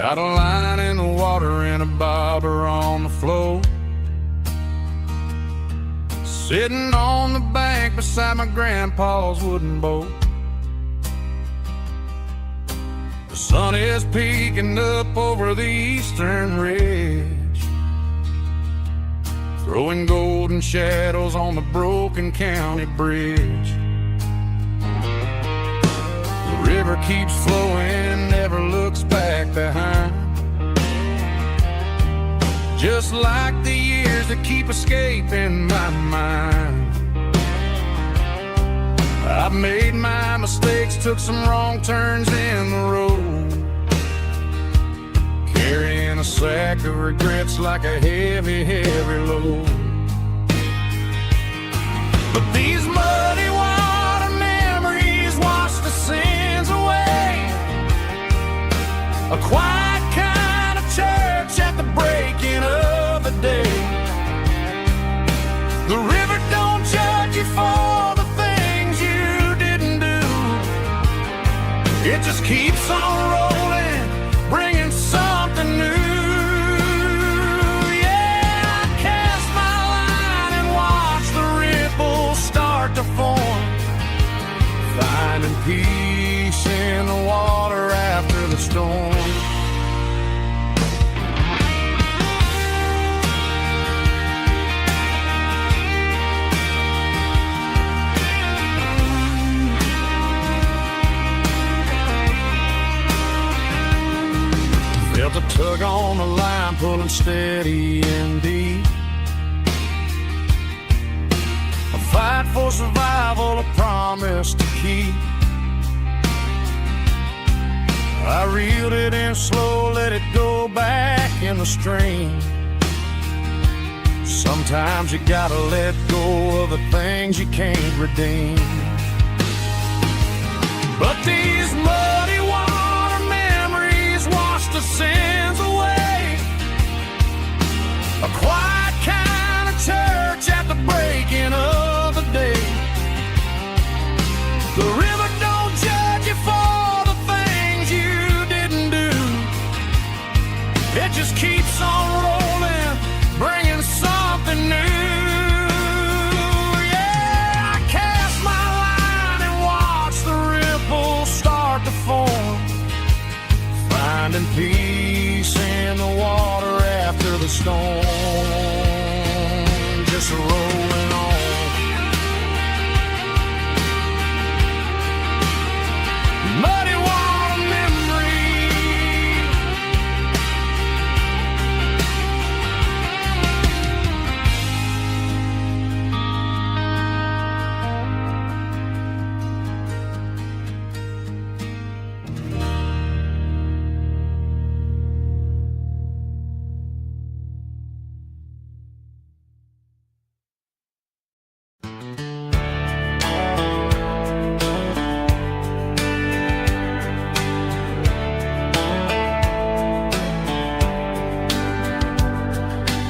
Got a line in the water and a bobber on the floor. Sitting on the bank beside my grandpa's wooden boat. The sun is peeking up over the eastern ridge, throwing golden shadows on the broken county bridge. The river keeps flowing, never looks back behind, just like the years that keep escaping my mind. I've made my mistakes, took some wrong turns in the road, carrying a sack of regrets like a heavy, heavy load. But these muddy water memories wash the sins away. A quiet kind of church at the breaking of the day. The river don't judge you for the things you didn't do. It just keeps on rolling, bringing something new. Yeah, I cast my line and watch the ripples start to form, finding peace in the water after the storm. Felt a tug on the line, pulling steady and deep. A fight for survival, a promise to keep. I reeled it in slow, let it go back in the stream. Sometimes you gotta let go of the things you can't redeem. But these muddy water memories wash the sins away. A quiet kind of church at the breaking of the day. The river don't judge you for the things you didn't do. It just keeps on rolling, bringing something new. Yeah, I cast my line and watch the ripples start to form, finding peace in the water after the storm. Just rolling on. Muddy water memory.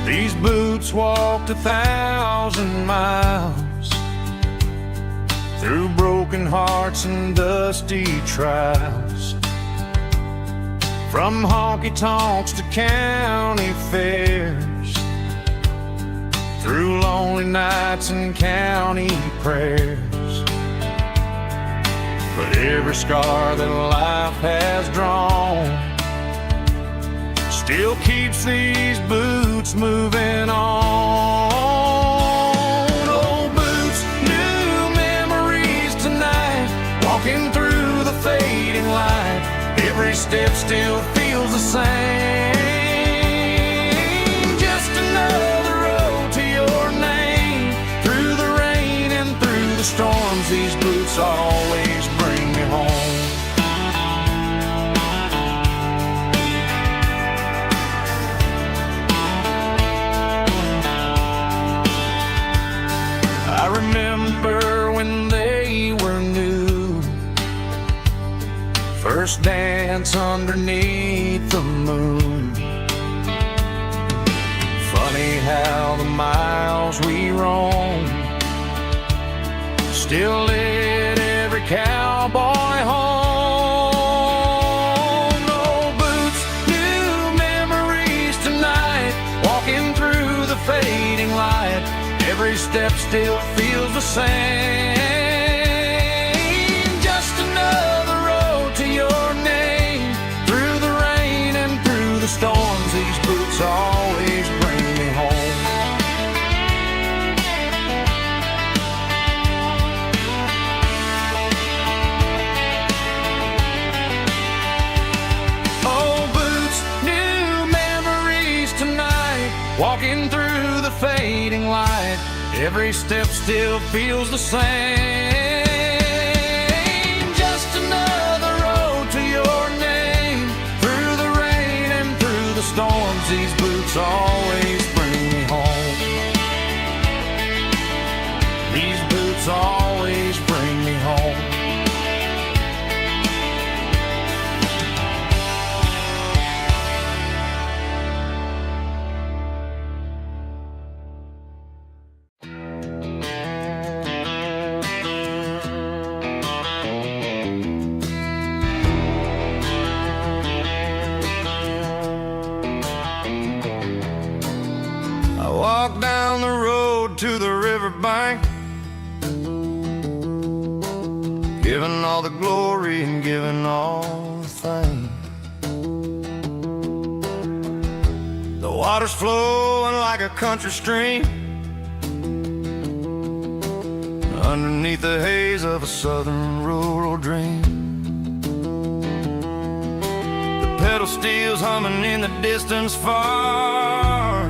These boots walked 1,000 miles through broken hearts and dusty trials, from honky-tonks to county fairs, through lonely nights and county prayers. But every scar that life has drawn still keeps these boots moving on. Old boots, new memories tonight, walking through the fading light. Every step still feels the same. Just another road to your name. Through the rain and through the storms, these boots always bring me home. I remember when they were new, first dance underneath the moon. Funny how the miles we roam still lit every cowboy home. Old boots, new Every step still feels the same. Just another road to your name. Through the rain and through the storms, these boots always bring me home. Walking through the fading light, every step still feels the same. Just another road to your name. Through the rain and through the storms, these boots always bring me home. These boots always bring me home. Walk down the road to the riverbank, giving all the glory and giving all the thanks. The water's flowing like a country stream underneath the haze of a southern rural dream. The pedal steel's humming in the distance far,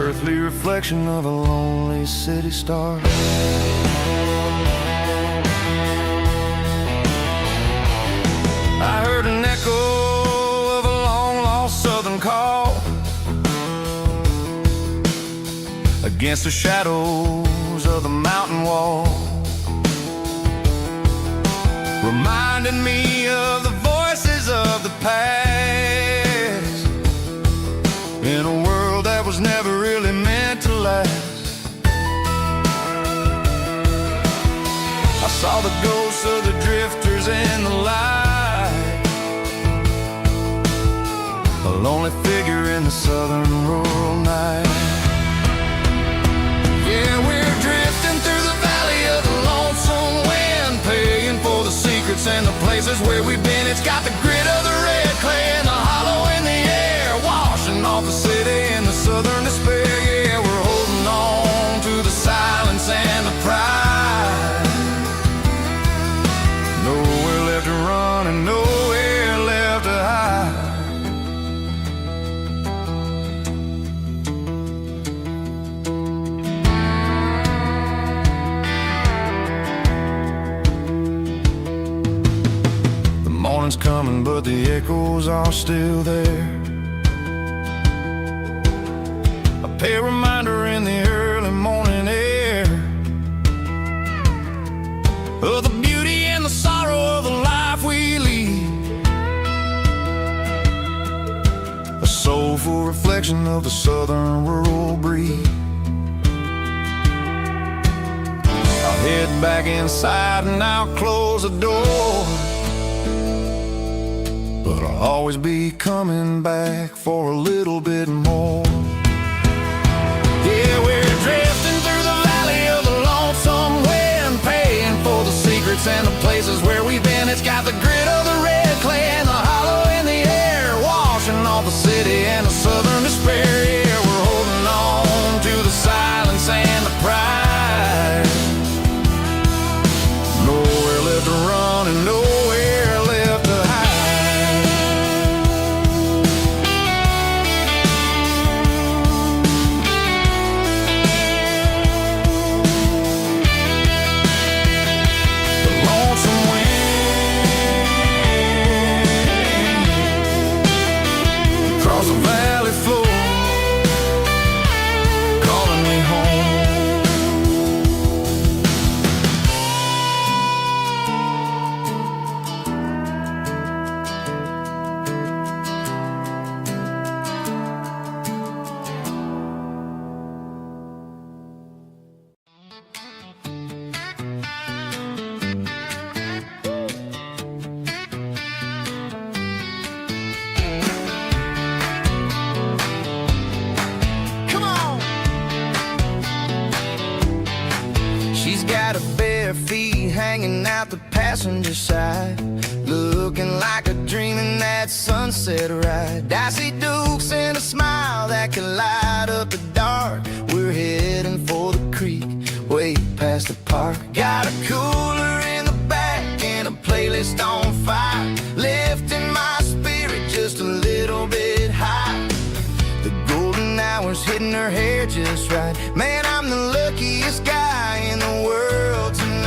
earthly reflection of a lonely city star. I heard an echo of a long-lost southern call against the shadows of the mountain wall, reminding me of the voices of the past in a world that was never really meant to last. I saw the ghosts of the drifters in the light, a lonely figure in the southern rural night. Yeah, we're drifting through the valley of the lonesome wind, paying for the secrets and the places where we've been. It's got the grit of the red clay and the hollow in the air, washing off the city and the southern despair. Yeah, we're holding on to the silence and the pride. Nowhere left to run and nowhere left to hide. The morning's coming, but the echoes are still there. A reminder in the early morning air of the beauty and the sorrow of the life we lead, a soulful reflection of the southern rural breed. I'll head back inside and I'll close the door, but I'll always be coming back for a little bit more. Yeah, we're drifting through the valley of the lonesome wind, paying for the secrets and the places where we've been. It's got the grit of the red clay and the hollow in the air, washing off the city and the southern despair. Yeah, we're holding on to the silence and the pride. Nowhere left to run and nowhere left to hide. bare feet hanging out the passenger side, looking like a dream in that sunset ride. I see Dukes and a smile that can light up the dark. We're heading for the creek, way past the park. Got a cooler in the back and a playlist on fire, lifting my spirit just a little bit high. The golden hours hitting her hair just right. Man, I'm the luckiest guy in the world tonight.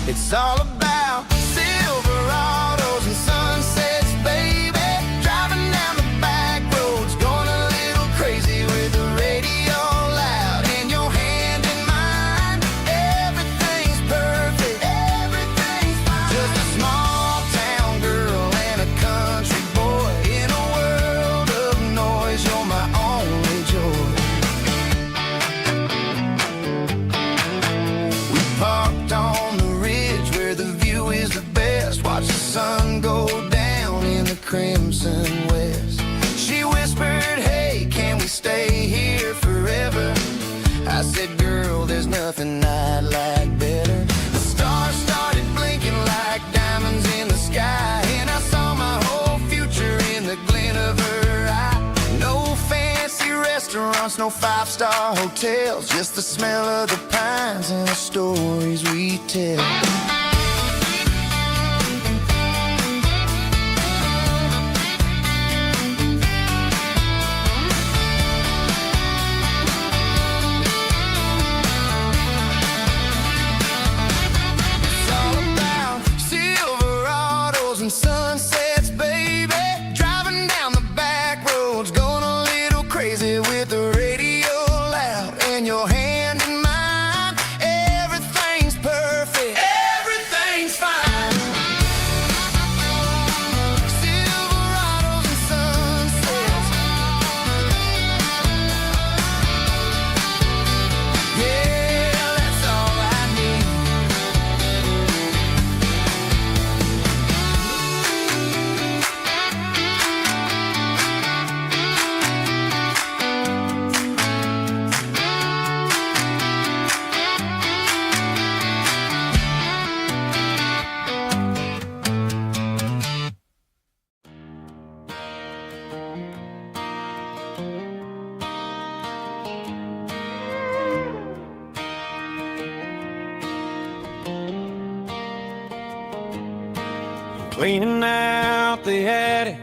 It's all about Silverados and sunsets, baby. Driving down the back roads, going a little crazy with the radio loud and your hand in mine. Everything's perfect, everything's fine. Just a small town girl and a country boy in a world of noise. You're my only joy. We parked on the ridge where the view is the best. Watch the sun go down in the crimson west. She whispered, hey, can we stay here forever? I said, girl, there's nothing I'd like better. The stars started blinking like diamonds in the sky, and I saw my whole future in the glint of her eye. No fancy restaurants, no five-star hotels, just the smell of the pines and the stories we tell. It's all about Silverados and sunsets, baby. Driving down the back roads, going a little crazy with the radio loud and your hand in mine. Everything's perfect, everything's fine. Silverados and sunsets, yeah, that's all I need. Cleaning out the attic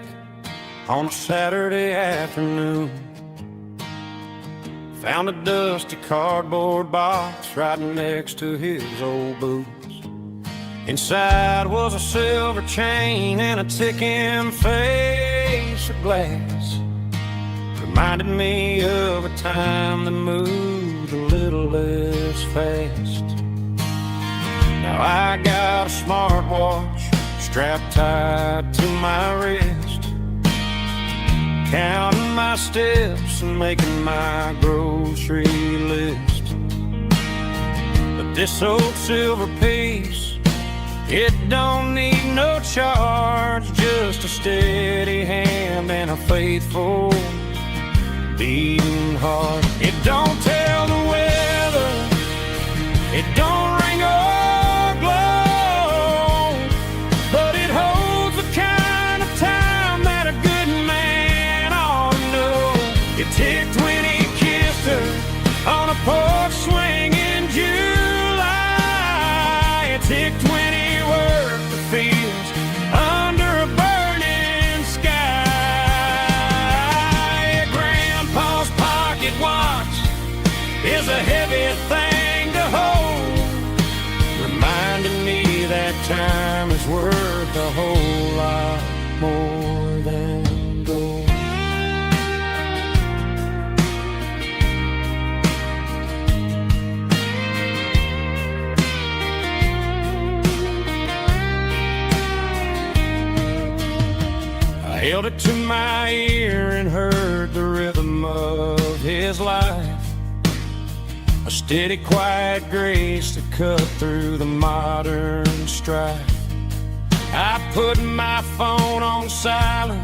on a Saturday afternoon. Found a dusty cardboard box right next to his old boots. Inside was a silver chain and a ticking face of glass. Reminded me of a time that moved a little less fast. Now I got a smartwatch strapped tight to my wrist, counting my steps and making my grocery list. But this old silver piece, it don't need no charge, just a steady hand and a faithful beating heart. It don't tell the weather, it don't ring or glow, but it holds the kind of time that a good man ought to know. It ticked when he kissed her on a porch swing in July. It ticked when he worked the fields under a burning sky. Grandpa's pocket watch is a heavy thing to hold, reminding me that time is worth a whole lot more than gold. I held it to my ear and heard the rhythm of his life, a steady, quiet grace to cut through the modern strife. I put my phone on silent,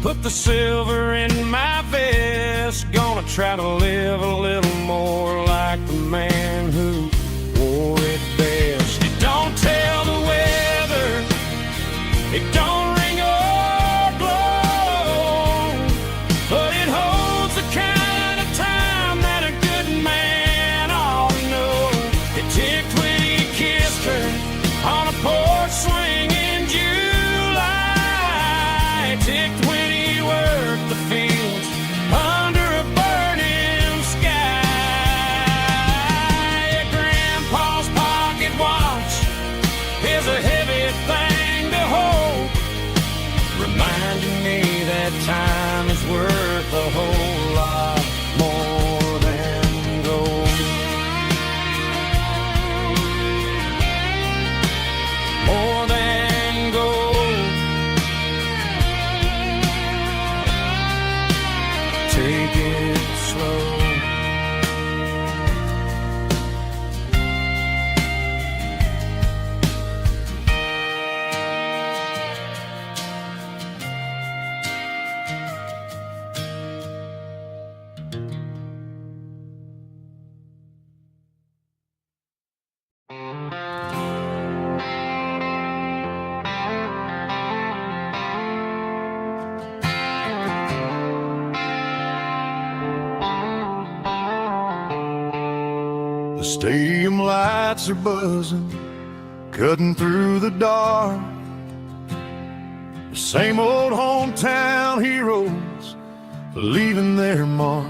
put the silver in my vest. Gonna try to live a little more like the man who wore The stadium lights are buzzing, cutting through the dark. The same old hometown heroes leaving their mark.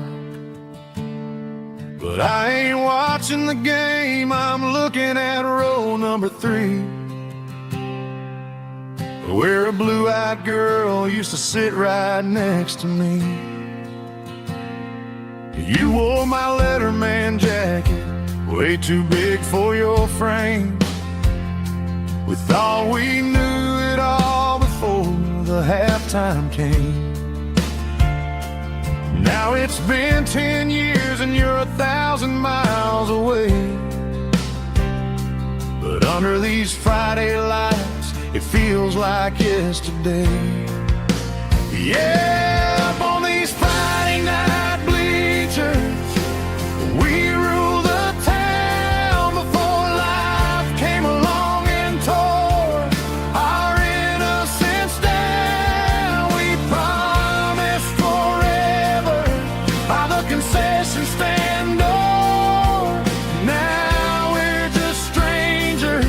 But I ain't watching the game, I'm looking at row number 3, where a blue-eyed girl used to sit right next to me. You wore my Letterman jacket, way too big for your frame. We thought we knew it all before the halftime came. Now it's been 10 years and you're 1,000 miles away. But under these Friday lights, it feels like yesterday. Yeah, up on these Friday night bleachers, we rule the town before life came along and tore our innocence down. We promised forever by the concession stand door. Now we're just strangers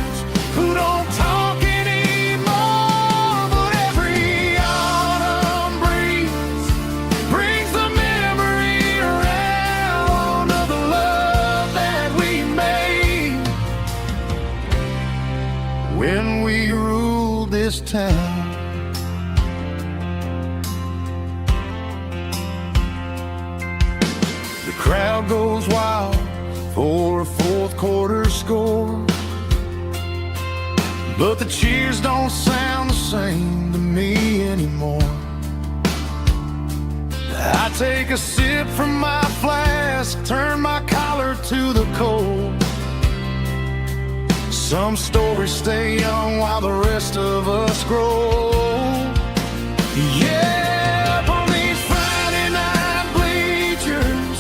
who don't talk anymore. But every autumn breeze brings the memory around of the love that we made when we ruled this town. The crowd goes wild for a fourth quarter score, but the cheers don't sound the same to me anymore. I take a sip from my flask, turn my collar to the cold. Some stories stay young while the rest of us grow. Yeah, up on these Friday night bleachers,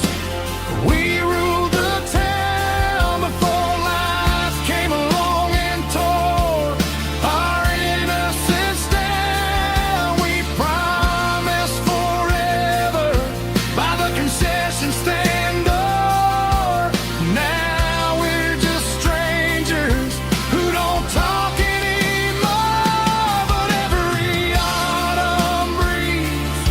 we ruled the town before life came along and tore our innocence down. We promised forever by the concession stand door. Now we're just strangers who don't talk anymore. But every autumn breeze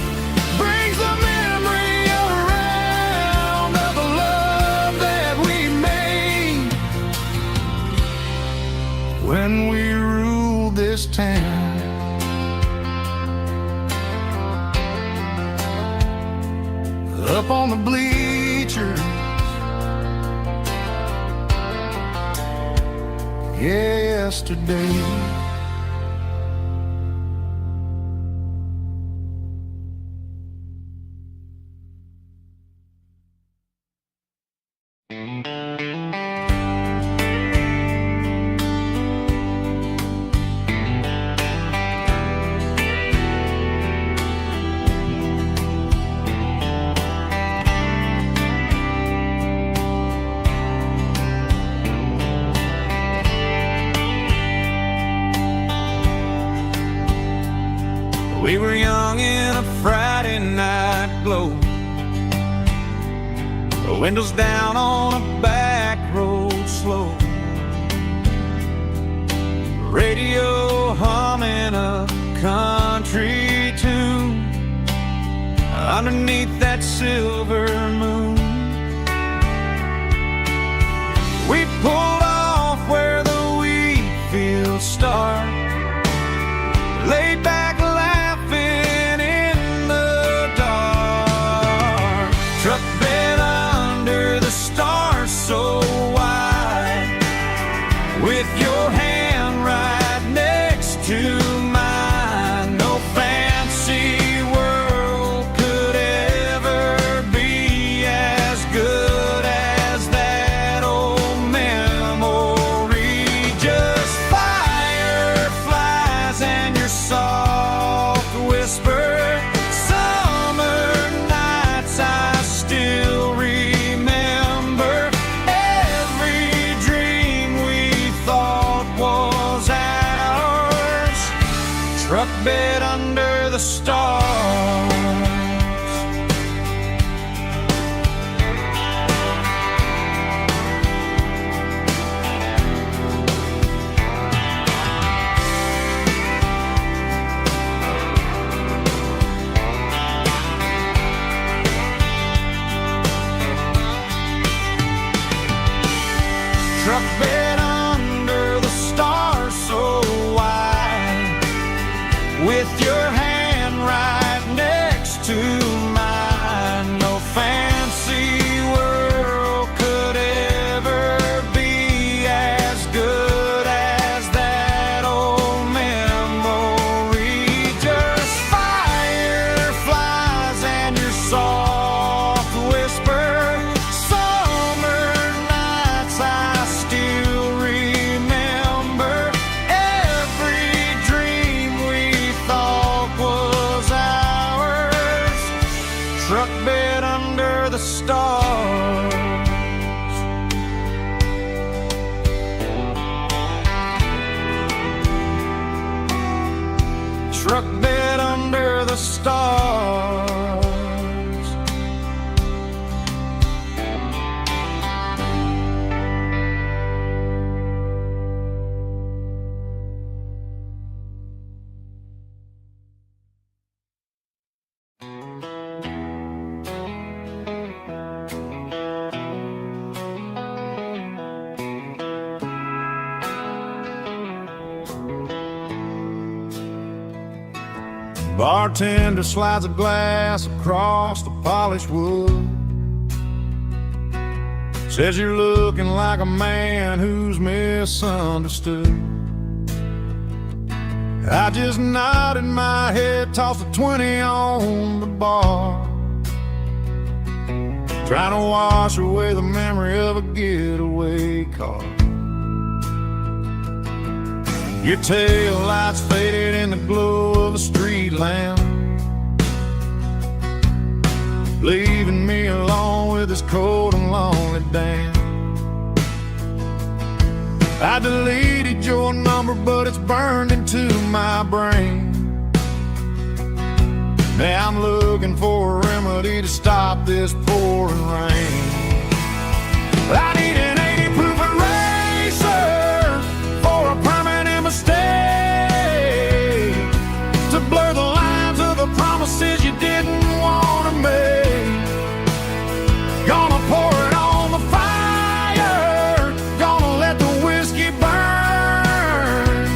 brings the memory around of the love that we made when we ruled this town. Up on the bleachers, yesterday. We were young in a Friday night glow, windows down on a back road slow, radio humming a country tune underneath that silver moon. We pulled off where the wheat fields start, laid back laughing in the dark, truck bed under the stars so wide, with your hand right next to mine. No fancy world could ever be as good as that old memory. the stars. Truck bed under the stars. Bartender slides a glass across the polished wood. Says you're looking like a man who's misunderstood. I just nodded my head, tossed a 20 on the bar, trying to wash away the memory of a getaway car. Your tail lights faded in the glow of a street lamp, leaving me alone with this cold and lonely damn. I deleted your number, but it's burned into my brain. Now I'm looking for a remedy to stop this pouring rain. I need an 80 proof eraser for a permanent mistake, to blur the lines of the promises you didn't want to make. Gonna pour it on the fire, gonna let the whiskey burn,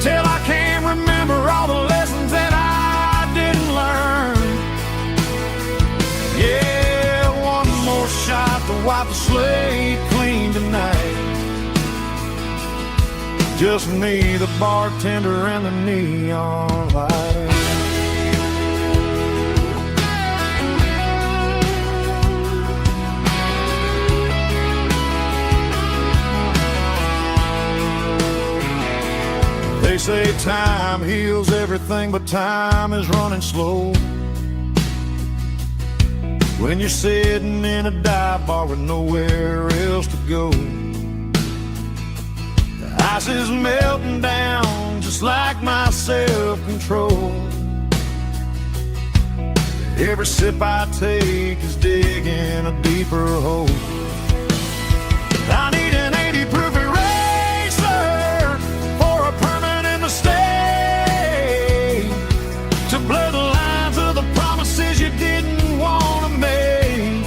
till I can't remember all the lessons that I didn't learn. Yeah, one more shot to wipe the slate clean tonight. Just me, the bartender, and the neon light. They say time heals everything, but time is running slow when you're sitting in a dive bar with nowhere else to go. The ice is melting down just like my self-control. Every sip I take is digging a deeper hole. I need an 80 proof eraser for a permanent mistake, to blur the lines of the promises you didn't want to make.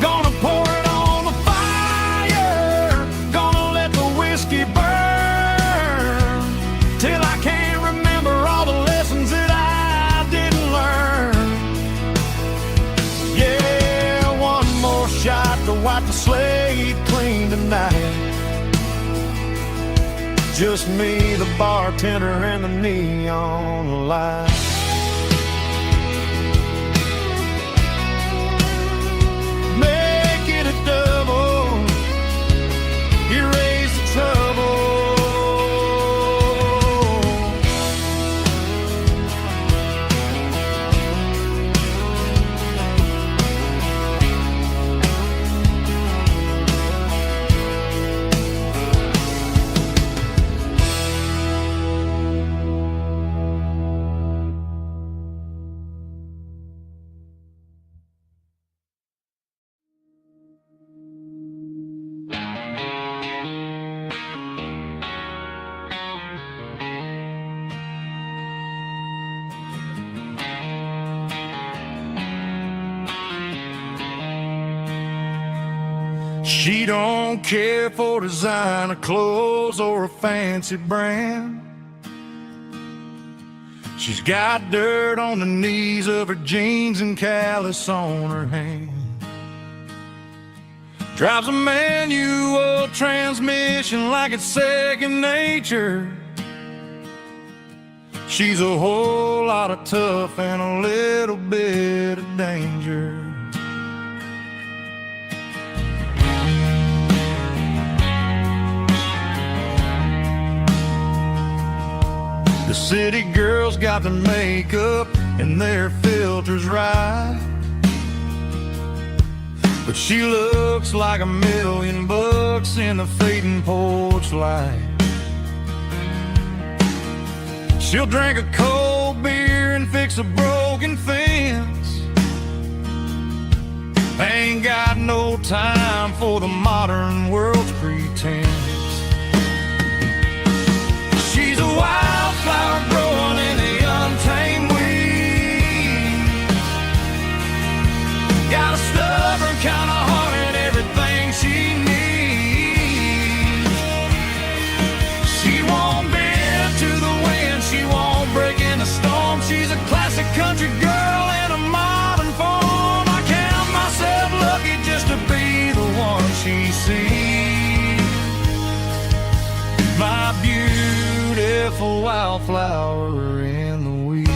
Gonna pour it on the fire, gonna let the whiskey burn, till I can't remember all the lessons that I didn't learn. Yeah, one more shot to wipe the slate clean tonight. Just me, the bartender, and the neon light. Make it a double, erase the trouble. She don't care for designer clothes or a fancy brand. She's got dirt on the knees of her jeans and callus on her hand. Drives a manual transmission like it's second nature. She's a whole lot of tough and a little bit of danger. The city girls got their makeup and their filters right. but she looks like $1,000,000 in the fading porch light. She'll drink a cold beer and fix a broken fence. Ain't got no time for the modern world's pretense. She's a wildflower growing in the untamed weeds. Got a stubborn kind of heart and everything she needs. She won't bend to the wind, she won't break in the storm. She's a classic country girl in a modern form. I count myself lucky just to be the one she sees. My beautiful wildflower in the weeds.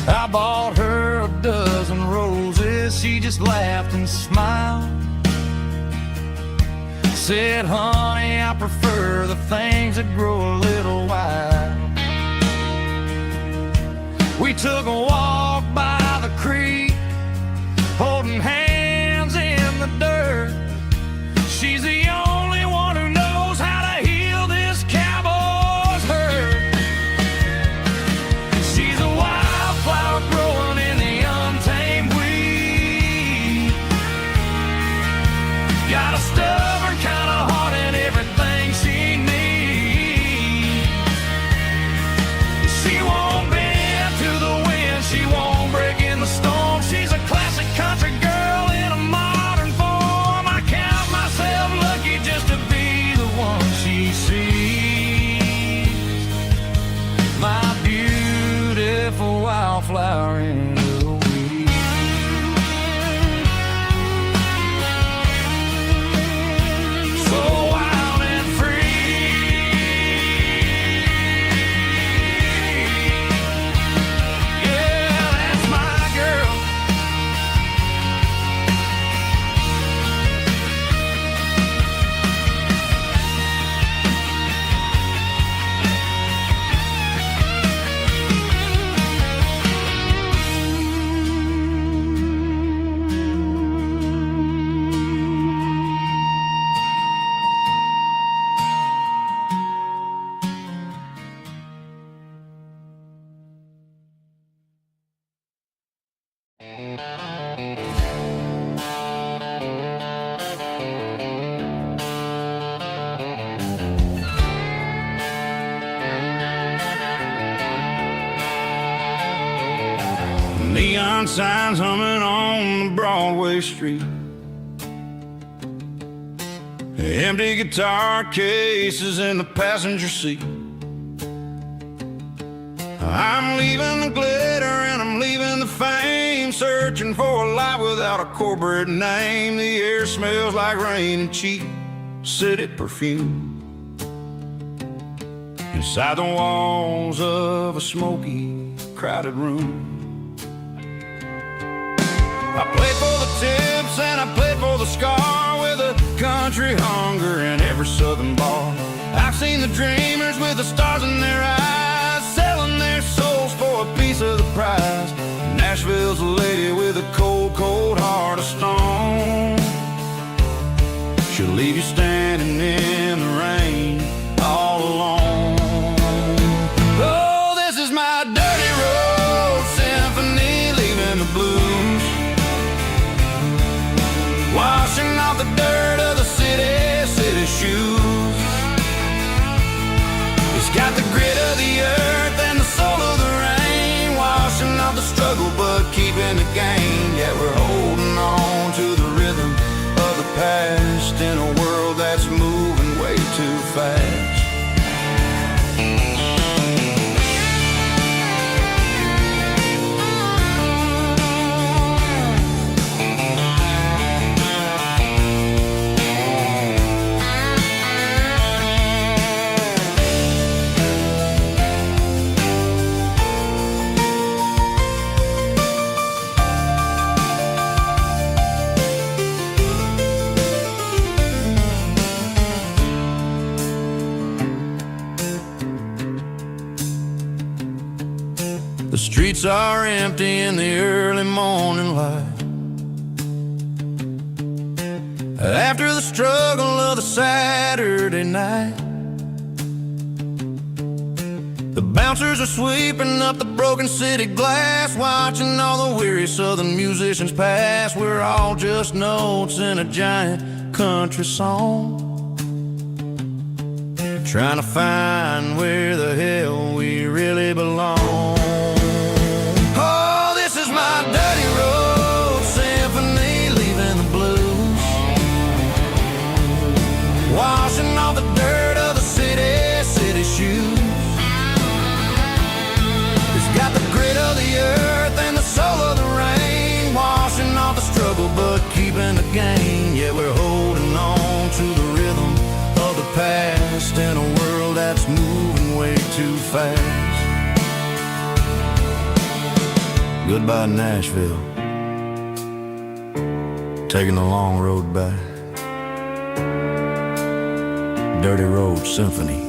I bought her a dozen roses, she just laughed and smiled. Said, honey, I prefer the things that grow a little wild. We took a walk by the creek, holding hands in the dirt. She's the only one who knows how to heal this cowboy's hurt. She's a wildflower growing in the untamed weed. Got a stubborn kind of heart and everything she needs. She won't bend to the wind, she won't break in the storm. She's a classic country girl in a modern form. I count myself lucky just to be the one she sees. My beautiful wildflower in the weeds. So wild and free. Yeah, that's my girl. Neon signs humming on the Broadway street. Empty guitar cases in the passenger seat. I'm leaving the glitter and I'm leaving the fame, searching for a life without a corporate name. The air smells like rain and cheap city perfume. Inside the walls of a smoky, crowded room. I played for the tips and I played for the scar, with a country hunger in every southern bar. I've seen the dreamers with the stars in their eyes, selling their souls for a piece of the prize. Nashville's a lady with a cold, cold heart of stone. She'll leave you standing in the rain all alone. Oh, this is my dirty road symphony, leaving the blues, washing off the dirt of the city shoes. It's got the grit of the earth and the soul of the rain, washing off the struggle but keeping the gain. Yeah, we're holding on to the rhythm of the past in a world that's moving way too fast. streets are empty in the early morning light. After the struggle of the Saturday night, the bouncers are sweeping up the broken city glass, watching all the weary southern musicians pass. We're all just notes in a giant country song, trying to find where the hell we really belong. Oh, this is my dirty road symphony, leaving the blues, washing off the dirt of the city shoes. It's got the grit of the earth and the soul of the rain, washing off the struggle but keeping the gain. Yeah, we're holding on to the rhythm of the past in a world that's moving way too fast. Goodbye Nashville, taking the long road back. Dirty Road Symphony.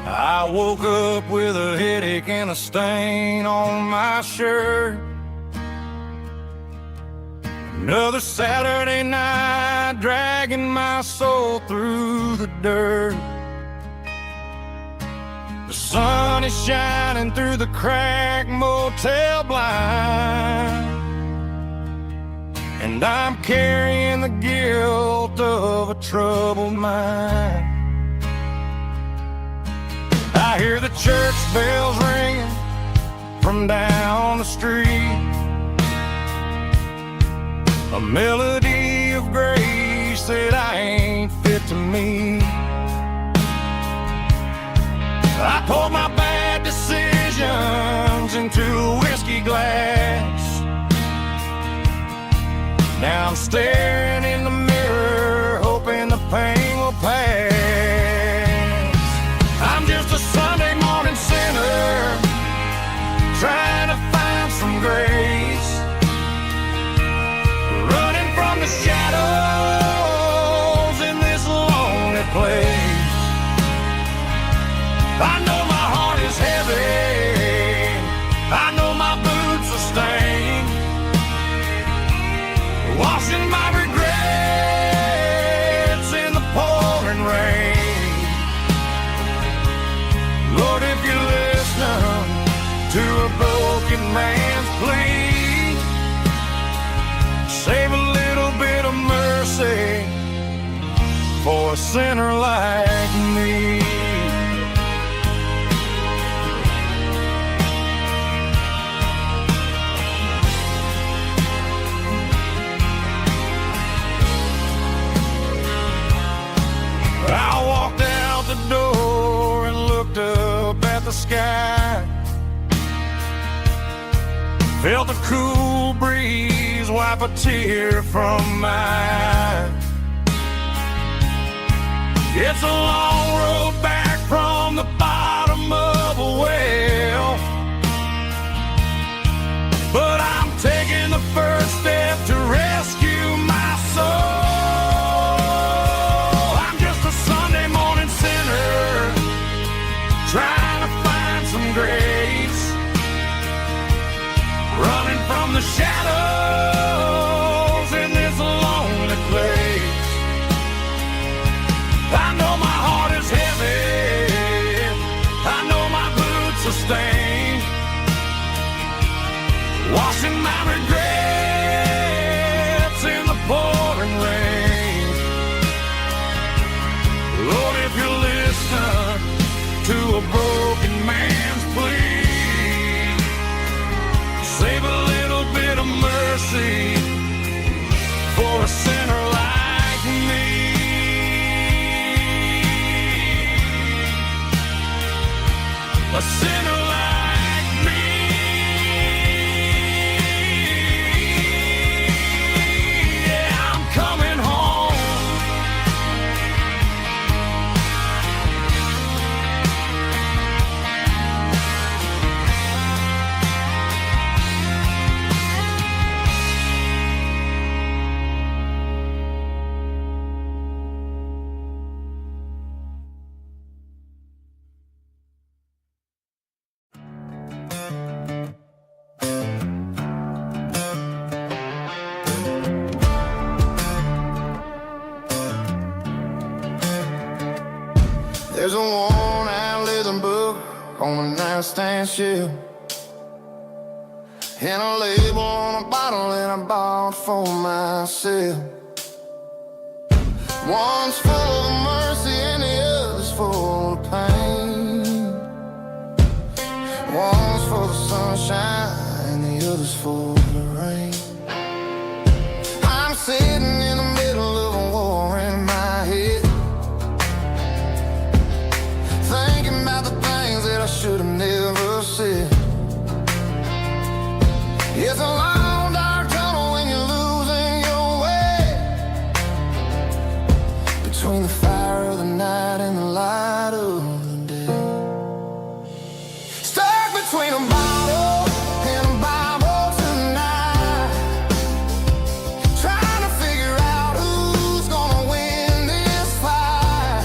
I woke up with a headache and a stain on my shirt. Another Saturday night, dragging my soul through the dirt. The sun is shining through the cracked motel blind, and I'm carrying the guilt of a troubled mind. I hear the church bells ringing from down the street, a melody of grace that I ain't fit to meet. I poured my bad decisions into a whiskey glass. Now I'm staring in the mirror, hoping the pain will pass. I'm just a Sunday morning sinner, trying to find some grace, running from the shadows in this lonely place. I know my heart is heavy, I know my boots are stained, washing my regrets in the pouring rain. Lord, if you listen to a broken man's plea, save a little bit of mercy for a sinner like me. I walked out the door and looked up at the sky, felt a cool breeze wipe a tear from my eye. It's a long road back from the bottom of a well, but I'm taking the first step to rescue my soul. Trying to find some grace, running from the shadows in this lonely place. I know my heart a sinner like me. Yeah, I'm coming home. There's a worn-out leather book on the nightstand shelf, and a label on a bottle that I bought for myself. One's full of mercy and the other's full of pain. One's full of sunshine and the other's full of rain. I'm sitting in the middle of a war in my head, thinking about the things that I should have never said. It's a long dark tunnel when you're losing your way, between the fire of the night and the light of the day. Stuck between a bottle and a Bible tonight, trying to figure out who's gonna win this fight.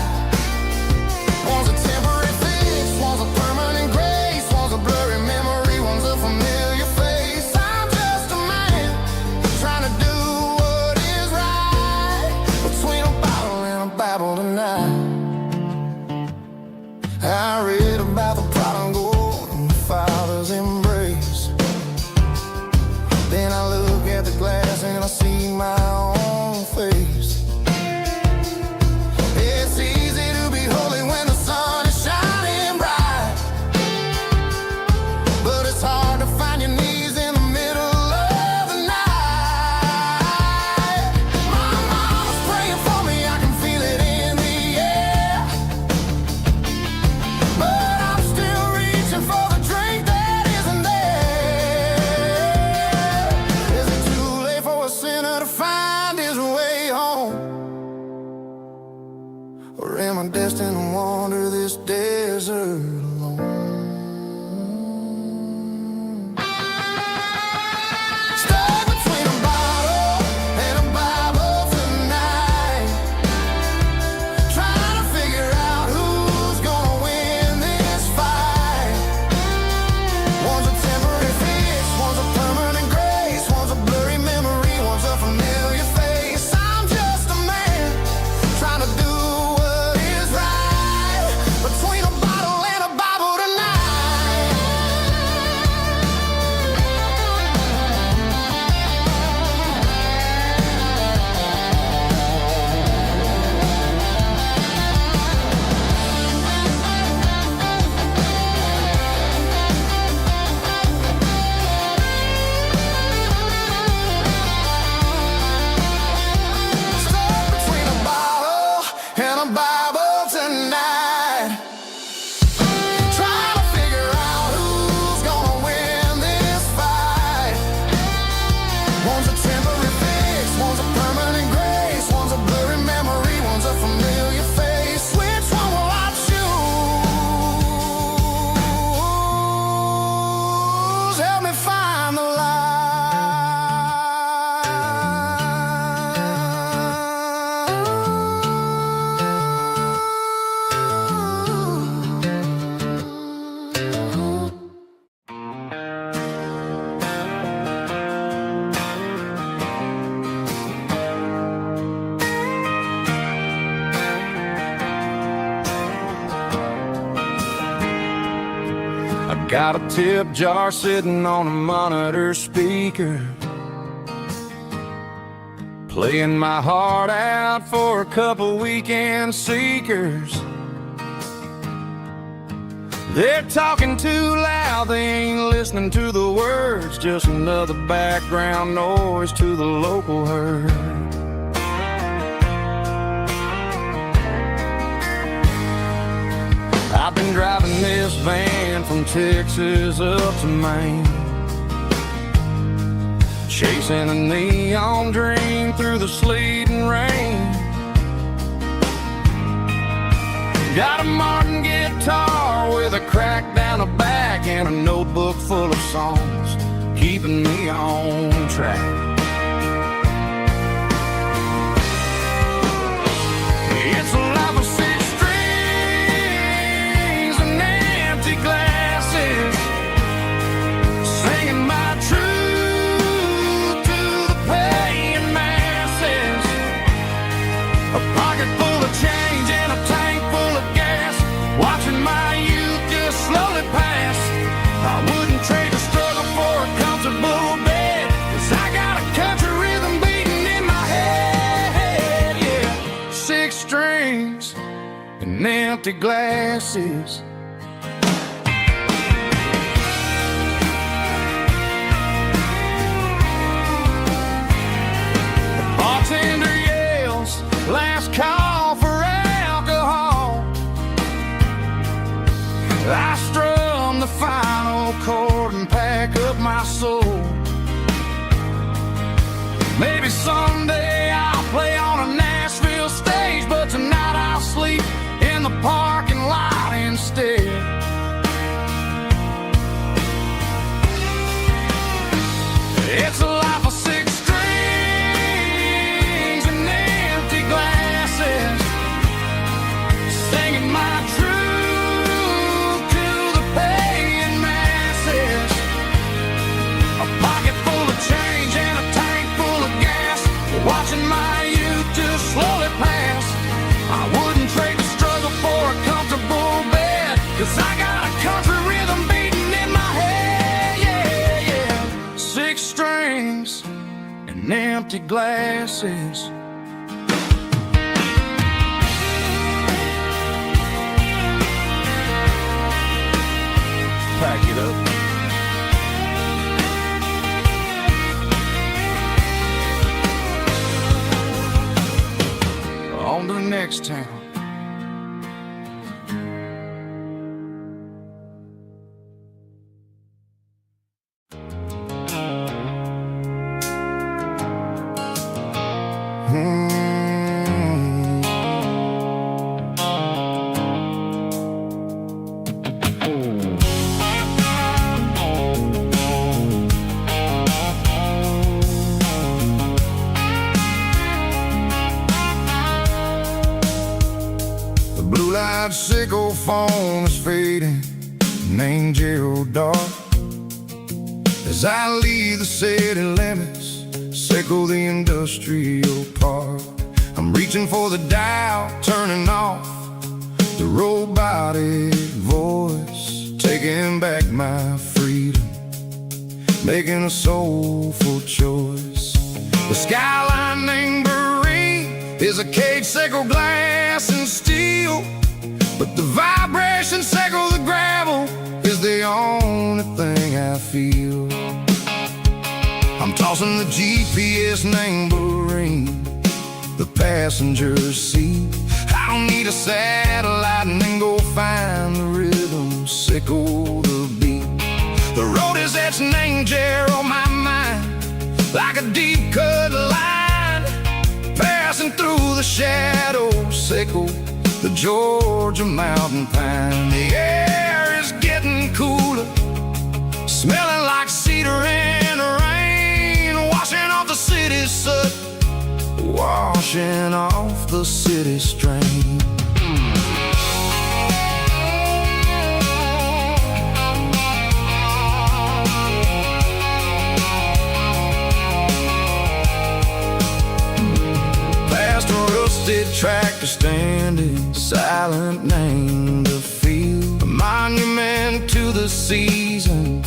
One's a temporary fix, one's a permanent grace, one's a blurry memory, one's a familiar face. I'm just a man trying to do what is right, between a bottle and a Bible tonight. I read about the prodigal and the father's embrace. Then I look at the glass and I see my own face. It's easy to be holy when the sun is shining bright, but it's hard to find your knees in the middle of the night. My mama's praying for me, I can feel it in the air, but I'm still reaching for the drink that isn't there. Is it too late for a sinner to find his way home? Or am I destined to wander this desert alone? Stuck between a bottle and a Bible tonight, trying to figure out who's gonna win this fight. One's a temporary fix, one's a permanent grace, one's a blurry memory, one's a familiar face. I'm just a man trying to do what is right, between a bottle and a Bible tonight. Stuck between a bottle and a Bible tonight, trying to figure out who's gonna win this fight. One's a temporary fix, one's a permanent grace, one's a blurry memory, one's a familiar face. Which one will I choose? Help me find the light. I got a tip jar sitting on a monitor speaker, playing my heart out for a couple weekend seekers. They're talking too loud, they ain't listening to the words, just another background noise to the local herd. I I've been driving this van from Texas up to Maine, chasing a neon dream through the sleet and rain. Got a Martin guitar with a crack down the back and a notebook full of songs, keeping me on track. It's a life of six strings and empty glasses, singing my truth to the paying masses. A pocket full of change and a tank full of gas, watching my youth just slowly pass. I wouldn't trade the struggle for a comfortable bed, 'cause I got a country rhythm beating in my head. Yeah, six strings and empty glasses. The bartender yells, last call for alcohol. I strum the final chord and pack up my soul. Maybe someday I'll play on a Nashville stage, but tonight I'll sleep in the parking lot instead. It's a life of six strings and empty glasses, singing my truth to the paying masses. A pocket full of change and a tank full of gas, watching my youth just slowly pass. I wouldn't trade the struggle for a comfortable bed, 'cause I got a country rhythm beating in my head. Yeah, yeah. Six strings and empty glasses. Pack it up. On to the next town. Blue-light sickle phone is fading, named Gerald dark. As I leave the city limits, sickle the industrial park. I'm reaching for the dial, turning off the robotic voice, taking back my freedom, making a soulful choice. The skyline named is a cage, sickle glass and steel, but the vibration sickle the gravel is the only thing I feel. I'm tossing the GPS named the passenger seat. I don't need a satellite and then go find the rhythm, sickle the beat. The road is etched named Gerald on my mind, like a deep cut line, passing through the shadows, sickle the Georgia mountain pine. The air is getting cooler, smelling like cedar in the rain, washing off the city's soot, washing off the city strain. Tractor standing silent, named the field, a monument to the seasons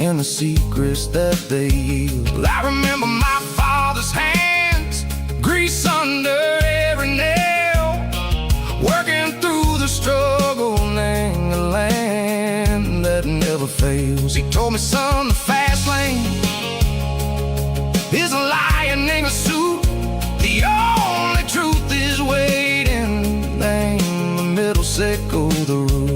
and the secrets that they yield. I remember my father's hands, grease under every nail, working through the struggle, named the land that never fails. He told me, son, the fast lane is a lion in a suit. The only truth is waiting, name the middle, sickle the root.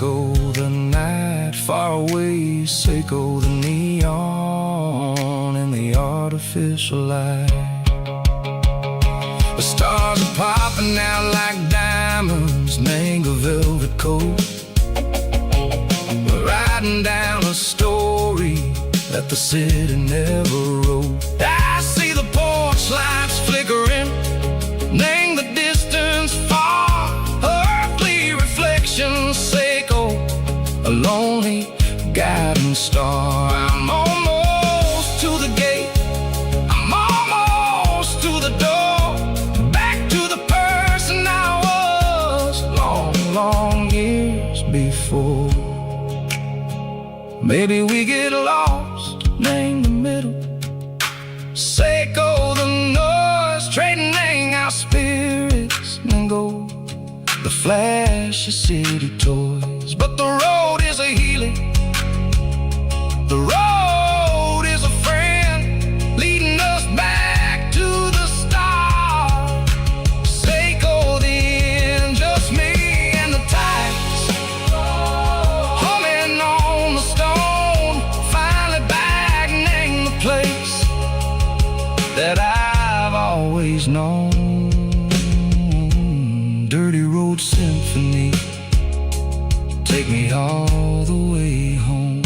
Seiko the night, far away, Seiko the neon and the artificial light. The stars are popping out like diamonds, mango velvet coat. We're riding down a story that the city never wrote. I see the porch lights flickering, name the distance far, earthly reflections, Seiko, a lonely guiding star. I'm almost to the gate, I'm almost to the door, back to the person I was long, long years before. Maybe we get lost, name the middle, Seiko the noise, trading our spirits and gold, the flash of city toys. But the road is a healing, the road is a friend, leading us back to the start. Seiko the end, just me and the tides, humming on the stone, finally back, name the place that I've always known. Dirty road symphony, take me all the way home.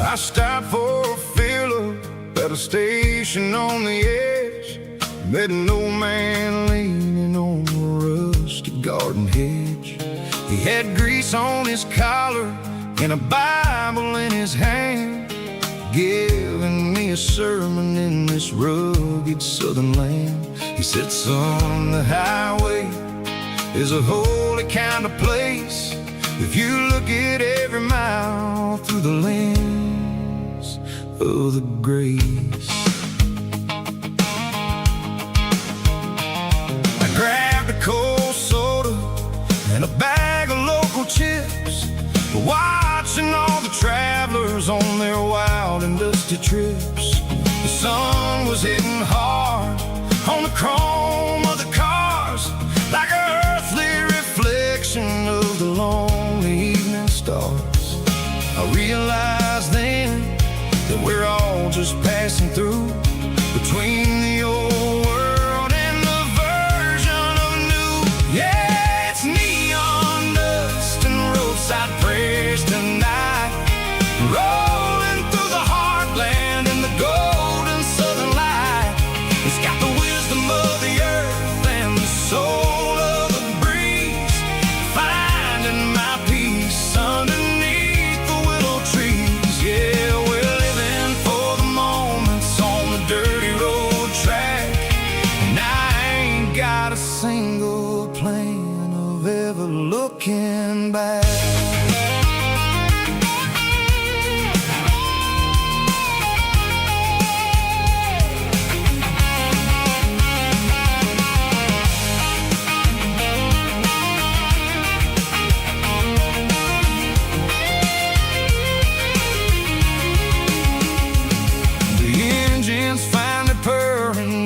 I stopped for a fill-up at a station on the edge. Met an old man leaning on a rusty garden hedge. He had grease on his collar and a Bible in his hand, giving me a sermon in this rugged southern land. He said, son, the highway is a holy kind of place if you look at every mile through the lens of the grace. I grabbed a cold soda and a bag of local chips, watching all the travelers on their wild and dusty trips. The sun was hitting hard on the chrome of the cars, like an earthly reflection of the lonely evening stars. I realized then that we're all just passing through, between the old world and the version of new. Yeah, it's neon dust and roadside prayers tonight, rolling through the heartland in the golden southern light. It's got the wisdom of the earth and the soul of the breeze, finding my peace underneath the willow trees. Yeah, we're living for the moments on the dirty road track, and I ain't got a single plan of ever looking back.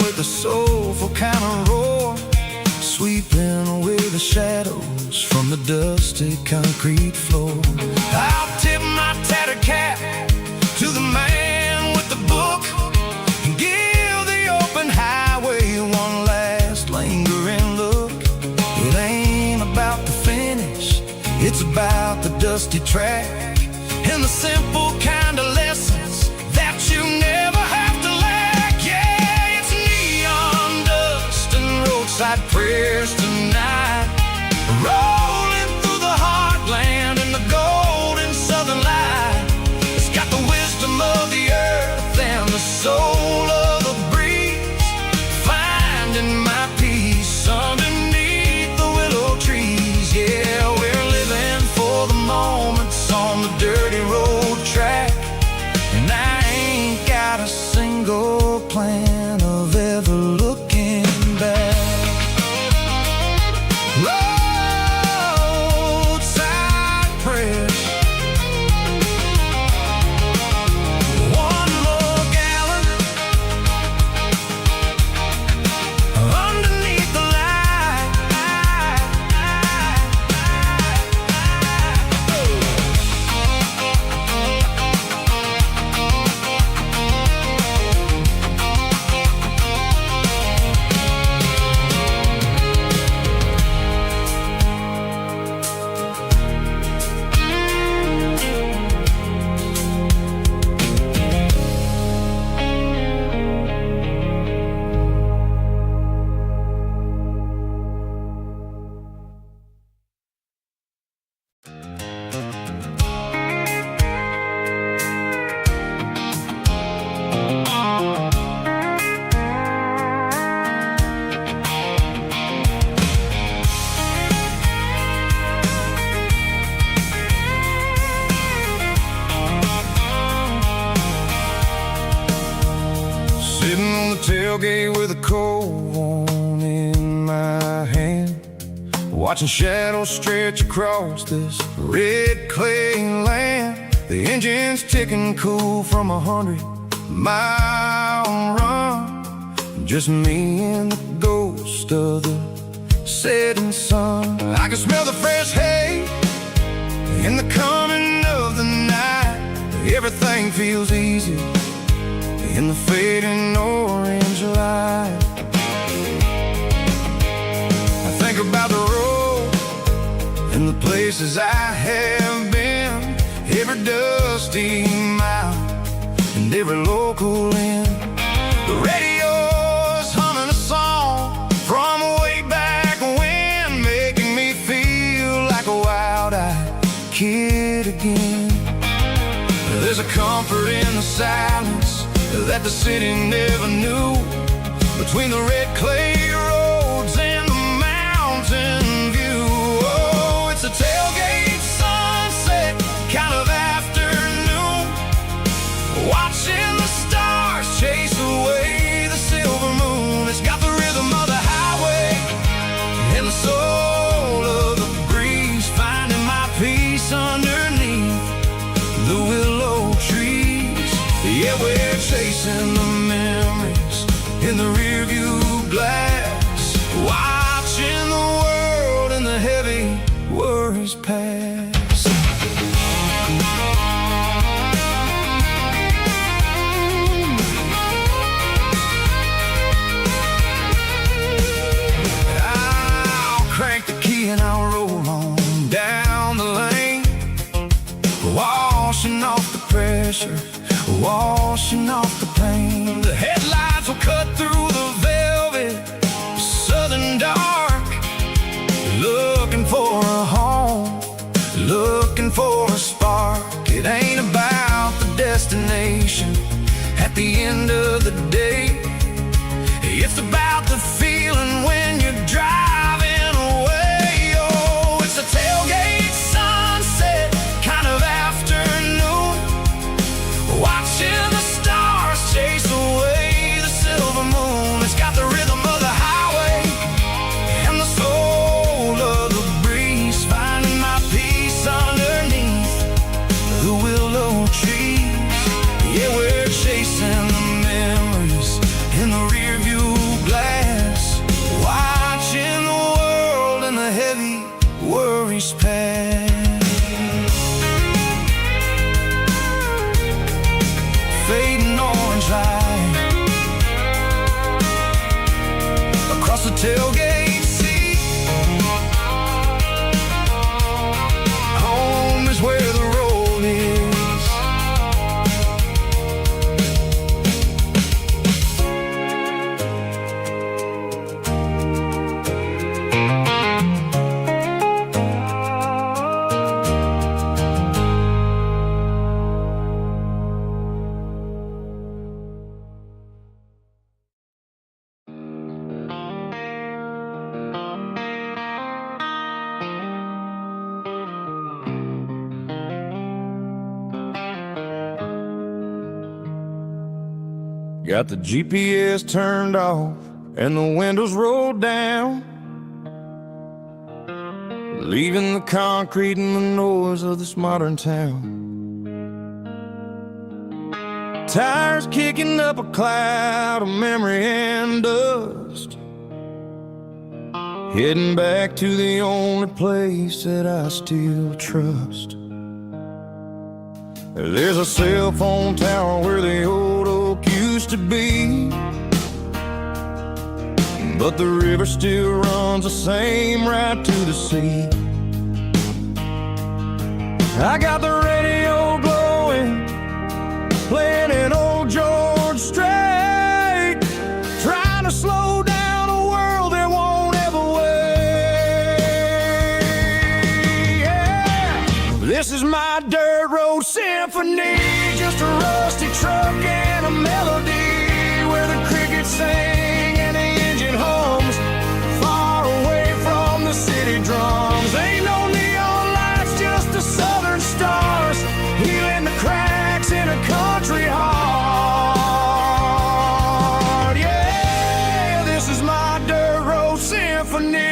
A soulful kind of roar, sweeping away the shadows from the dusty concrete floor. I'll tip my tattered cap to the man with the book and give the open highway one last lingering look. It ain't about the finish, it's about the dusty track and the simple kind of lessons that you never have to lack. Yeah, it's neon dust and roadside prayers tonight. Rolling through the heartland in the golden southern light. It's got the wisdom of the earth and the soul of the breeze. Finding my peace underneath the willow trees. Yeah, we're living for the moments on the dirty road track. And I ain't got a single plan of ever looking back. Roadside prayers. One more gallon underneath the light. Sitting on the tailgate with a cold one in my hand, watching shadows stretch across this red clay land. The engine's ticking cool from 100-mile run. Just me and the ghost of the setting sun. I can smell the fresh hay in the coming of the night. Everything feels easy in the fading orange light. I think about the road and the places I have been, every dusty mile and every local inn. The radio's humming a song from way back when, making me feel like a wild-eyed kid again. There's a comfort in the silence that the city never knew, between the red clay roads and the mountain view. Oh, it's a tailgate sunset kind of afternoon, watching the stars chase away the silver moon. It's got the rhythm of the highway and the soul of the breeze, finding my peace underneath the willow trees. Yeah, we're chasing the memories in the rearview glass, watching the world and the heavy worries pass. I'll crank the key and I'll roll on down the lane, washing off the pressure, washing off the pain. The headlights will cut through the velvet southern dark, looking for a home, looking for a spark. It ain't about the destination at the end of the day, it's about the feeling when you're driving away. Oh, it's a tailgate sunset kind of afternoon, watching the stars chase away the silver moon. It's got the rhythm of the highway and the soul of the breeze, finding my peace underneath the willow trees. Yeah, we're chasing the memories in the rearview glass, watching the world and the heavy worries pass. Fading orange light across the tailgate seat. Home is where the road is. Got the GPS turned off and the windows rolled down, leaving the concrete and the noise of this modern town. Tires kicking up a cloud of memory and dust, heading back to the only place that I still trust. There's a cell phone tower where the old oak used to be, but the river still runs the same right to the sea. I got the radio glowing, playing an old George Strait, trying to slow down a world that won't ever wait. Yeah. This is my dirt road symphony, just a rusty truck and a melody where the crickets sing and the engine hums, far away from the city drums. Ain't no neon lights, just the southern stars, healing the cracks in a country heart. Yeah, this is my dirt road symphony.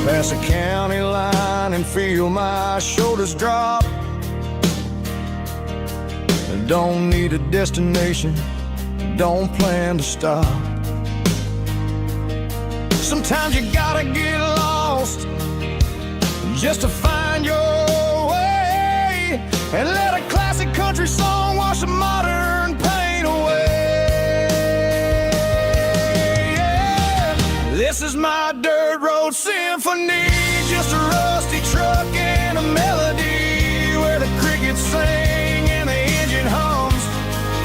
Pass a county line and feel my shoulders drop. Don't need a destination, don't plan to stop. Sometimes you gotta get lost just to find your way, and let a classic country song wash a modern pain away. Yeah. This is my dirt road symphony, just a rusty truck and a melody where the crickets sing and the engine hums,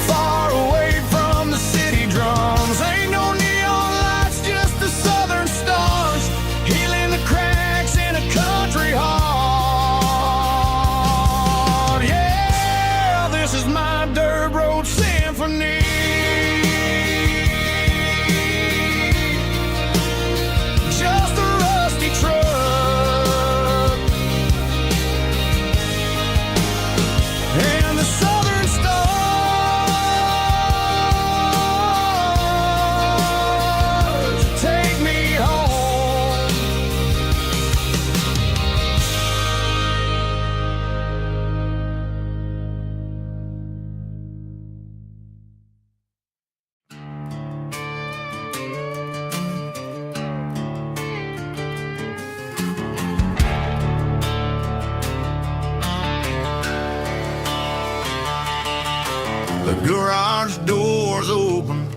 far away from the city drums. Ain't no neon lights, just the southern stars, healing the cracks in a country heart. Yeah, this is my dirt road symphony. Just a rusty truck and the southern stars take me home. The garage door's open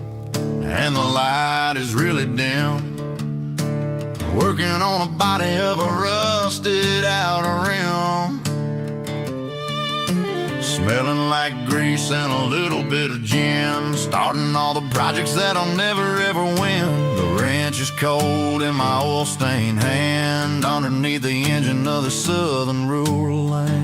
and the light is really dim, working on a body of a rusted out rim, smelling like grease and a little bit of gin, starting all the projects that I'll never ever win. The wrench is cold in my oil-stained hand, underneath the engine of the southern rural land.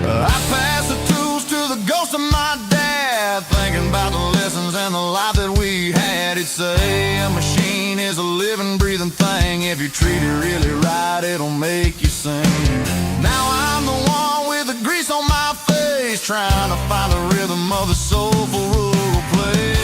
I pass the tools to the ghost of my dad, thinking about the lessons and the life that we had. He'd say a machine is a living, breathing thing. If you treat it really right, it'll make you sing. Now I'm the one with the grease on my face, trying to find the rhythm of the soulful rural place.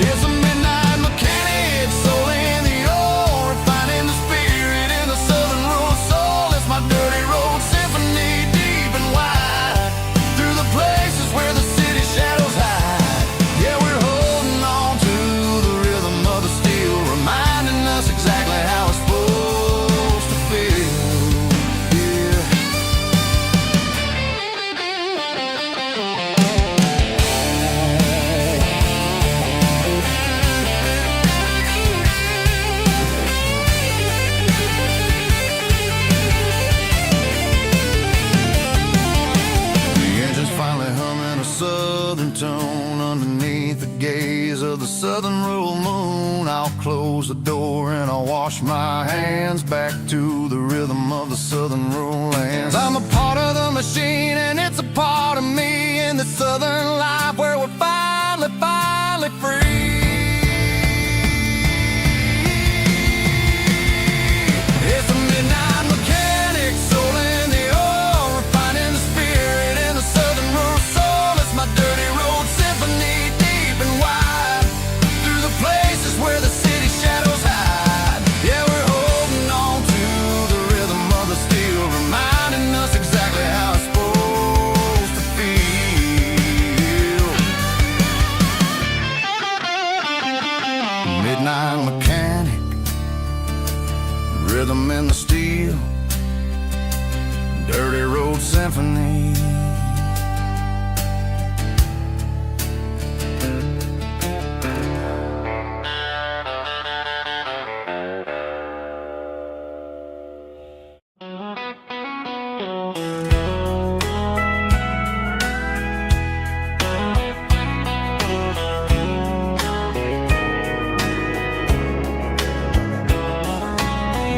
It's a midnight mechanic, soul in the ore, refining the spirit in the southern rural soul. It's my dirty road symphony, deep and wide, through the places where the city shadows hide. Yeah, we're holding on to the rhythm of the steel, reminding us exactly how it's supposed to feel. Yeah. my hands back to the rhythm of the southern rural lands. I'm a part of the machine and it's a part of me in the southern life where we're finally free. It's a midnight mechanic, soul in the oil, refining the spirit in the southern rural soul. It's my dirty road symphony, deep and wide, through the places where the city shadows hide. Yeah, we're holding on to the rhythm of the steel, reminding us exactly how it's supposed to feel. Midnight mechanic, rhythm in the steel, dirty road symphony.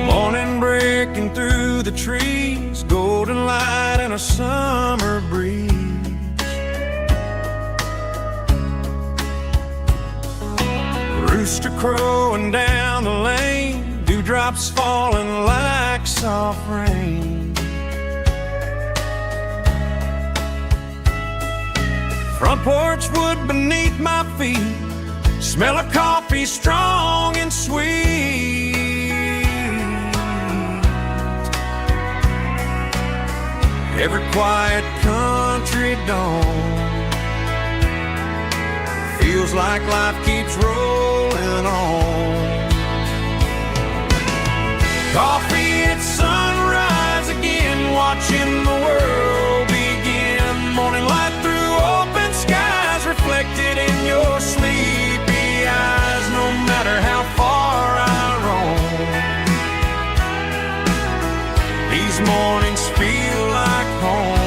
Morning breaking through the trees, golden light and a summer breeze. Rooster crowing down the lane, dewdrops falling like soft rain. Front porch wood beneath my feet, smell of coffee strong and sweet. Every quiet country dawn feels like life keeps rolling on. Coffee at sunrise again, watching the world begin. Morning light through open skies, reflected in your sleepy eyes. No matter how far I roam, these mornings feel like home.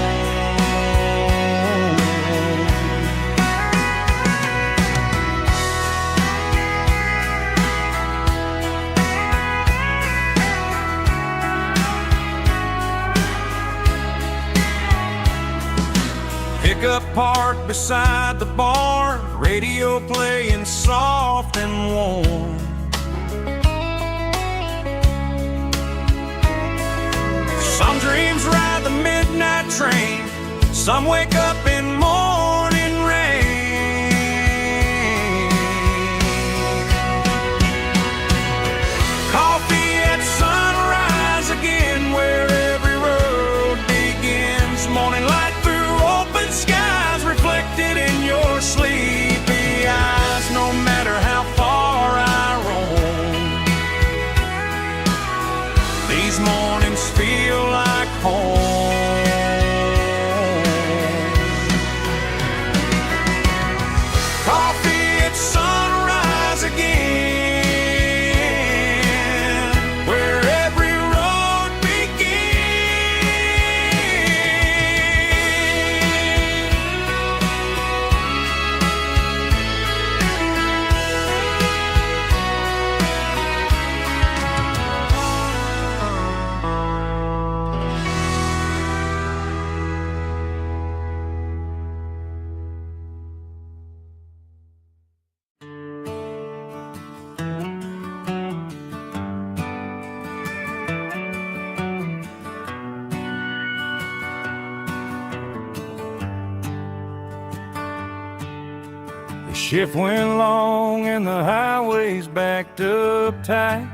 Pickup parked beside the barn, radio playing soft and warm. Some dreams ride the midnight train, some wake up in morning rain. Coffee at sunrise again, where every road begins. Morning light through open skies, reflected in your sleepy eyes. No matter how far I roam, these mornings feel like home. Coffee at sunrise again, where every road The shift went long and the highway's backed up tight.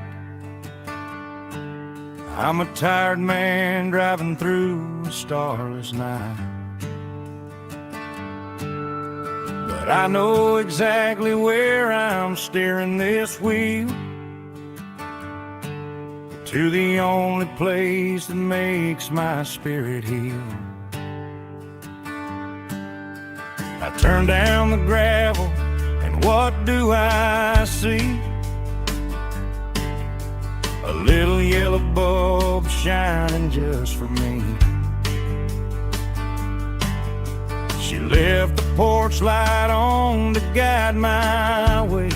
I'm a tired man driving through a starless night, but I know exactly where I'm steering this wheel, to the only place that makes my spirit heal. I turn down the gravel, and what do I see? A little yellow bulb shining just for me. She left the porch light on to guide my way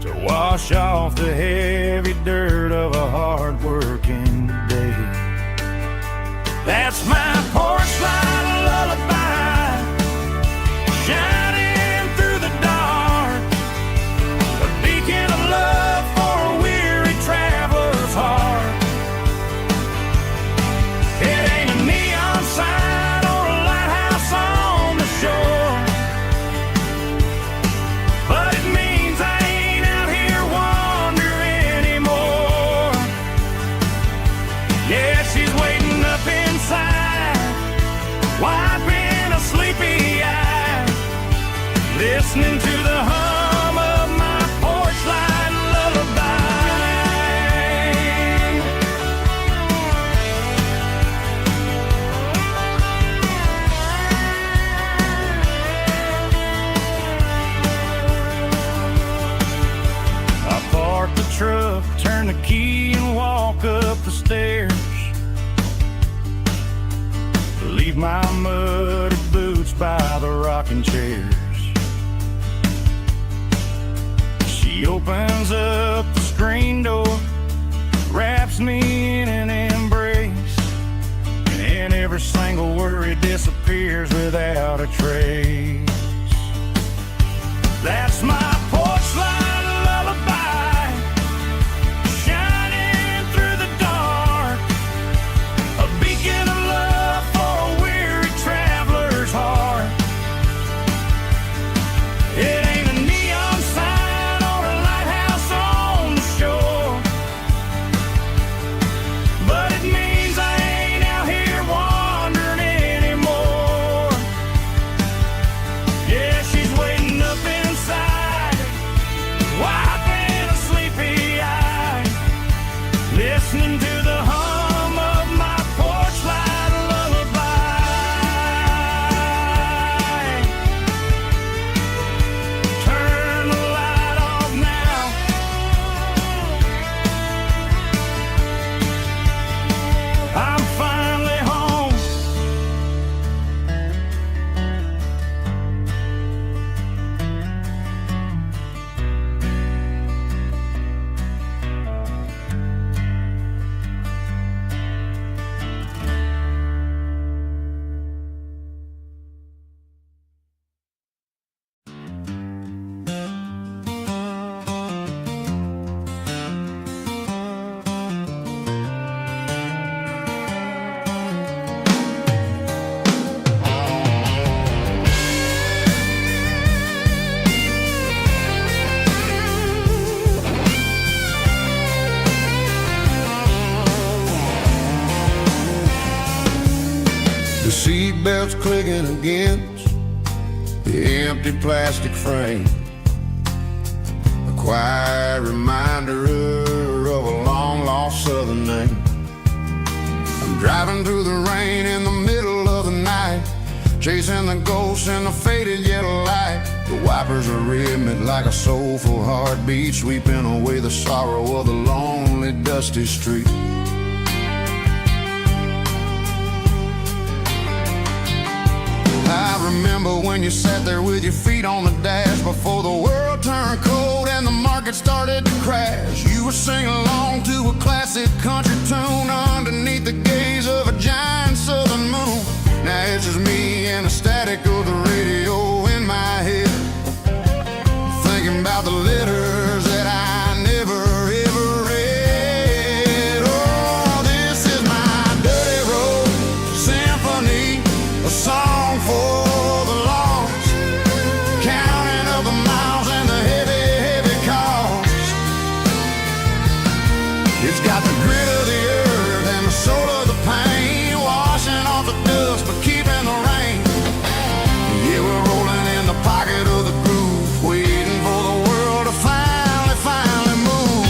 to wash off the heavy dirt of a hard-working day. That's my porch light lullaby, shining through the dark, a beacon of love for a weary traveler's heart. It ain't a neon sign or a lighthouse on the shore, but it means I ain't out here wandering anymore. Yeah, she's waiting up inside, wiping a sleepy eye, listening to the hum of my porch light lullaby. I park the truck, turn the key and walk up the stairs, leave my muddy boots by the rocking chairs. She opens up the screen door, wraps me in an embrace, and every single worry disappears without a trace. That's my porch light lullaby, shining through the dark, a beacon of love for a weary traveler's heart. It ain't a neon sign or a lighthouse on the shore, but it means I ain't out here wandering anymore. Yeah, she's waiting up inside, wiping a sleepy eye, listening to the hum of my porch light lullaby. Turn the light off now, I'm finally home. The seatbelt's clicking against the empty plastic frame, a quiet reminder of a long-lost southern name. I'm driving through the rain in the middle of the night, chasing the ghosts in the faded yellow light. The wipers are rhythmic like a soulful heartbeat, sweeping away the sorrow of the lonely, dusty street. I remember when you sat there with your feet on the dash before the world turned cold and the market started to crash. You were singing along to a classic country tune underneath the gaze of a giant southern moon. Now it's just me and the static of the radio in my head, thinking about the letters that I never ever read. Oh, this is my dirty road symphony, a song for the lost, counting up the miles and the heavy, heavy cost. It's got the grit of the earth and the soul of the pain, washing off the dust but keeping the rain. Yeah, we're rolling in the pocket of the groove, waiting for the world to finally move.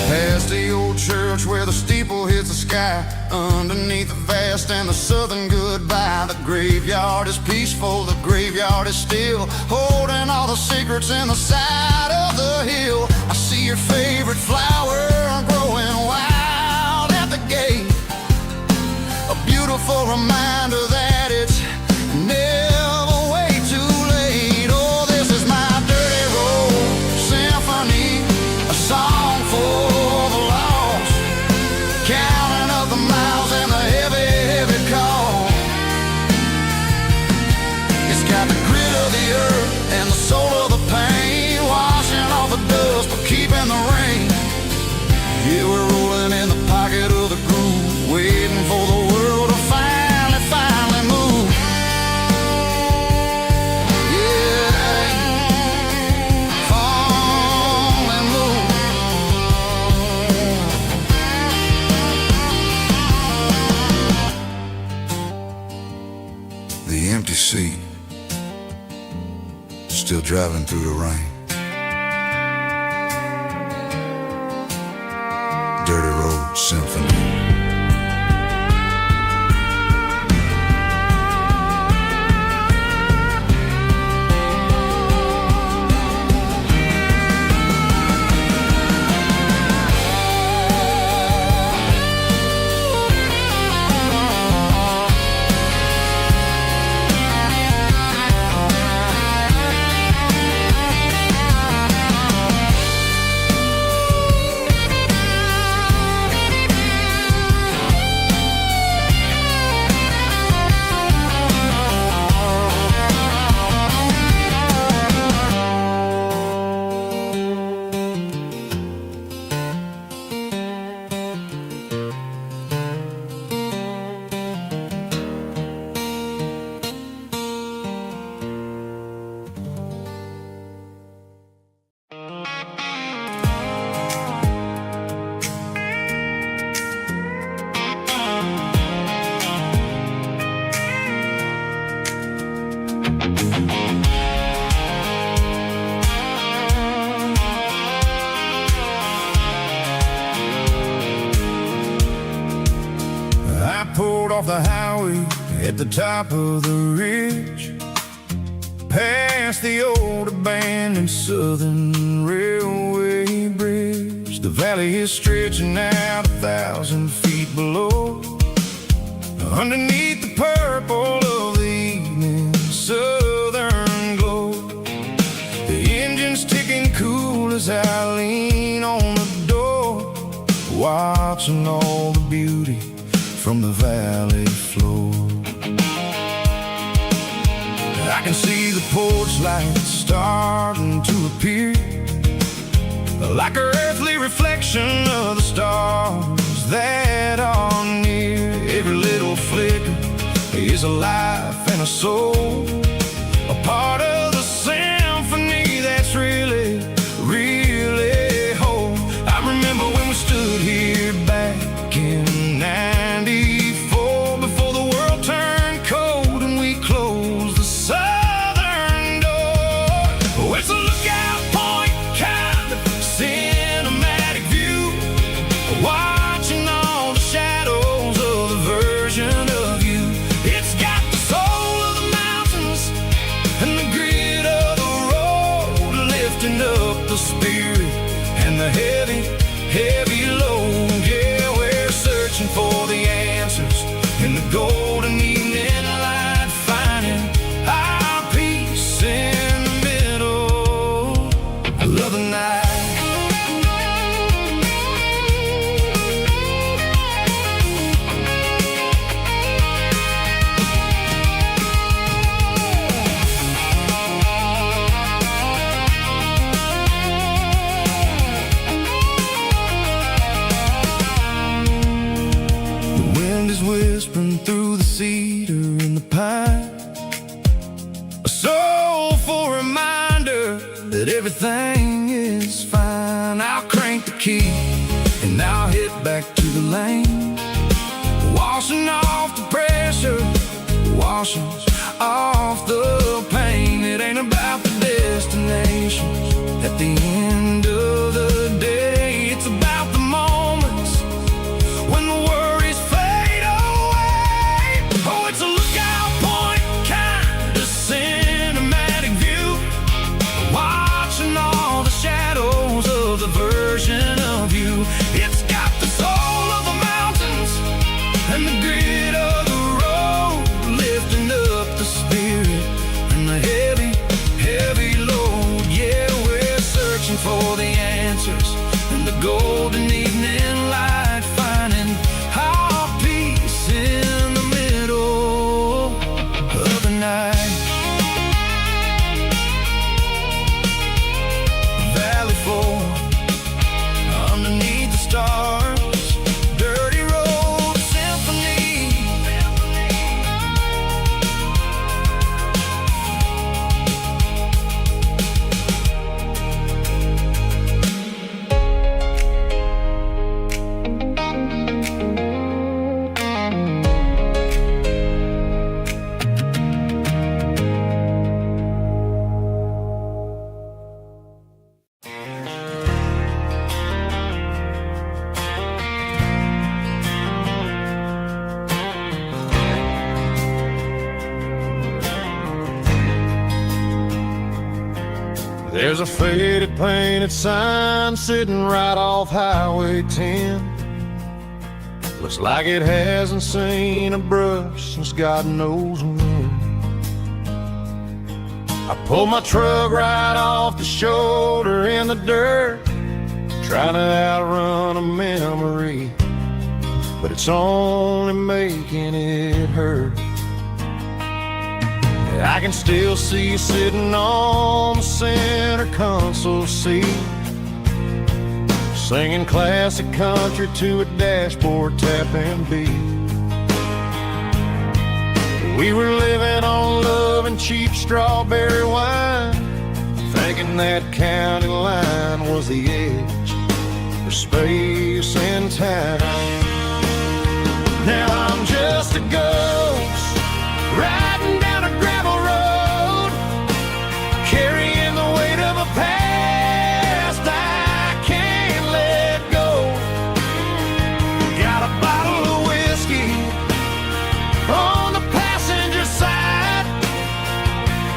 Past the old church where the steeple hits the sky, underneath the vast and the southern goodbye. The graveyard is peaceful, the graveyard is still, holding all the secrets in the side of the hill. I see your favorite flower growing wild, gate, a beautiful reminder that it's never way too late. Oh, this is my dirty road symphony, a song for the lost, counting up the miles and the heavy, heavy call. It's got the grit of the earth and the soul of the pain, washing off the dust but keeping the rain. Yeah, we're rolling in the pocket of the groove, waiting for the world to finally move. Yeah, finally move. The empty seat, still driving through the rain. Dirty Road Symphony. Pulled off the highway at the top of the ridge, past the old abandoned Southern Railway bridge. The valley is stretching out 1,000 feet below, underneath the purple of the evening southern glow. The engine's ticking cool as I lean on the door, watching all the beauty from the valley floor. I can see the porch lights starting to appear, like an earthly reflection of the stars that are near. Every little flicker is a life and a soul, a part of the symphony that's really, really whole. I remember when we stood here back in '94, before the world turned cold and we closed the southern door. Oh, it's a lookout point, kind of cinematic view, watching all the shadows of the version of you. It's got the soul of the mountains and the grit of the road, lifting up the spirit and the heavy, heavy load. Yeah, we're searching for the answers in the golden evening light, finding our peace in the middle of the night. Whispering through the cedar and the pine, a soulful reminder that everything is fine. I'll crank the key and I'll hit back to the lane, washing off the pressure, washing off the pain. It ain't about the destinations at the end of the day, it's about the moments when the worries fade away. Oh, it's a lookout point, kind of cinematic view, watching all the shadows of the version of you. It's got the soul of the mountains and the grit of the road, lifting up the spirit and the heavy, heavy load. Yeah, we're searching for the answers in the golden evening light, finding our peace in the middle of the night. Valley floor, underneath the stars, dirty road symphony. There's a faded painted sign sitting right off Highway 10. Looks like it hasn't seen a brush since God knows when. I pulled my truck right off the shoulder in the dirt, trying to outrun a memory, but it's only making it hurt. I can still see you sitting on the center console seat, singing classic country to a dashboard tapping beat. We were living on love and cheap strawberry wine, thinking that county line was the edge for space and time. Now I'm just a ghost riding down a gravel road, carrying the weight of a past I can't let go. Got a bottle of whiskey on the passenger side,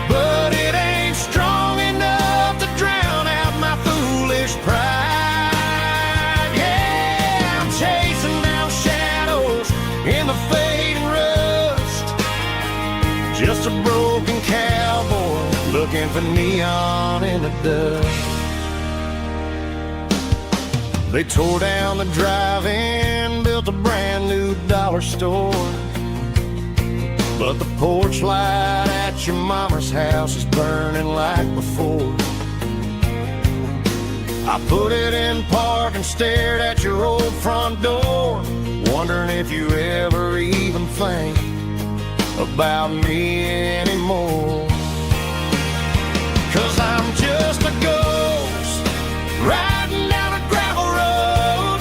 but it ain't strong enough to drown out my foolish pride. Yeah, I'm chasing down shadows in the fading rust, just a broken cowboy looking for neon in the dust. They tore down the drive-in, built a brand new dollar store, but the porch light at your mama's house is burning like before. I put it in park and stared at your old front door, wondering if you ever even think about me anymore. 'Cause I'm just a ghost riding down a gravel road,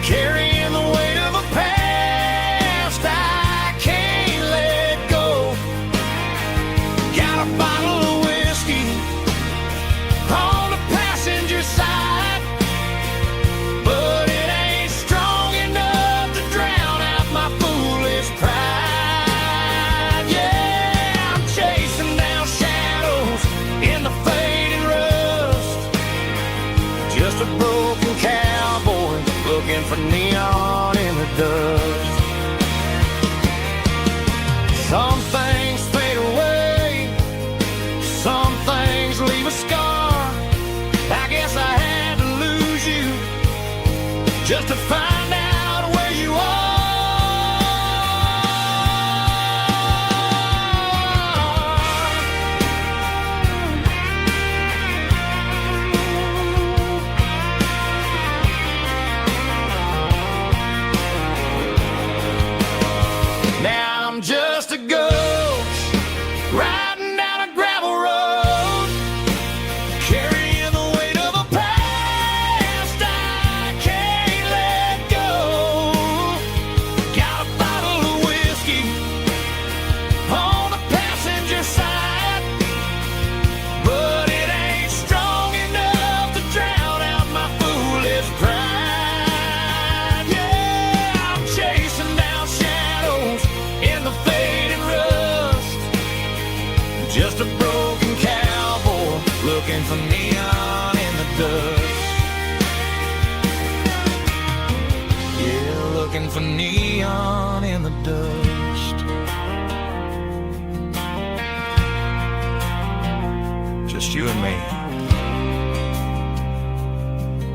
carrying the weight of a past I can't let go. Got a bottle of whiskey on the passenger side, but it ain't strong enough to drown out my foolish pride. Yeah, I'm chasing down shadows in the fading rust, just a broken cowboy looking for neon in the dust. Some things fade away, some things leave a scar. I guess I had to lose you just to find out where you are. neon in the dust. Just you and me.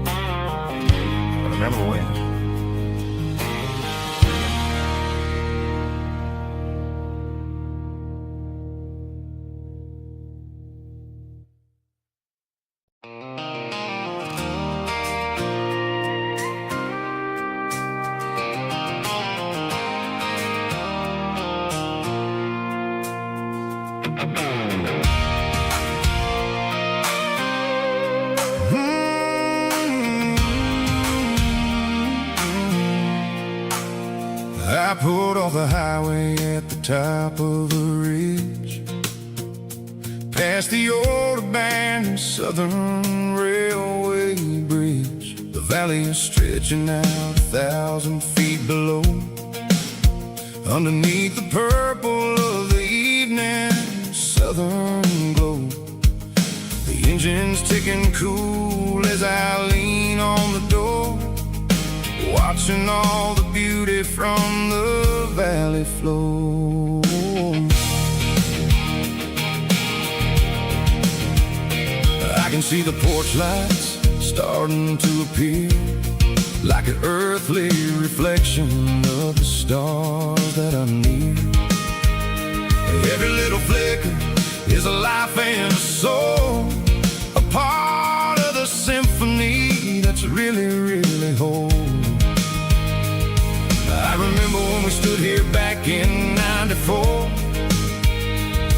I remember when. I pulled off the highway at the top of the ridge, past the old abandoned Southern Railway bridge. The valley is stretching out 1,000 feet below, underneath the purple of the evening southern glow. The engine's ticking cool as I lean on the door, watching all the beauty from the valley flow. I can see the porch lights starting to appear, like an earthly reflection of the stars that are near. Every little flicker is a life and a soul, a part of the symphony that's really, really whole. I remember when we stood here back in '94,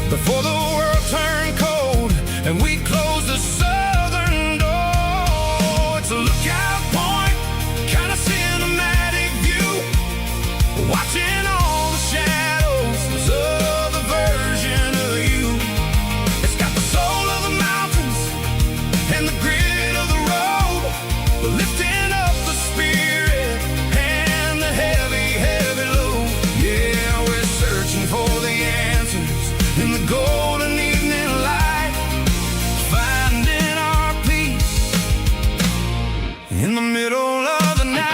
before the world turned cold and we closed the southern door. It's a lookout point, kind of cinematic view, watching all the shadows of the version of you. It's got the soul of the mountains and the grit of the road, lifting up the spirit and the heavy, heavy load. Yeah, we're searching for the answers in the golden evening light, finding our peace in the middle of the night.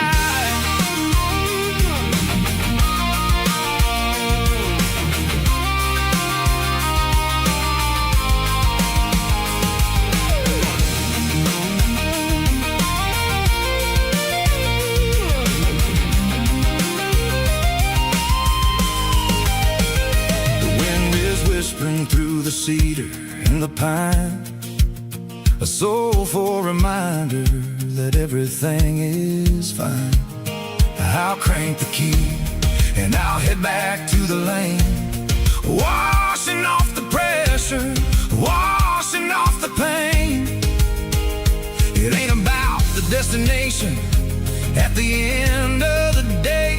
Whispering through the cedar and the pine, a soulful reminder that everything is fine. I'll crank the key and I'll head back to the lane, washing off the pressure, washing off the pain. It ain't about the destination at the end of the day,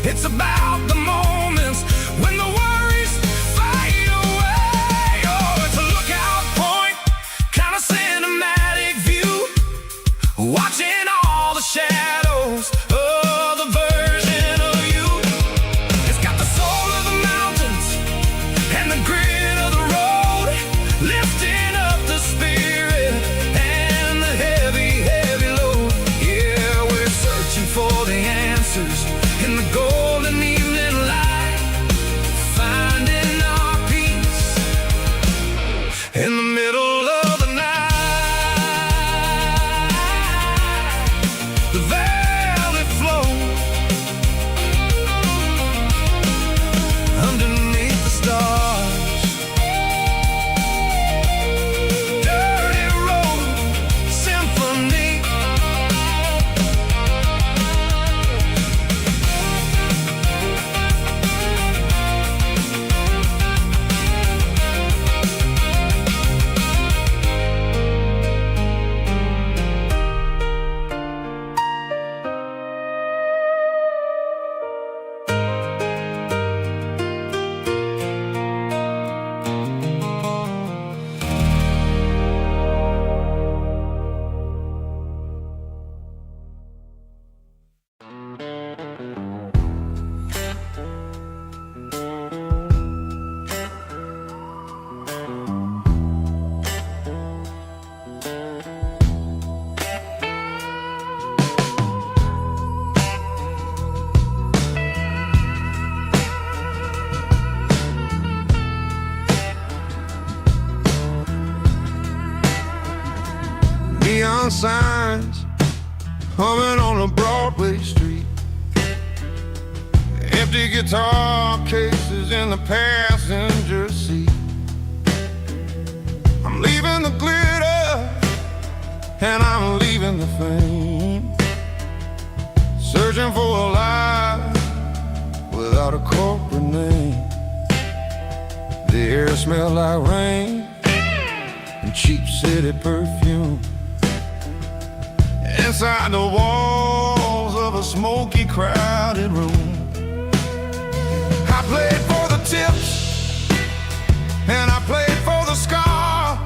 it's about the moments when the worries fade away. Oh, it's a lookout point, kind of cinematic view, watching all the shadows of the version of you. It's got the soul of the mountains and the grit of the road, lifting up the spirit and the heavy, heavy load. Yeah, we're searching for the answer neon signs humming on a Broadway street. Empty guitar cases in the passenger seat. I'm leaving the glitter and I'm leaving the fame, searching for a life without a corporate name. The air smelled like rain and cheap city perfume. Inside the walls of a smoky, crowded room, I played for the tips and I played for the scar,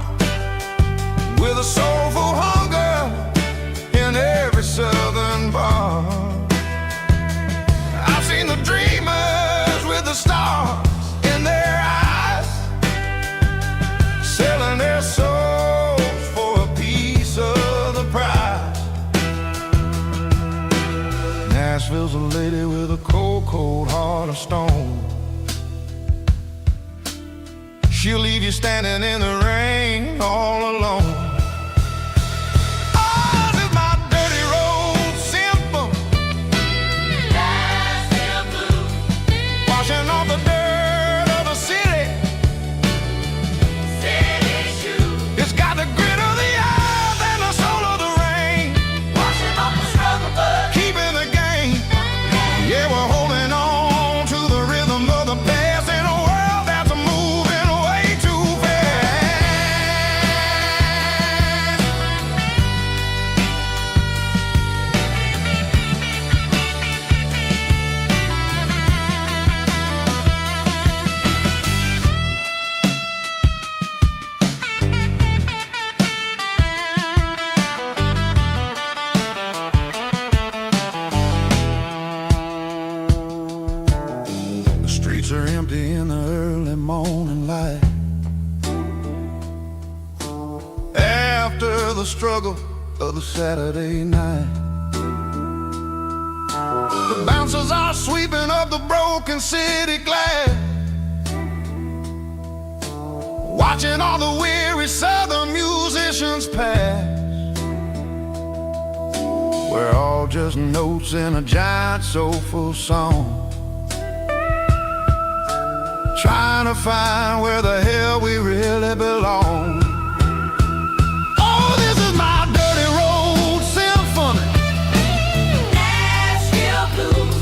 with a soulful hunger in every southern bar. I've seen the dreamers with the stars in their eyes, selling their souls for a piece of the prize. Nashville's a lady with a cold, cold heart of stone. She'll leave you standing in the rain all alone. Oh, this is my dirty road symphony, Nashville blues, washing off the dirt of the city, city shoes. It's got the grit of the earth and the soul of the rain, washing off the struggle but keeping the game. Yeah, we're holding on to the rhythm of the past in a world that's moving way too fast. The streets are empty in the early morning light, after the struggle of the Saturday night. The bouncers are sweeping up the broken city glass, watching all the weary southern musicians pass. We're all just notes in a giant soulful song, trying to find where the hell we really belong. Oh, this is my dirty road symphony, Nashville blues,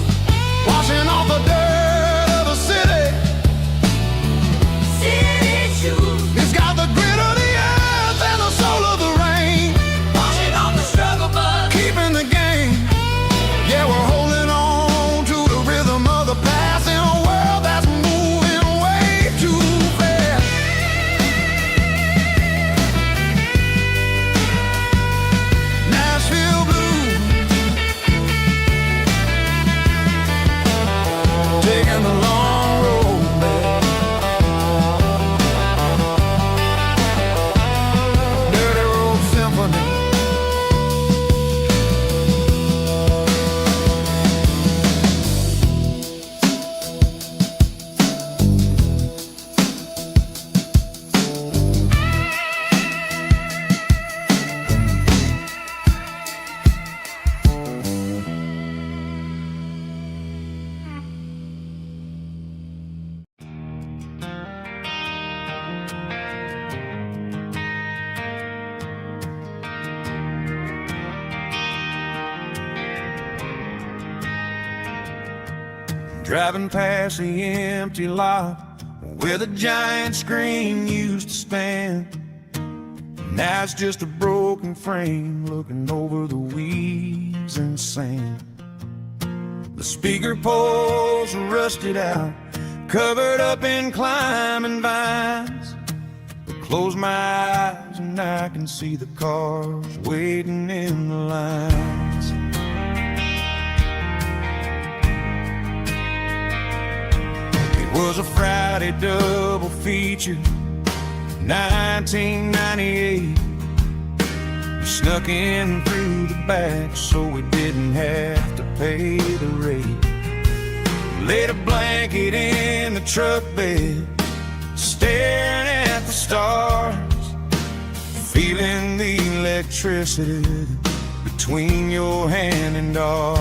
washing off the dirt of the city, city shoes. It's got the grit of the earth and the soul of the rain, washing off the struggle but keeping the game. Yeah, we're holding on to the rhythm of the past in a world that's moving way too fast. Nashville blues, taking the long road back. Dirty road symphony. Driving past the empty lot where the giant screen used to stand. Now it's just a broken frame looking over the weeds and sand. The speaker poles are rusted out, covered up in climbing vines. I close my eyes and I can see the cars waiting in the lines. It was a Friday double feature, 1998. We snuck in through the back so we didn't have to pay the rate. Laid a blanket in the truck bed, staring at the stars, feeling the electricity electricity between your hand and ours.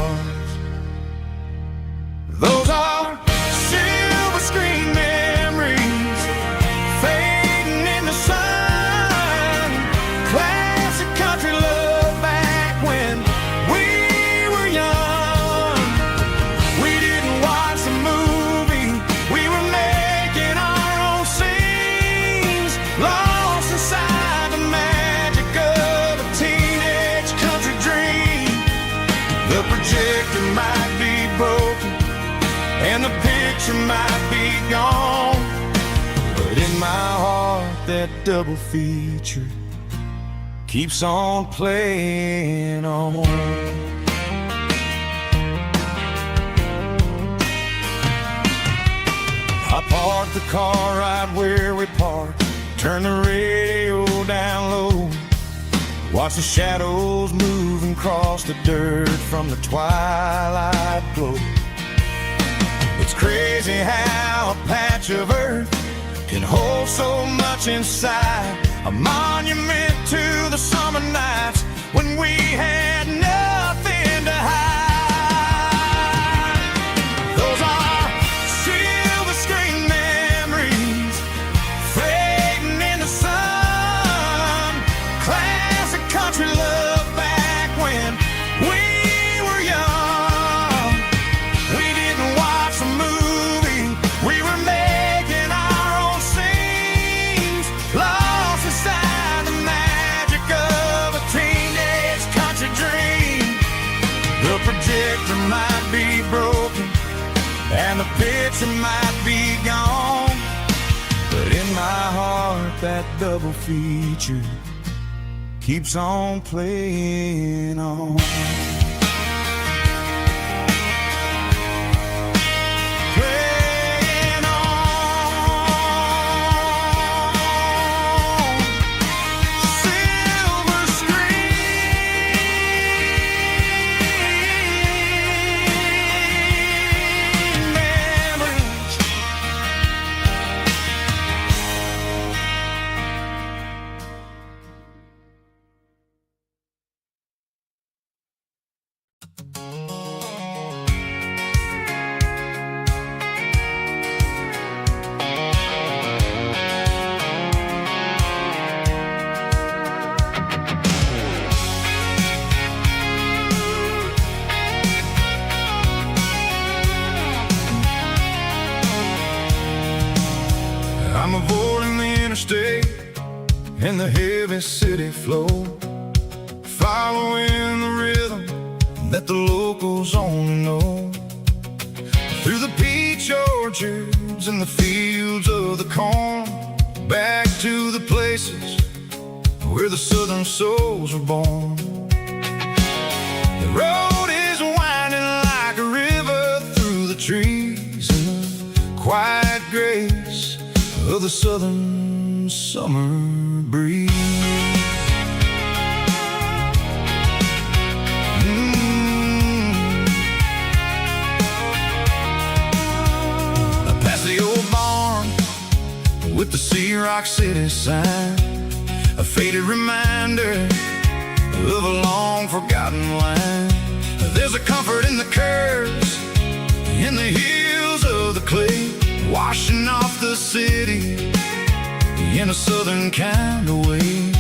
Those are silver screen memories fading in the sun. Classic country love back when we were young. We didn't watch the movie, we were making our own scenes, lost inside the magic of a teenage country dream. The projector might be broken and the picture might be gone, but in my heart that double feature keeps on playing on. I parked the car right where we parked, turn the radio down low, watch the shadows move and cross the dirt from the twilight glow. It's crazy how a patch of earth can hold so much inside, a monument to the summer nights when we had nothing to hide. Those are silver screen memories fading in the sun. Classic country love back when we were young. We didn't watch the movie, we were making our own scenes, lost inside the magic of a teenage country dream. The projector might be broken and the picture might be gone, but in my heart that double feature keeps on playing on. Playing on. Silver screen memories. I'm avoiding the interstate and the heavy city flow, following the rhythm that the locals only know. Through the peach orchards and the fields of the corn, back to the places where the southern souls were born. The road is winding like a river through the trees in the quiet grace of the southern summer breeze. I pass the old barn with the Sea Rock City sign, a faded reminder of a long forgotten line. There's a comfort in the curves, in the hills of the clay, washing off the city in a southern kind of way.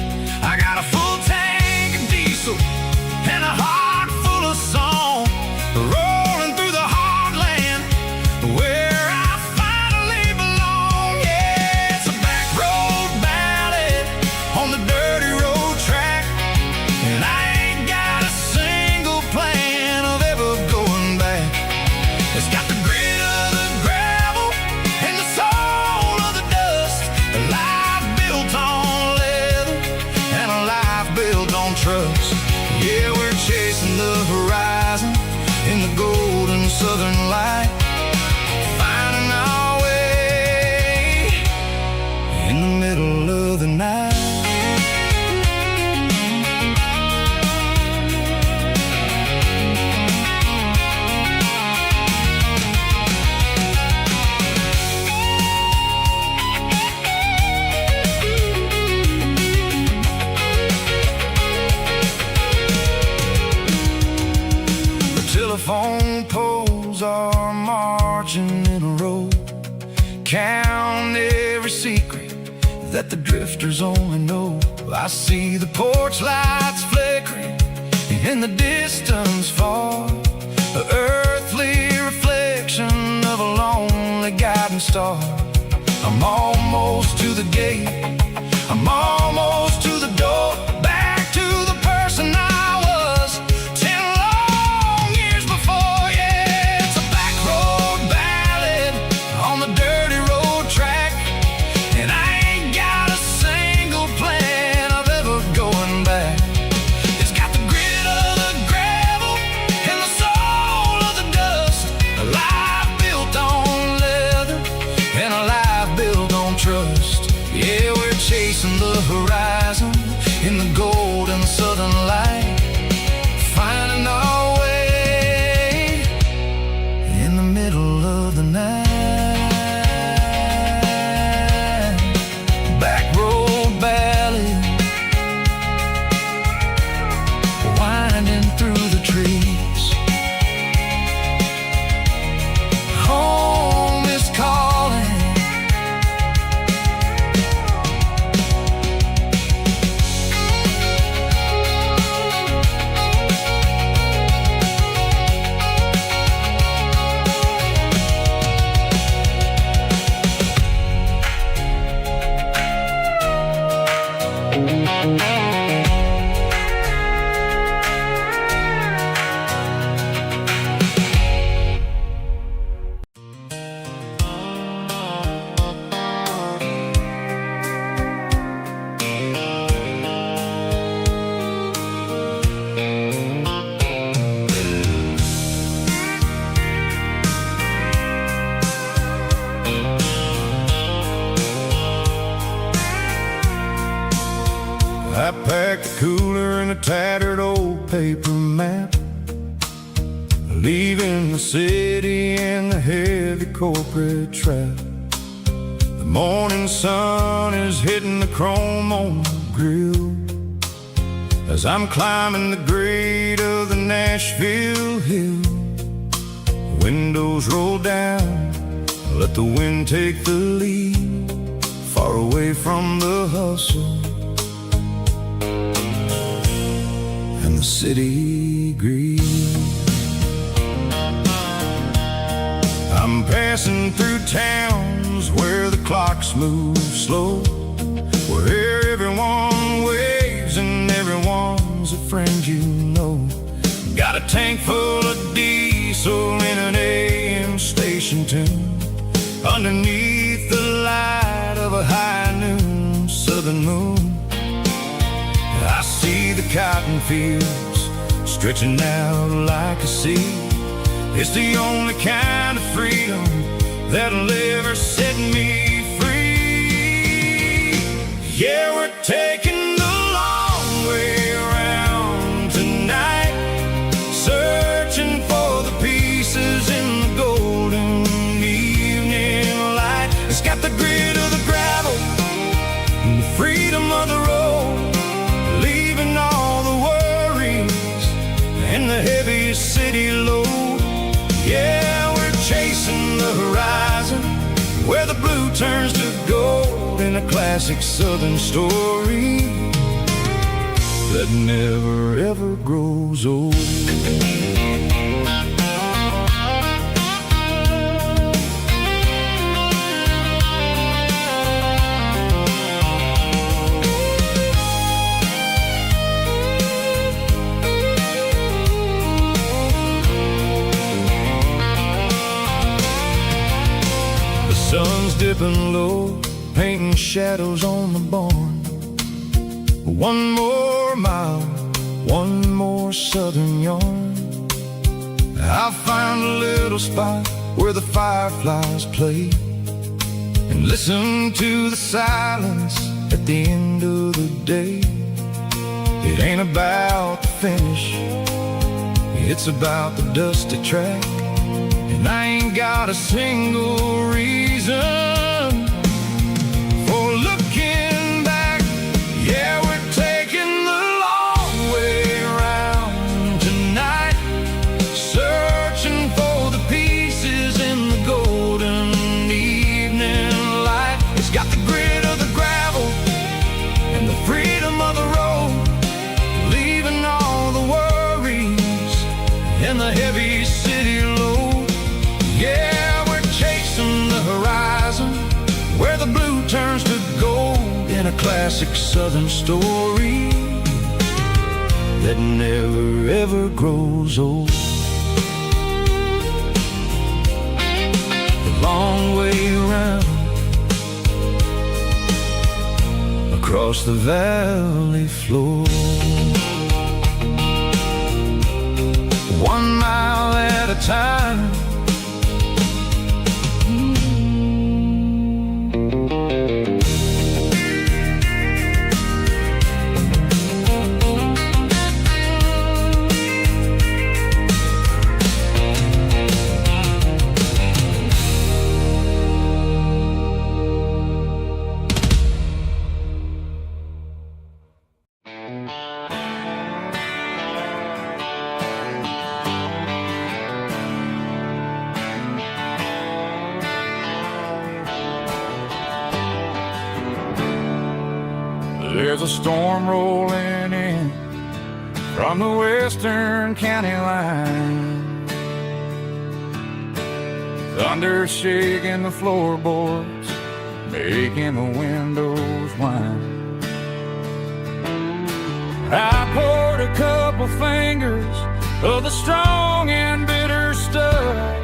I got a full tank of diesel and a heart full of song, rolling through the heartland where I finally belong. Yeah, it's a back road ballad on the dirty road track, and I ain't got a single plan of ever going back. It's got the grit of the gravel and the soul of the dust, a life built on leather and a life built on trust. Yeah, we're chasing marching in a row, count every secret that the drifters only know. I see the porch lights flickering in the distance far, the earthly reflection of a lonely guiding star. I'm almost to the gate, I'm almost to the door, back to the person I was 10 long years before. Yeah, it's a back road ballad on the dirty road track, and I ain't got a single plan of ever going back. It's got the grit of the gravel and the soul of the dust, a life built on leather and a life built on trust. Yeah, we're chasing the horizon in the golden southern light, finding our way in the middle of the night. Back road ballad, winding through the trees. Home is calling. I packed a cooler and a tattered old paper map, leaving the city and the heavy corporate trap. The morning sun is hitting the chrome on the grill as I'm climbing the grade of the Nashville hill. The windows roll down, let the wind take the lead, far away from the hustle and the city greed. I'm passing through towns where the clocks move slow, where everyone waves and everyone's a friend you know. Got a tank full of diesel in an AM station tune, underneath the light of a high noon southern moon. I see the cotton fields stretching out like a sea. It's the only kind of freedom that'll ever set me free. Yeah, we're taking the long way around tonight, searching for the pieces in the golden evening light. It's got the grit of the gravel and the freedom of the road, leaving all the worries and the heavy city load. Yeah, we're chasing the horizon where the blue turns to gold in a classic southern story that never ever grows old. Sun's dipping low, painting shadows on the barn. One more mile, one more southern yarn. I'll find a little spot where the fireflies play and listen to the silence at the end of the day. It ain't about the finish, it's about the dusty track, and I ain't got a single reason for looking back. Yeah, we're taking the long way around tonight, searching for the pieces classic southern story that never ever grows old. The long way around across the valley floor, 1 mile at a time. There's a storm rolling in from the western county line, thunder shaking the floorboards, making the windows whine. I poured a couple fingers of the strong and bitter stuff,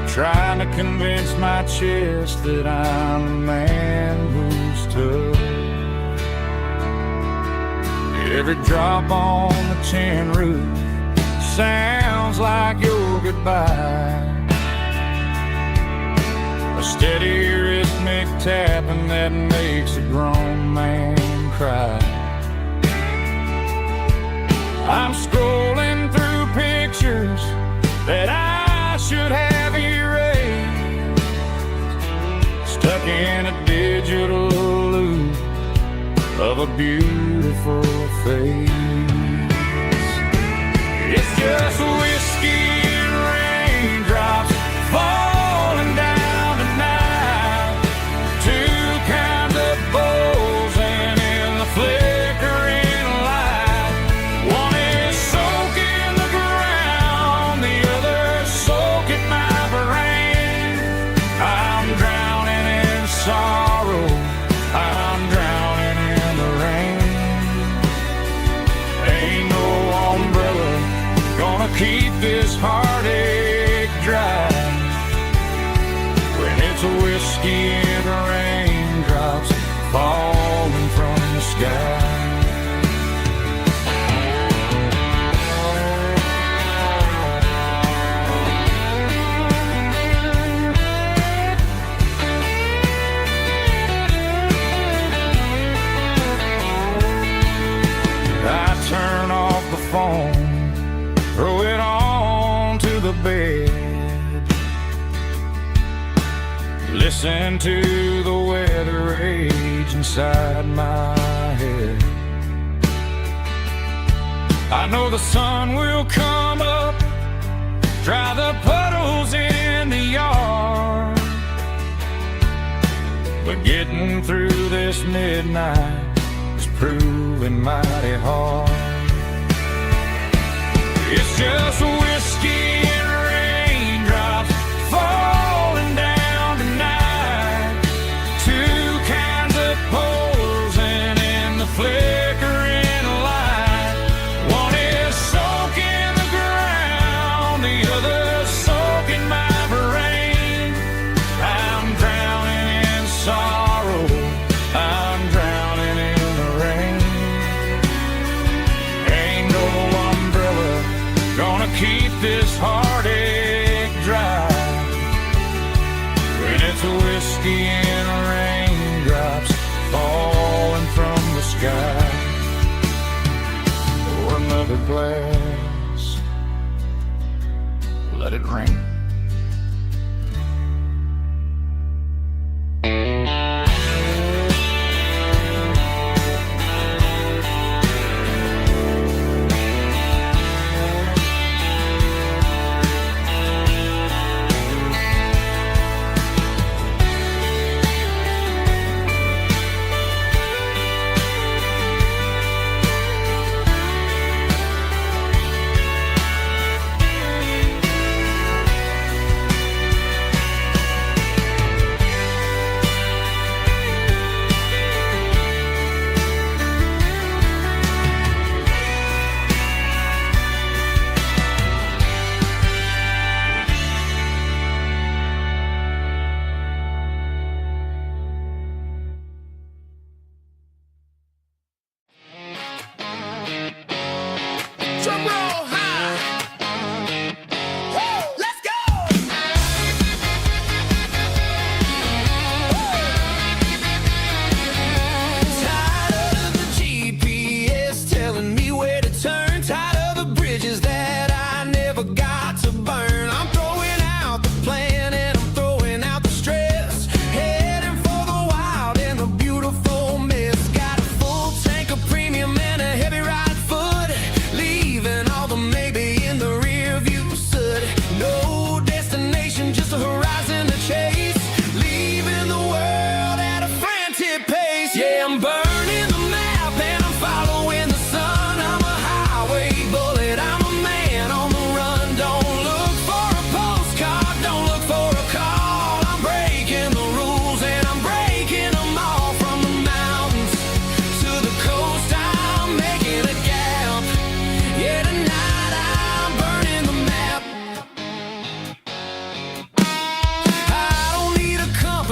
trying to convince my chest that I'm a man who's tough. Every drop on the tin roof sounds like your goodbye, a steady rhythmic tapping that makes a grown man cry. I'm scrolling through pictures that I should have erased, stuck in a digital loop of a beautiful face. It's just whiskey and raindrops falling down tonight, two kinds of bowls and in the flickering light. One is soaking the ground, the other soaking my brain. I'm drowning in sorrow, I'm drowning in the rain. Ain't no umbrella gonna keep this heartache dry when it's a whiskey and raindrops falling from the sky. I turn off the phone, throw it on to the bed, listen to the weather rage inside my head. I know the sun will come up, dry the puddles in the yard, but getting through this midnight is proving mighty hard. It's just whiskey and raindrops falling down tonight, two kinds of posing in the flickering light. One is soaking the ground, the other soaking my brain. I'm drowning in sorrow, I'm drowning in the rain. Ain't no umbrella gonna keep this heartache dry when it's a whiskey and raindrops falling from the sky. Pour another glass, let it rain.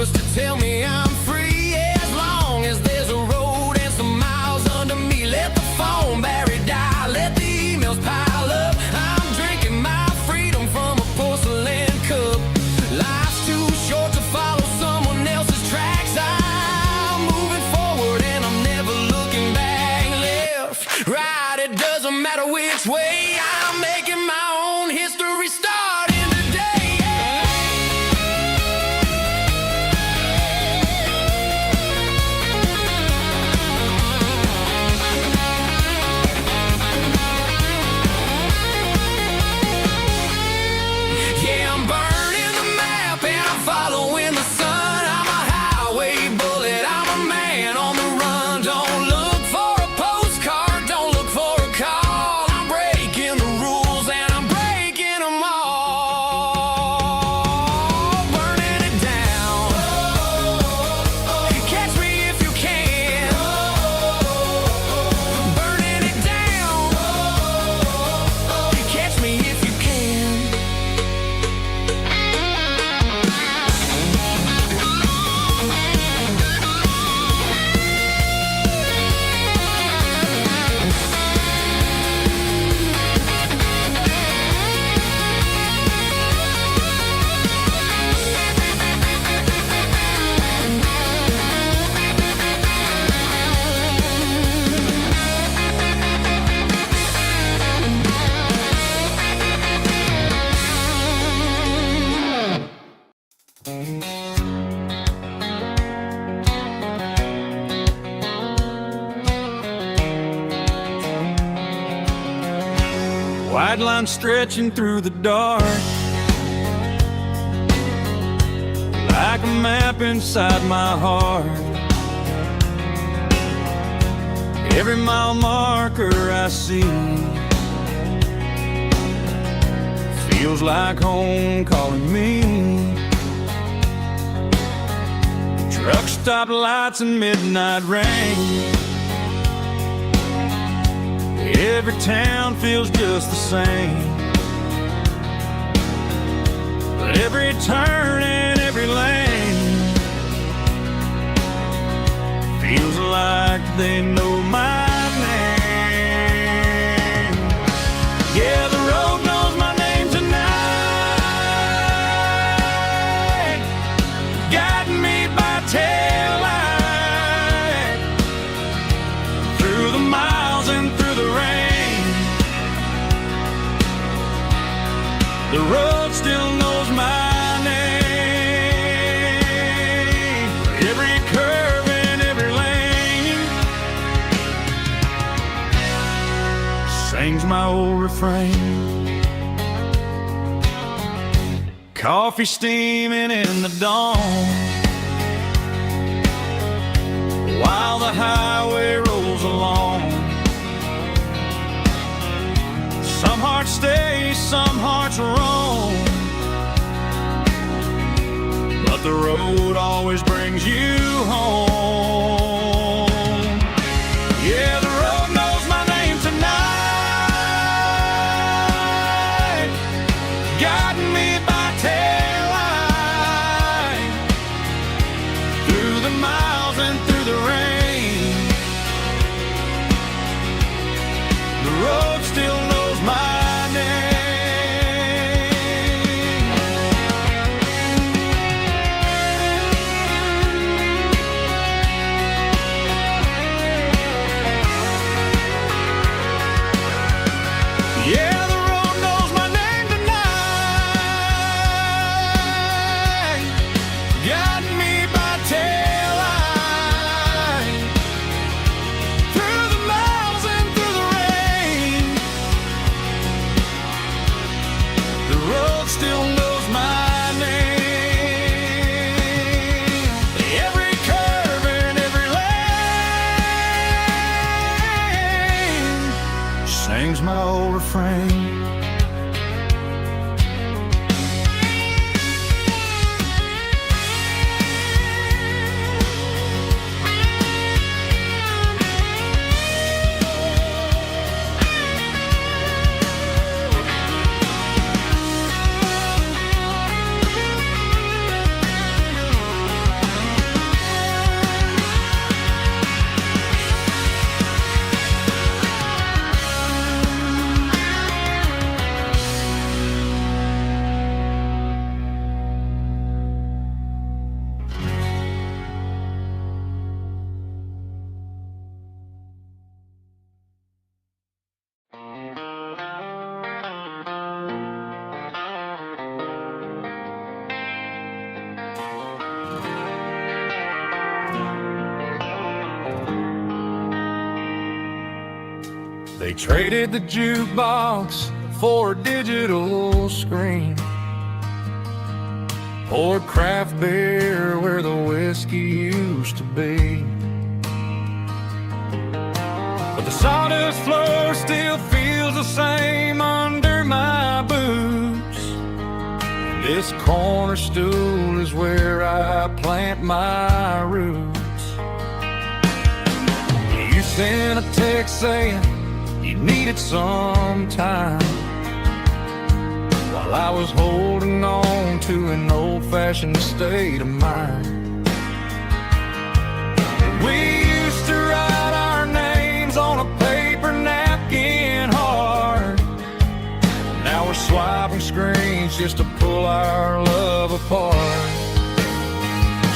purpose to tell me I'm free. As long as there's a road and some miles under me. Let the phone battery die, let the emails pile up. I'm drinking my freedom from a porcelain cup. Life's too short to follow someone else's tracks. I'm moving forward and I'm never looking back. Left, right, it doesn't matter which way. I'm making my own history starting today. Yeah, I'm burning the map and I'm following the sun. I'm a highway bullet, I'm a man on the run. Don't look for a postcard, don't look for a call. I'm breaking the rules and I'm breaking them all. Burning it down. Catch me if you can. Burning it down. Catch me if you can. White line stretching through the dark, like a map inside my heart. Every mile marker I see feels like home calling me. Truck stop lights and midnight rain. Every town feels just the same, but every turn and every lane feels like they know my name. Yeah, the road knows my name tonight, guiding me by taillight through the miles and through the rain. The road still knows my name. Every curve and every lane sings my old refrain. Coffee steaming in the dawn, while the highway rolls along. Some hearts stay, some hearts roam, but the road always brings you home. Yeah, the road knows my name tonight, guiding me by taillight through the miles and through the rain. The road still knows my name. They traded the jukebox for a digital screen, poured craft beer where the whiskey used to be. But the sawdust floor still feels the same under my boots. This corner stool is where I plant my roots. You sent a text saying you needed some time, while I was holding on to an old-fashioned state of mind. We used to write our names on a paper napkin hard. Now we're swiping screens just to pull our love apart.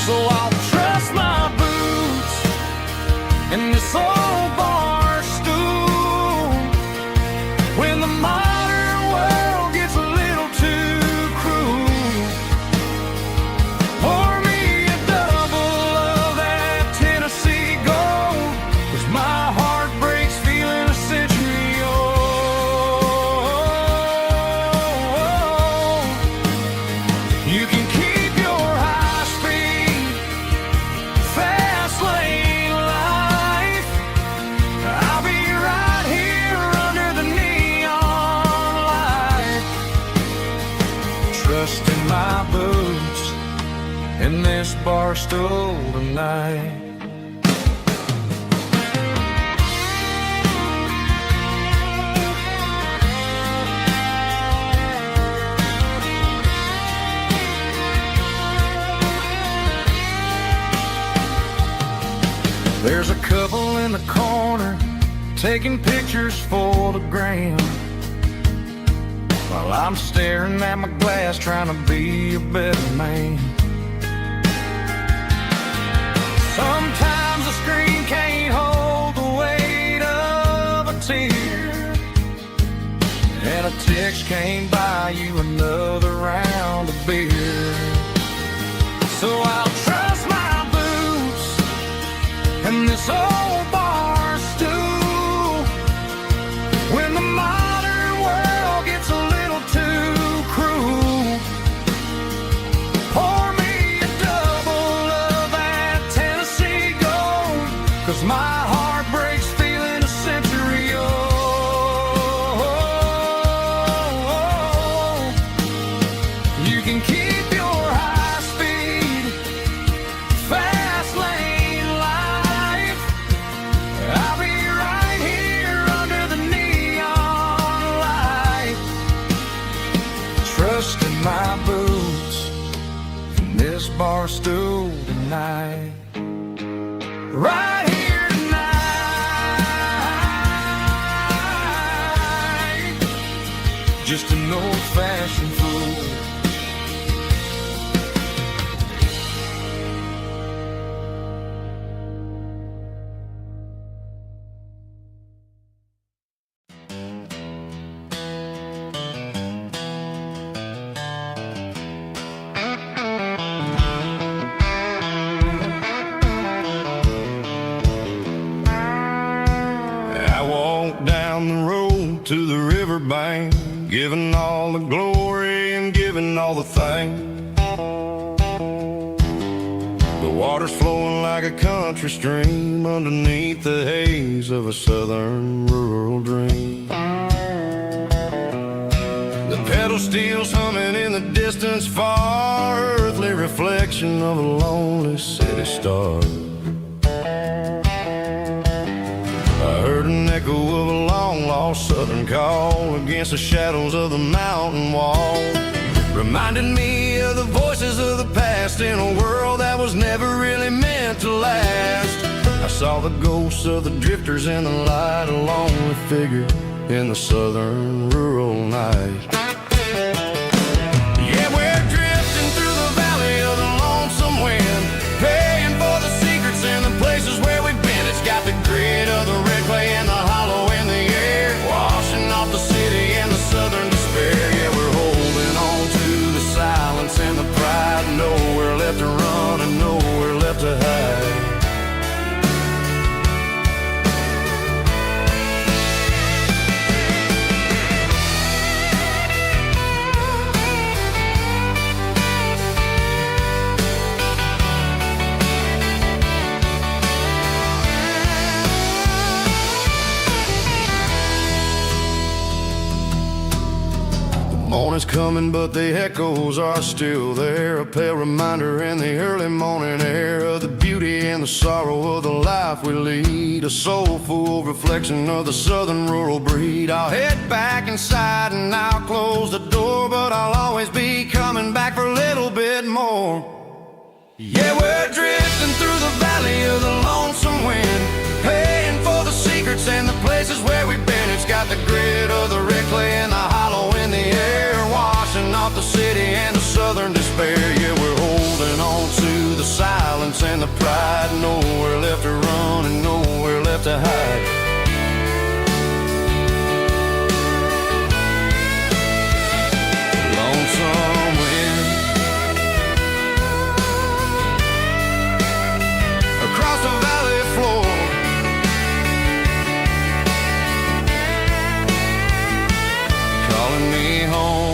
So I'll trust my boots in this old bar stool when the modern world gets a little too cruel. Pour me a double of that Tennessee Gold, 'cause my heart breaks feeling a century old. You can keep your high-speed, fast-lane life. I'll be right here under the neon light, trusting my boots in this bar stool tonight. There's a couple in the corner taking pictures for the gram, while I'm staring at my glass trying to be a better man. Sometimes the screen can't hold the weight of a tear, and a text can't buy you another round of beer. So I'll trust my boots and this old bar stool when the modern world gets a little too cruel. Pour me a double of that Tennessee Gold, 'cause my heart breaks feeling a century old. You can keep your high-speed, fast-lane life. I'll be right here under the neon light, trusting my boots in this bar stool tonight. Right here tonight, just an old-fashioned fool. I walked down the road to the riverbank, giving all the glory and giving all the thanks. The water's flowing like a country stream underneath the haze of a southern rural dream. The pedal steel's humming in the distance far, earthly reflection of a lonely city star. I heard an echo of a long-lost southern call against the shadows of the mountain wall, reminded me of the voices of the past in a world that was never really meant to last. I saw the ghosts of the drifters in the light, a lonely figure in the southern rural night. Yeah, we're drifting through the valley of the lonesome wind, paying for the secrets and the places where we've been. It's got the grit of the red clay and the hollow in the air, washing off the city and the southern despair. Yeah, we're holding on to the silence and the pride, nowhere left to run and nowhere left to hide. coming, but the echoes are still there. A pale reminder in the early morning air of the beauty and the sorrow of the life we lead. A soulful reflection of the southern rural breed. I'll head back inside and I'll close the door, but I'll always be coming back for a little bit more. Yeah, we're drifting through the valley of the lonesome wind, paying for the secrets and the places where we've been. It's got the grit of the red clay and the hollow in the air, washing off the city and the southern despair. Yeah, we're holding on to the silence and the pride. Nowhere left to run and nowhere left to hide. Lonesome wind across the valley floor, calling me home.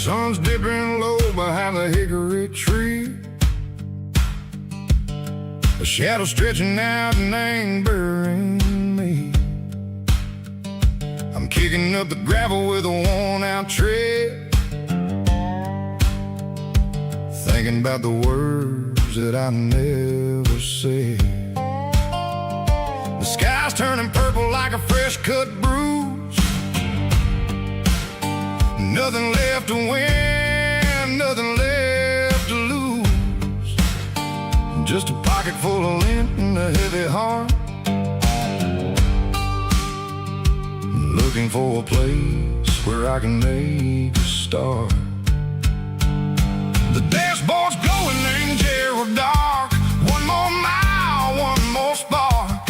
Sun's dipping low behind the hickory tree, a shadow stretching out and angering me. I'm kicking up the gravel with a worn-out tread, thinking about the words that I never said. The sky's turning purple like a fresh-cut bruise. Nothing left to win, nothing left to lose. Just a pocket full of lint and a heavy heart, looking for a place where I can make a start. The dashboard's glowing in Gerald dark. One more mile, one more spark.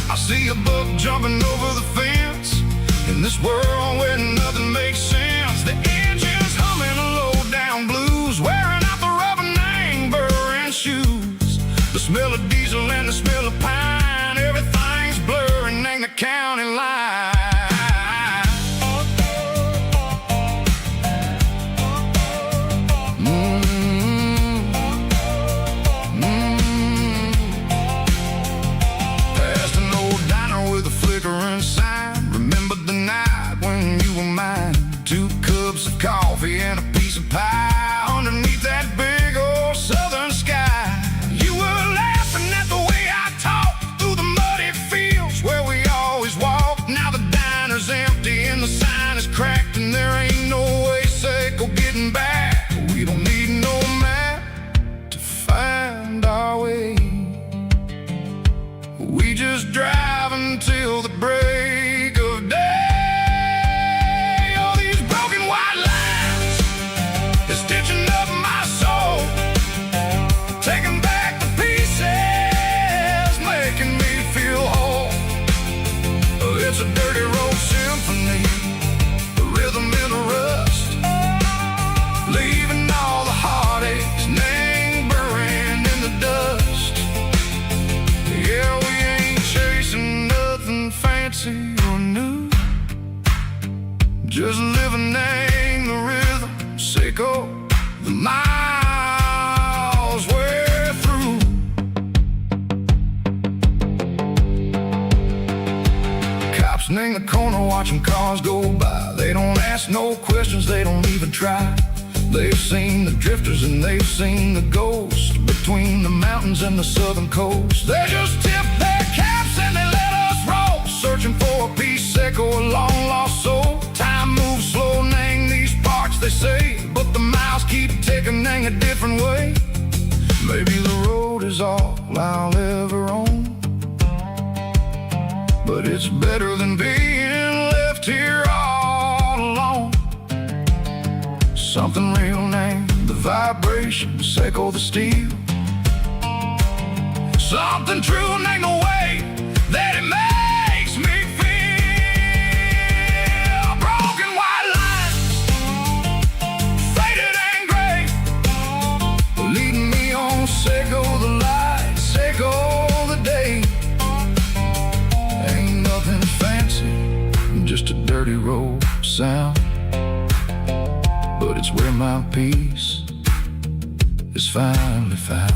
I see a buck jumping over the fence in this world where nothing makes sense. The engine's humming a low-down blues, wearing out the rubber name burring shoes. The smell of diesel and the smell of pine, everything's blurring in the county line. Past an old diner with a flickering sign. Remember the night when you were mine. 2 cups of coffee and a piece of pie underneath that big old southern sky. You were laughing at the way I talked through the muddy fields where we always walked. Now the diner's empty and the sign is cracked, and there ain't no way safe or getting back. We don't need no map to find our way. We just drive until the break of day. It's a dirty road symphony, a rhythm in a rust, leaving all the heartaches, name burning in the dust. Yeah, we ain't chasing nothing fancy or new, just living in the rhythm, sick of the miles we're through. In the corner watching cars go by. They don't ask no questions, they don't even try. They've seen the drifters and they've seen the ghosts between the mountains and the southern coast. They just tip their caps and they let us roll, searching for a piece echo, a long lost soul. Time moves slow in these parts, they say, but the miles keep ticking in a different way. Maybe the road is all I'll ever own, but it's better than being left here all alone. Something real named the vibrations echo the steel, Something true and ain't no way that it makes me feel. Broken white lines, faded and gray, leading me on. Say go the light, say go the day. Ain't nothing fancy, just a dirty road sound, but it's where my peace is finally found.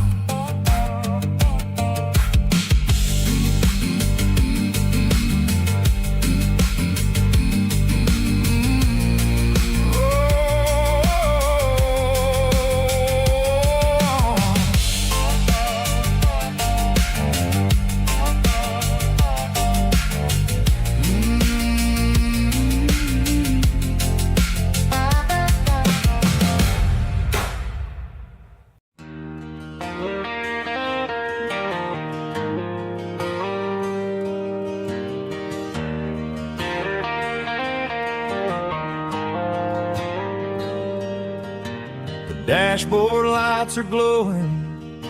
Dashboard lights are glowing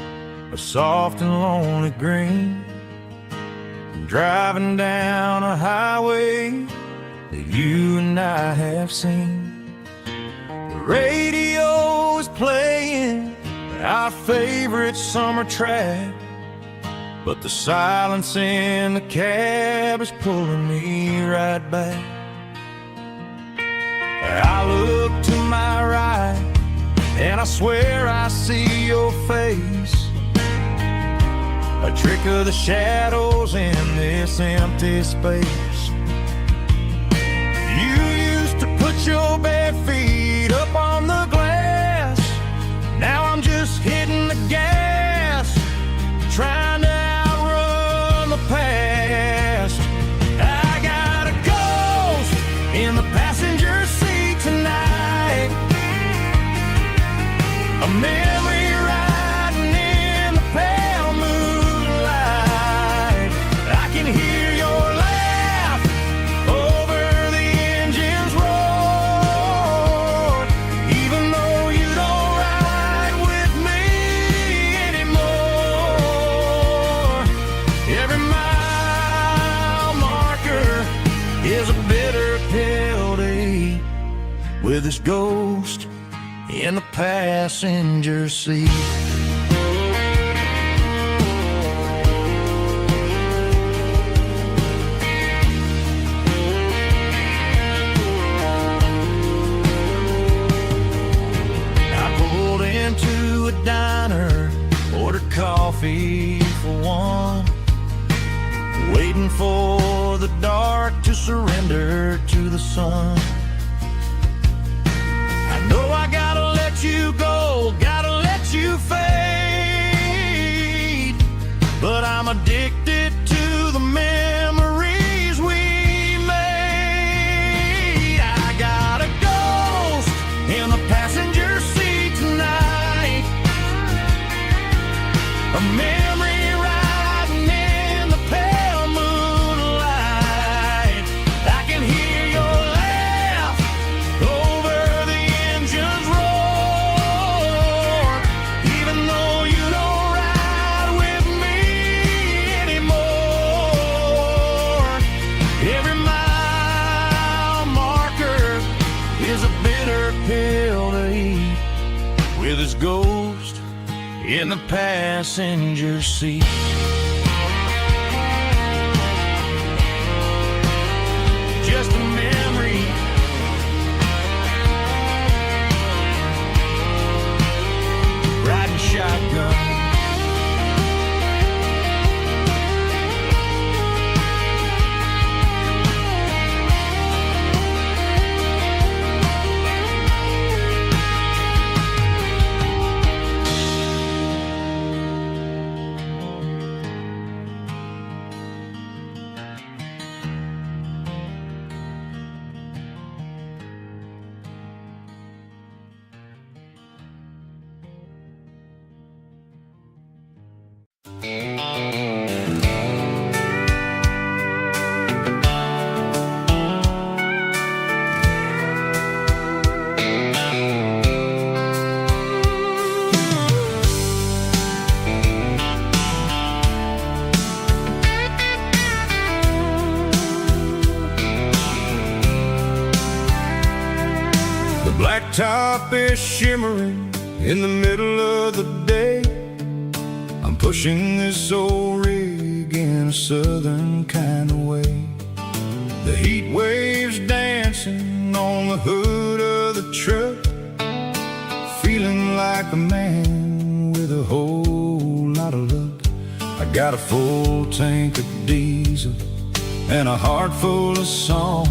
a soft and lonely green. I'm driving down a highway that you and I have seen. The radio is playing our favorite summer track, but the silence in the cab is pulling me right back. I look to my right and I swear I see your face, a trick of the shadows in this empty space. You used to put your bare feet up on the glass. Now I'm just hitting the gas, trying to outrun the past. I got a ghost in the passenger seat tonight, a memory riding in the pale moonlight. I can hear your laugh over the engine's roar, even though you don't ride with me anymore. Every mile marker is a bitter pill to eat, with this ghost in the passenger seat. I pulled into a diner, ordered coffee for one, waiting for the dark to surrender to the sun. I know I gotta let you go, gotta let you fade, but I'm addicted to the memories we made. I got a ghost in the passenger seat tonight, a memory riding in the pale moonlight. I can hear your laugh over the engine's roar, even though you don't ride with me anymore. Every mile marker is a bitter pill to eat, with his ghost in the passenger seat. Just a memory, riding shotgun. blacktop is shimmering in the middle of the day. I'm pushing this old rig in a southern kind of way. The heat waves dancing on the hood of the truck, feeling like a man with a whole lot of luck. I got a full tank of diesel and a heart full of song,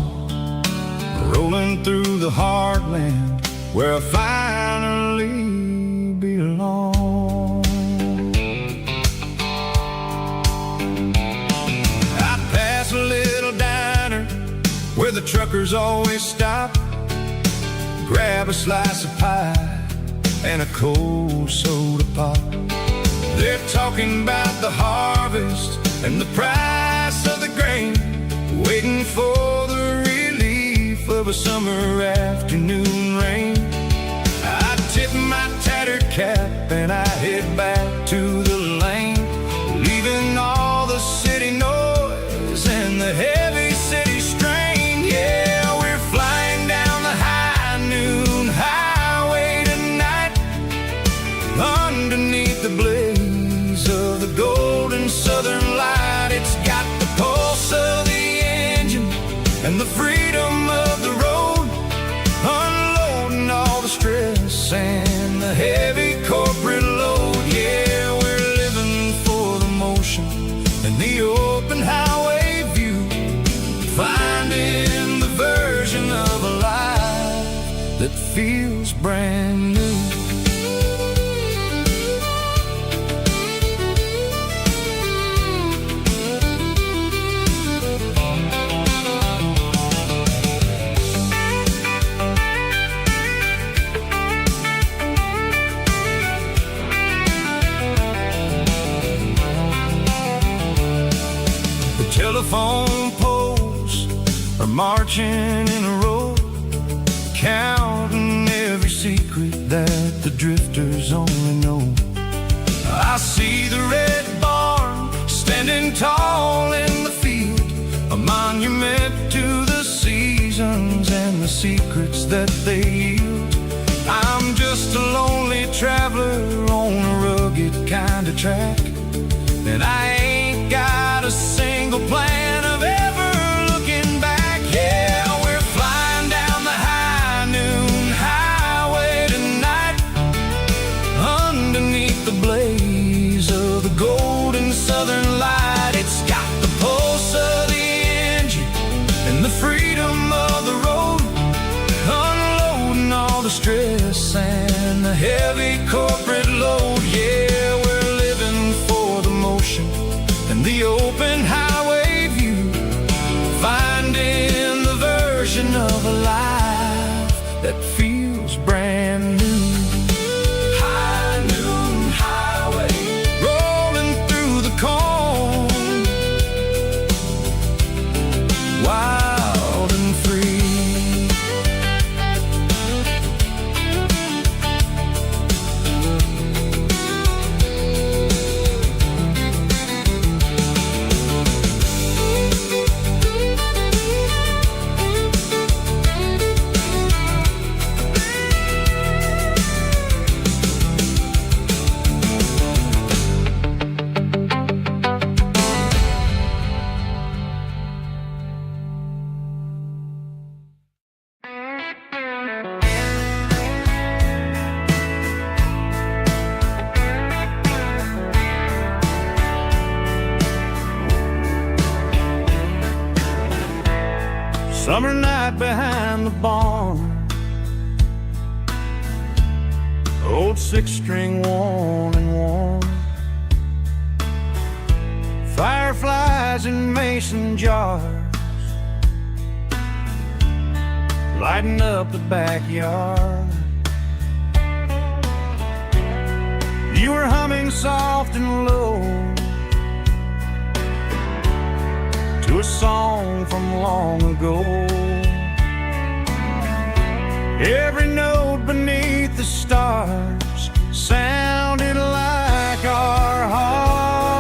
rolling through the heartland where I finally belong. I pass a little diner where the truckers always stop, grab a slice of pie and a cold soda pop. They're talking about the harvest and the price of the grain, waiting for the relief of a summer afternoon rain. I tip my tattered cap and I head back to the lane, leaving all the city noise and the heavy city strain. Yeah, we're flying down the high noon highway tonight, underneath the blaze of the golden southern light. It's got the pulse of the engine and the freedom of the road, unloading all the stress and the heavy corporate load. Yeah, we're living for the motion and the open highway view, finding the version of a life that feels brand new. Telephone poles are marching in a row, counting every secret that the drifters only know. I see the red barn standing tall in the field, a monument to the seasons and the secrets that they yield. I'm just a lonely traveler on a rugged kind of track, and I ain't got a single plan of ever looking back. Yeah, we're flying down the high noon highway tonight, underneath the blaze of the golden southern light. It's got the pulse of the engine and the freedom of the road, unloading all the stress and the heavy corporate load. Yeah, we're living for the motion and the open highway view, finding the version of a life that feels brand new. High noon highway, rolling through the corn, wild and free. Summer night behind the barn, old 6-string worn and worn, fireflies in mason jars, lighting up the backyard. You were humming soft and low to a song from long ago. Every note beneath the stars sounded like our hearts.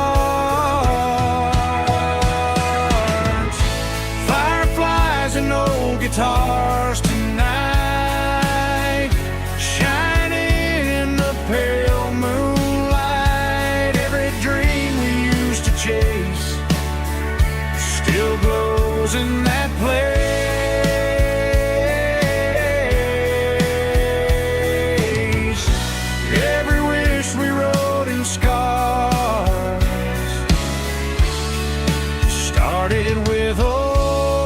Fireflies and old guitars tonight, still glows in that place. Every wish we wrote in scars started with old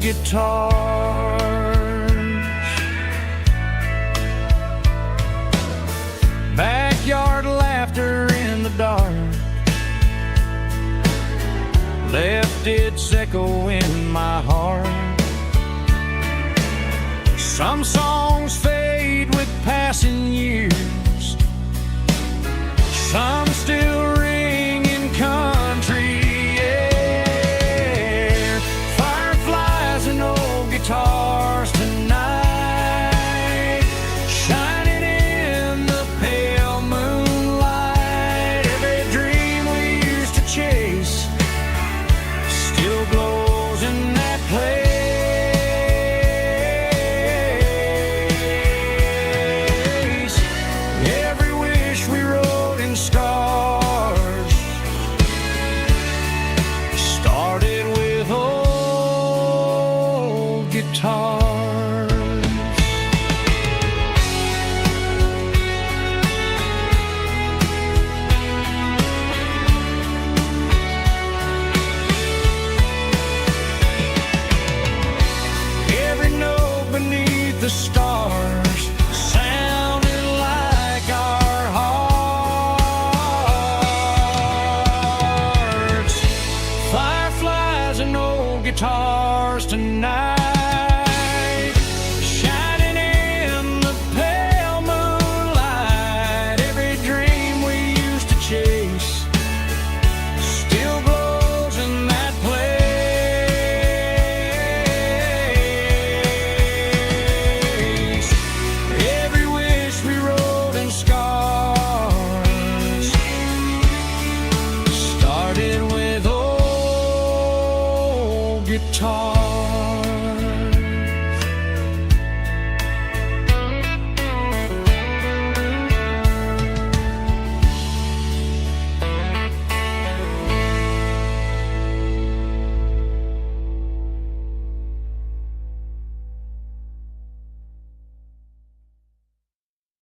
guitars. Backyard laughter in the dark left its echo in my heart. Some songs fade with passing years, some still ring in country air. Fireflies and old guitars tonight, shining in the pale moonlight. Every dream we used to chase still glows in that place. Every wish we wrote in scars started with old guitars. Every note beneath the stars sounded like our hearts. Fireflies and old guitars tonight, shining in the pale moonlight. Every dream we used to chase still glows in that place. Every wish we wrote in scars started with old guitars.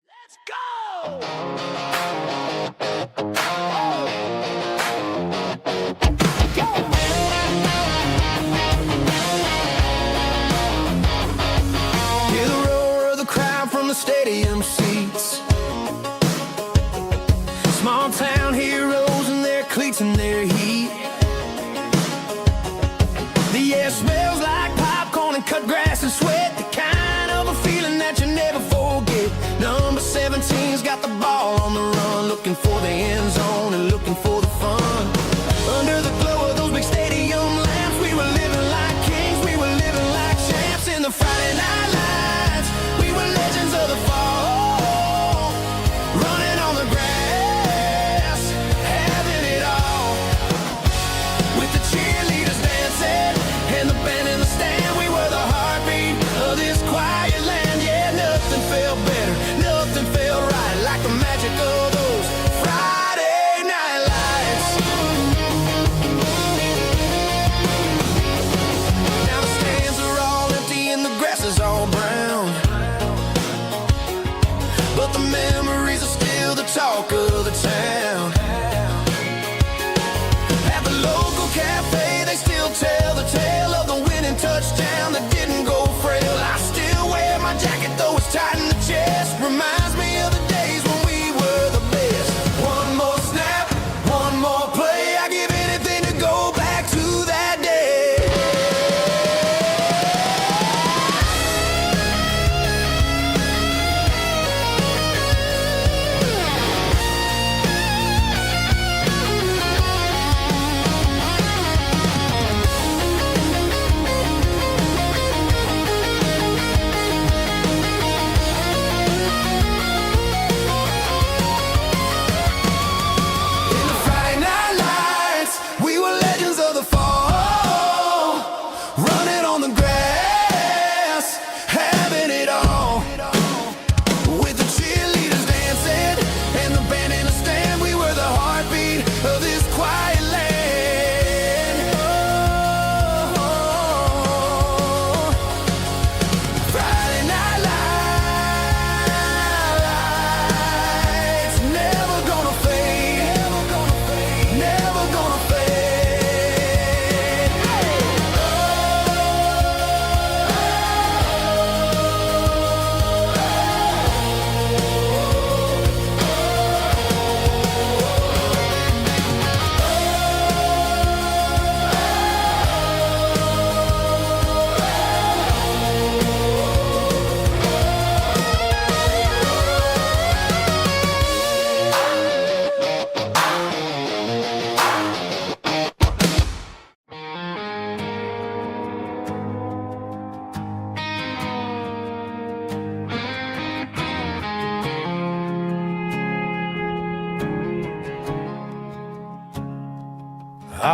Let's go! Hear the roar of the crowd from the stadium seats. Small town heroes in their cleats and their heat. The air smells like popcorn and cut grass and sweat. The kind of a feeling that you never forget. Number 17's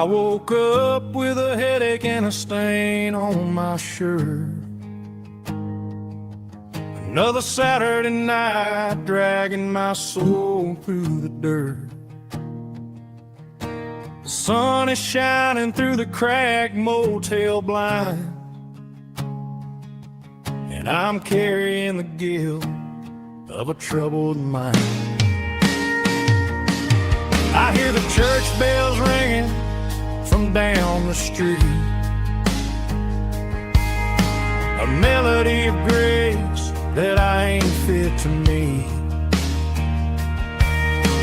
I woke up with a headache and a stain on my shirt. Another Saturday night dragging my soul through the dirt. The sun is shining through the cracked motel blind, and I'm carrying the guilt of a troubled mind. I hear the church bells ringing from down the street, a melody of grace that I ain't fit to meet.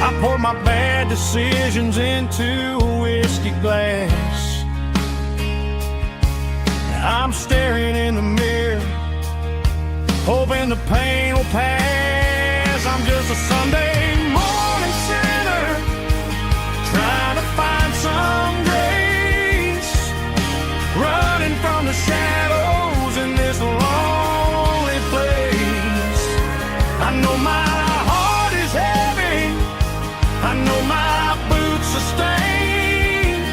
I poured my bad decisions into a whiskey glass. I'm staring in the mirror, hoping the pain will pass. I'm just a Sunday morning sinner, trying to find some grace, running from the shadows in this lonely place. I know my heart is heavy, I know my boots are stained,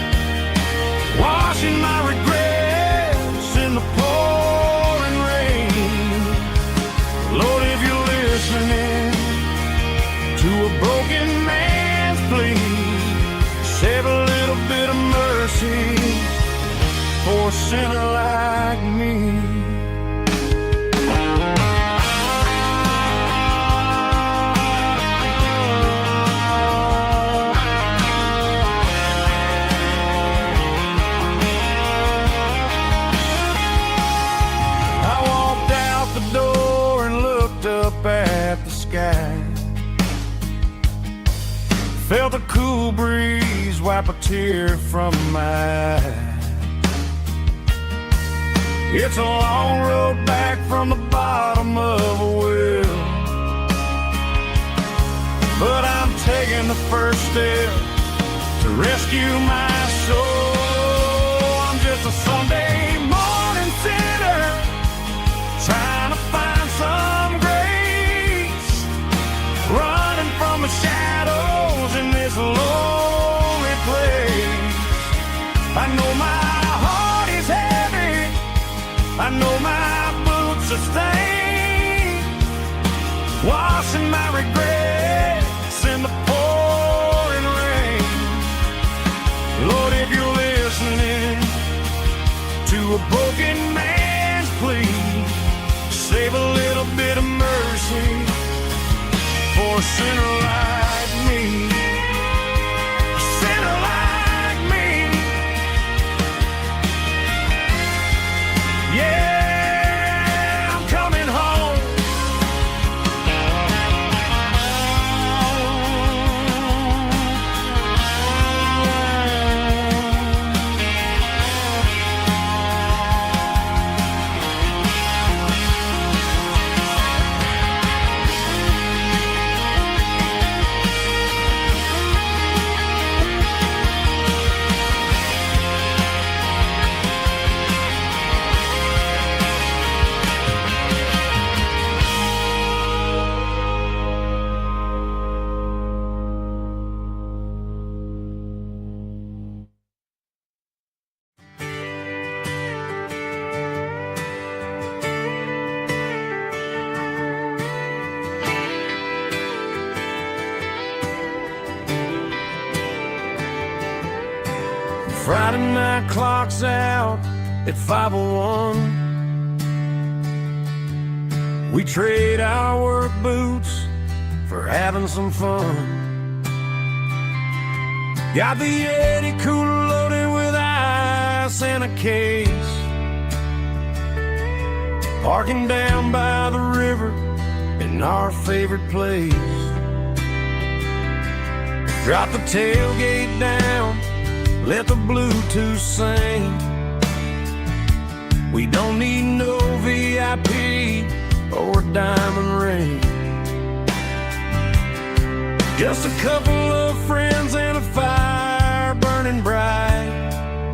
washing my regrets in the pouring rain. Lord, if you're listening to a broken man's plea, save a little bit of mercy for a sinner like me. I walked out the door and looked up at the sky, felt a cool breeze wipe a tear from my eye. It's a long road back from the bottom of a well, but I'm taking the first step to rescue my soul. I'm just a Sunday morning sinner, trying to find some grace, running from the shadows in this lonely place. I know my heart is heavy, I know my boots are stained, washing my regrets in the pouring rain. Lord, if you're listening to a broken man's plea, save a little bit of mercy for a sinner like me. A sinner like me. Yeah, I'm coming home. Friday night clock's out at 5:01. We trade our work boots for having some fun. Got the Yeti cooler loaded with ice and a case, parking down by the river in our favorite place. Drop the tailgate down, let the Bluetooth sing. We don't need no VIP or a diamond ring, just a couple of friends and a fire burning bright,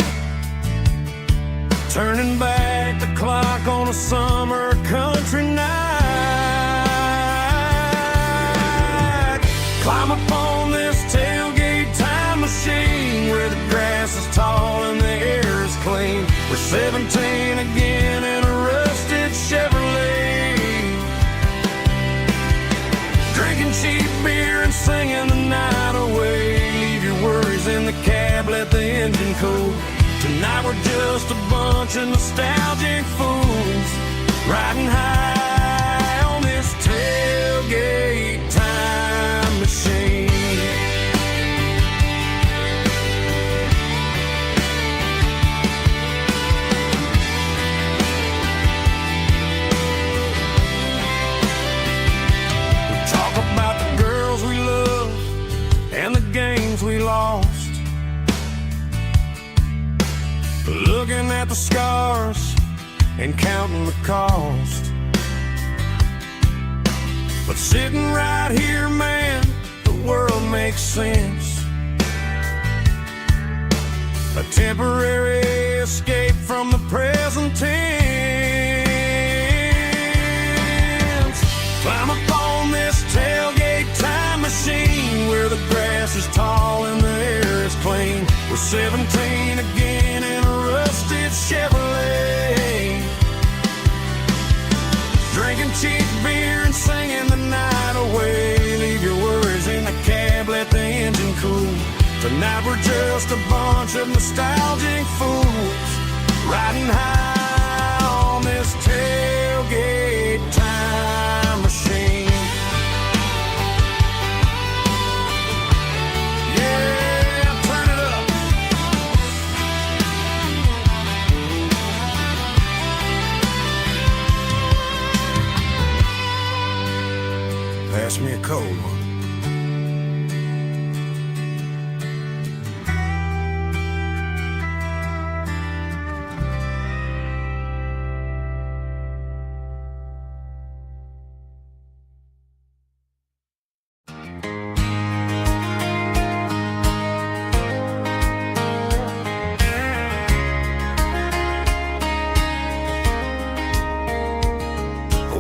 turning back the clock on a summer country night. Climb up on this tailgate time machine where the grass is tall Tonight we're just a bunch of nostalgic fools riding high on this tailgate time machine. We talk about the girls we love and the games we lost, looking at the scars and counting the cost. But sitting right here, man, the world makes sense. A temporary escape from the present tense. Climb up on this tailgate time machine where the grass is tall and the air is clean. We're 17 again in a rusted Chevrolet, drinking cheap beer and singing the night away. Leave your worries in the cab, let the engine cool. Tonight we're just a bunch of nostalgic fools riding high on this tailgate time machine. Yeah, turn it up. Pass me a cold one.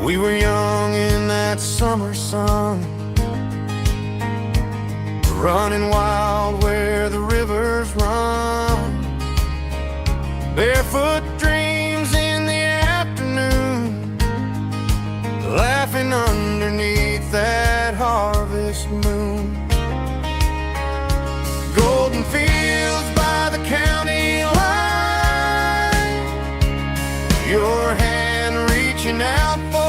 We were young in that summer sun, running wild where the rivers run, barefoot dreams in the afternoon, laughing underneath that harvest moon. Golden fields by the county line, your hand reaching out for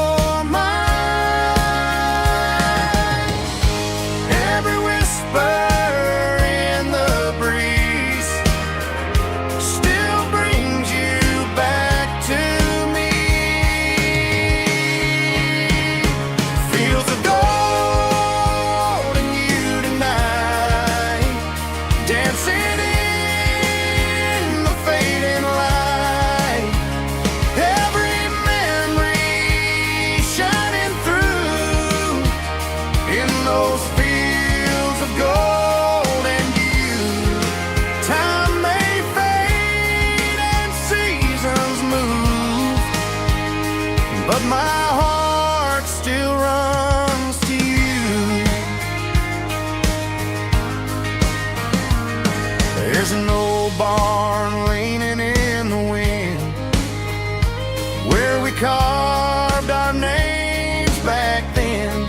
carved our names back then.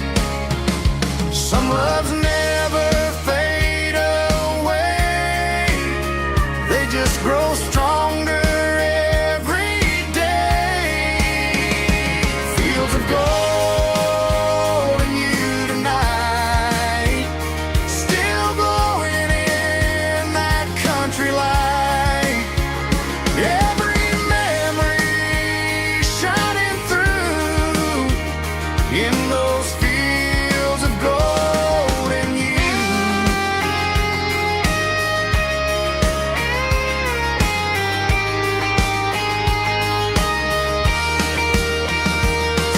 Some loves never fade away, they just grow stronger every day. Fields of gold and you tonight, still glowing in that country light. Every memory shining through in those fields of gold and you.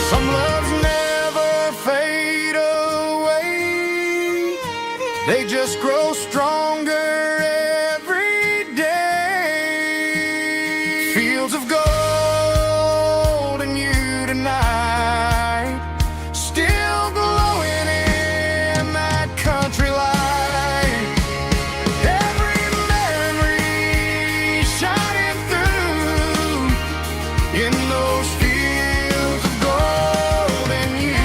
Some loves never fade away, they just grow stronger every day. Fields of gold and you tonight, still glowing in that country light. Every memory shining through in those fields of gold and you.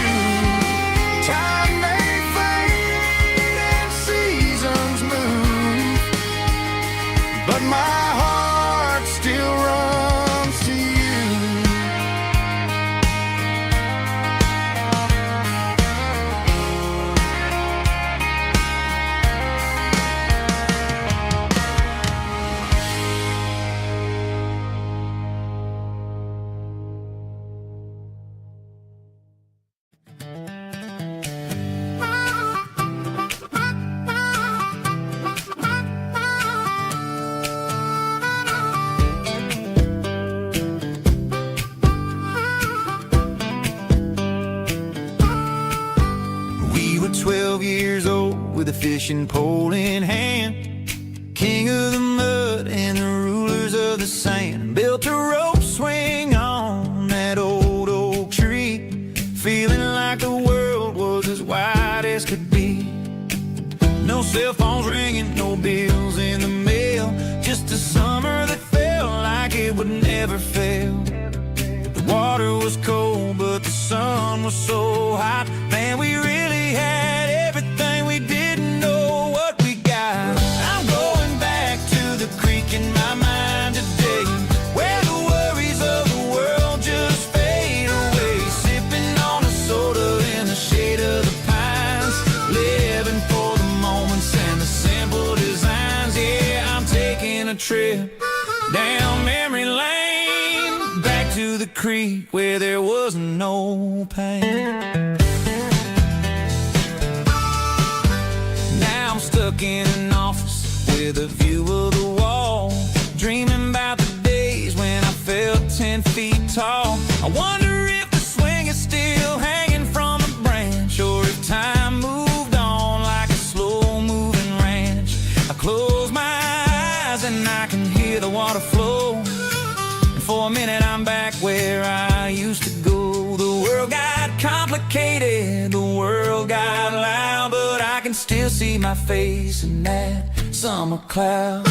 Time may fade and seasons move, but my heart fishing pole in hand, king of the mud and the rulers of the sand. Built a rope swing on that old oak tree, feeling like the world was as wide as could be. No cell phones ringing, no bills in the mail, just a summer that felt like it would never fail. The water was cold, but the sun was so hot. Man, we really had everything, we didn't know what we got. I'm going back to the creek in my mind today, where the worries of the world just fade away. Sipping on a soda in the shade of the pines, living for the moments and the simple designs. Yeah, I'm taking a trip down memory lane, back to the creek where there was no pain. Now I'm stuck in an office with a view of the wall, dreaming about the days when I felt 10 feet tall. I wonder if the swing is still hanging from a branch, or if time moved on like a slow-moving ranch. I close my eyes and I can hear the water flow, and for a minute I'm back where I used to go. The world got complicated, the world got loud, but I can still see my face in that summer cloud.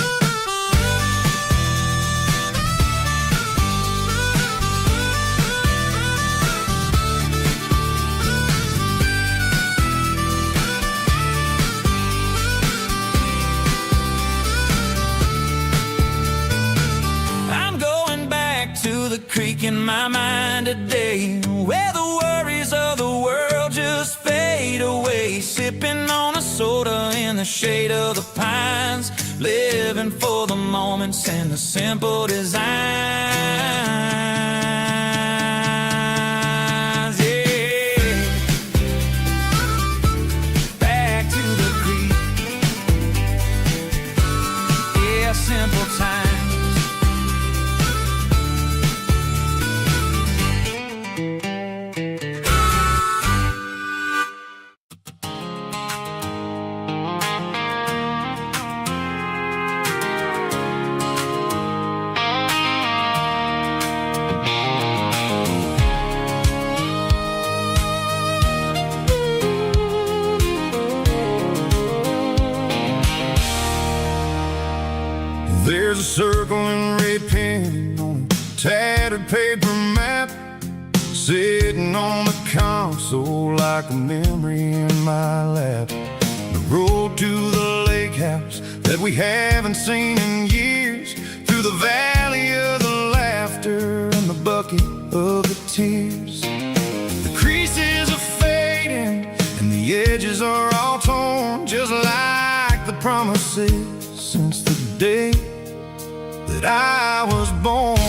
To the creek in my mind today, where the worries of the world just fade away. Sipping on a soda in the shade of the pines, living for the moments and the simple designs. Yeah, back to the creek. Yeah, simple times. There's a circle and red pen on a tattered paper map, sitting on the console like a memory in my lap. The road to the lake house that we haven't seen in years, through the valley of the laughter and the bucket of the tears. The creases are fading and the edges are all torn, just like the promises since the day that I was born.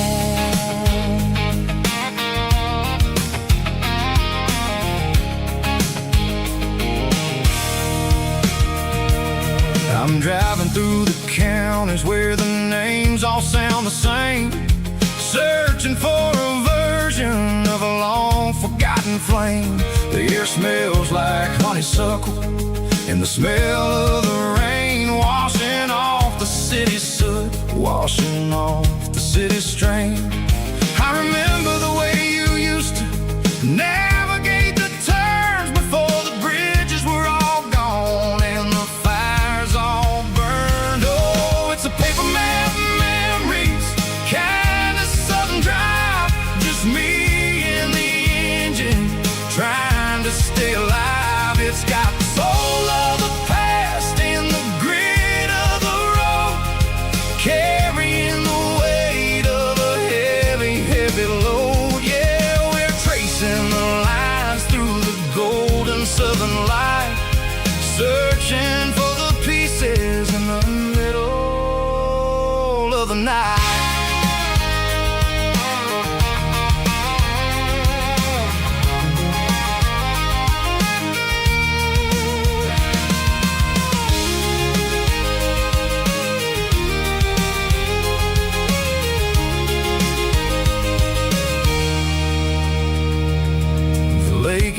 I'm driving through the counties where the names all sound the same, searching for a version of a long forgotten flame. The air smells like honeysuckle and the smell of the rain, washing off the city's soot, washing off the city's strain. I remember the way you used to navigate the turns before the bridges were all gone and the fires all burned. Oh, it's a paper map memories, kind of sudden drive, just me and the engine trying to stay alive. It's got the soul of the past and the grit of the road, carrying the weight of a heavy, heavy load. Yeah, we're tracing the lines through the golden southern light, searching for the pieces in the middle of the night.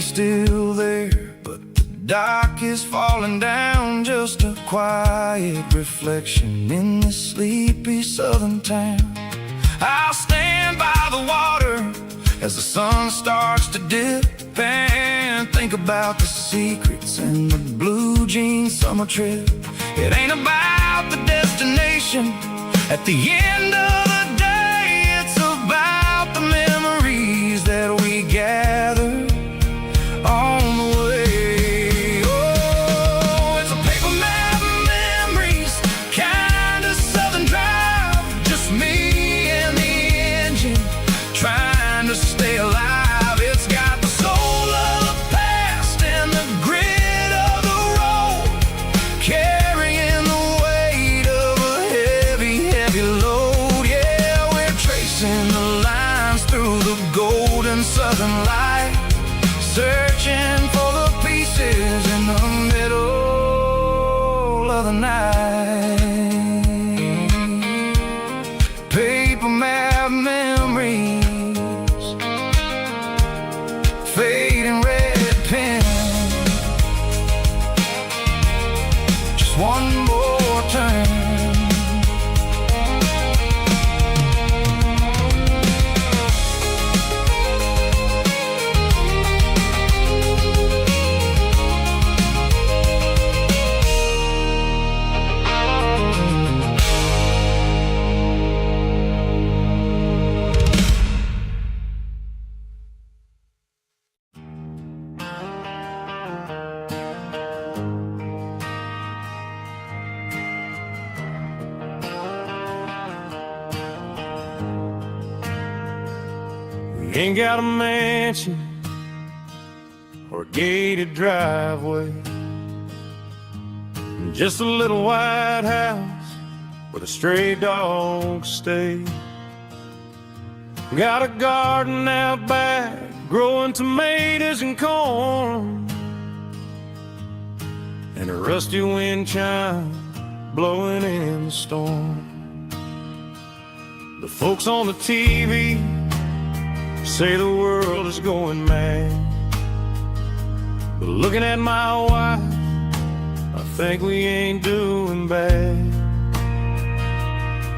Still there, but the dock is falling down just a quiet reflection in this sleepy southern town. I'll stand by the water as the sun starts to dip and think about the secrets and the blue jean summer trip. It ain't about the destination at the end of the day, it's about the memories that we gather on the way. Oh, it's a paper map of memories, kind of southern drive, just me and the engine trying to stay alive. It's got the soul of the past and the grit of the road, carrying the weight of a heavy, heavy load. Yeah, we're tracing the lines through the golden southern light, searching for the pieces in the middle of the night. Paper map memories, fading red pen, just one more turn. Ain't got a mansion or a gated driveway, just a little white house where the stray dogs stay. Got a garden out back, growing tomatoes and corn, and a rusty wind chime blowing in the storm. The folks on the TV say the world is going mad, but looking at my wife, I think we ain't doing bad.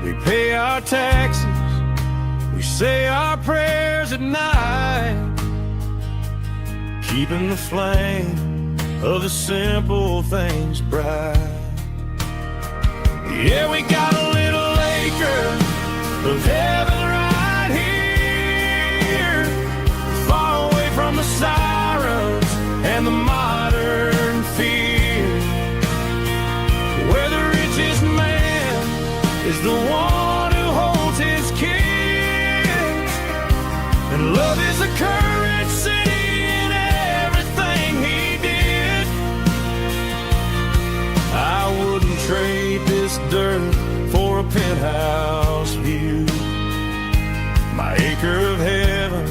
We pay our taxes, we say our prayers at night, keeping the flame of the simple things bright. Yeah, we got a little acre of heaven right here, far away from the sirens and the modern fear, where the richest man is the one who holds his kids, and love is a currency in everything he did. I wouldn't trade this dirt for a penthouse view. My acre of heaven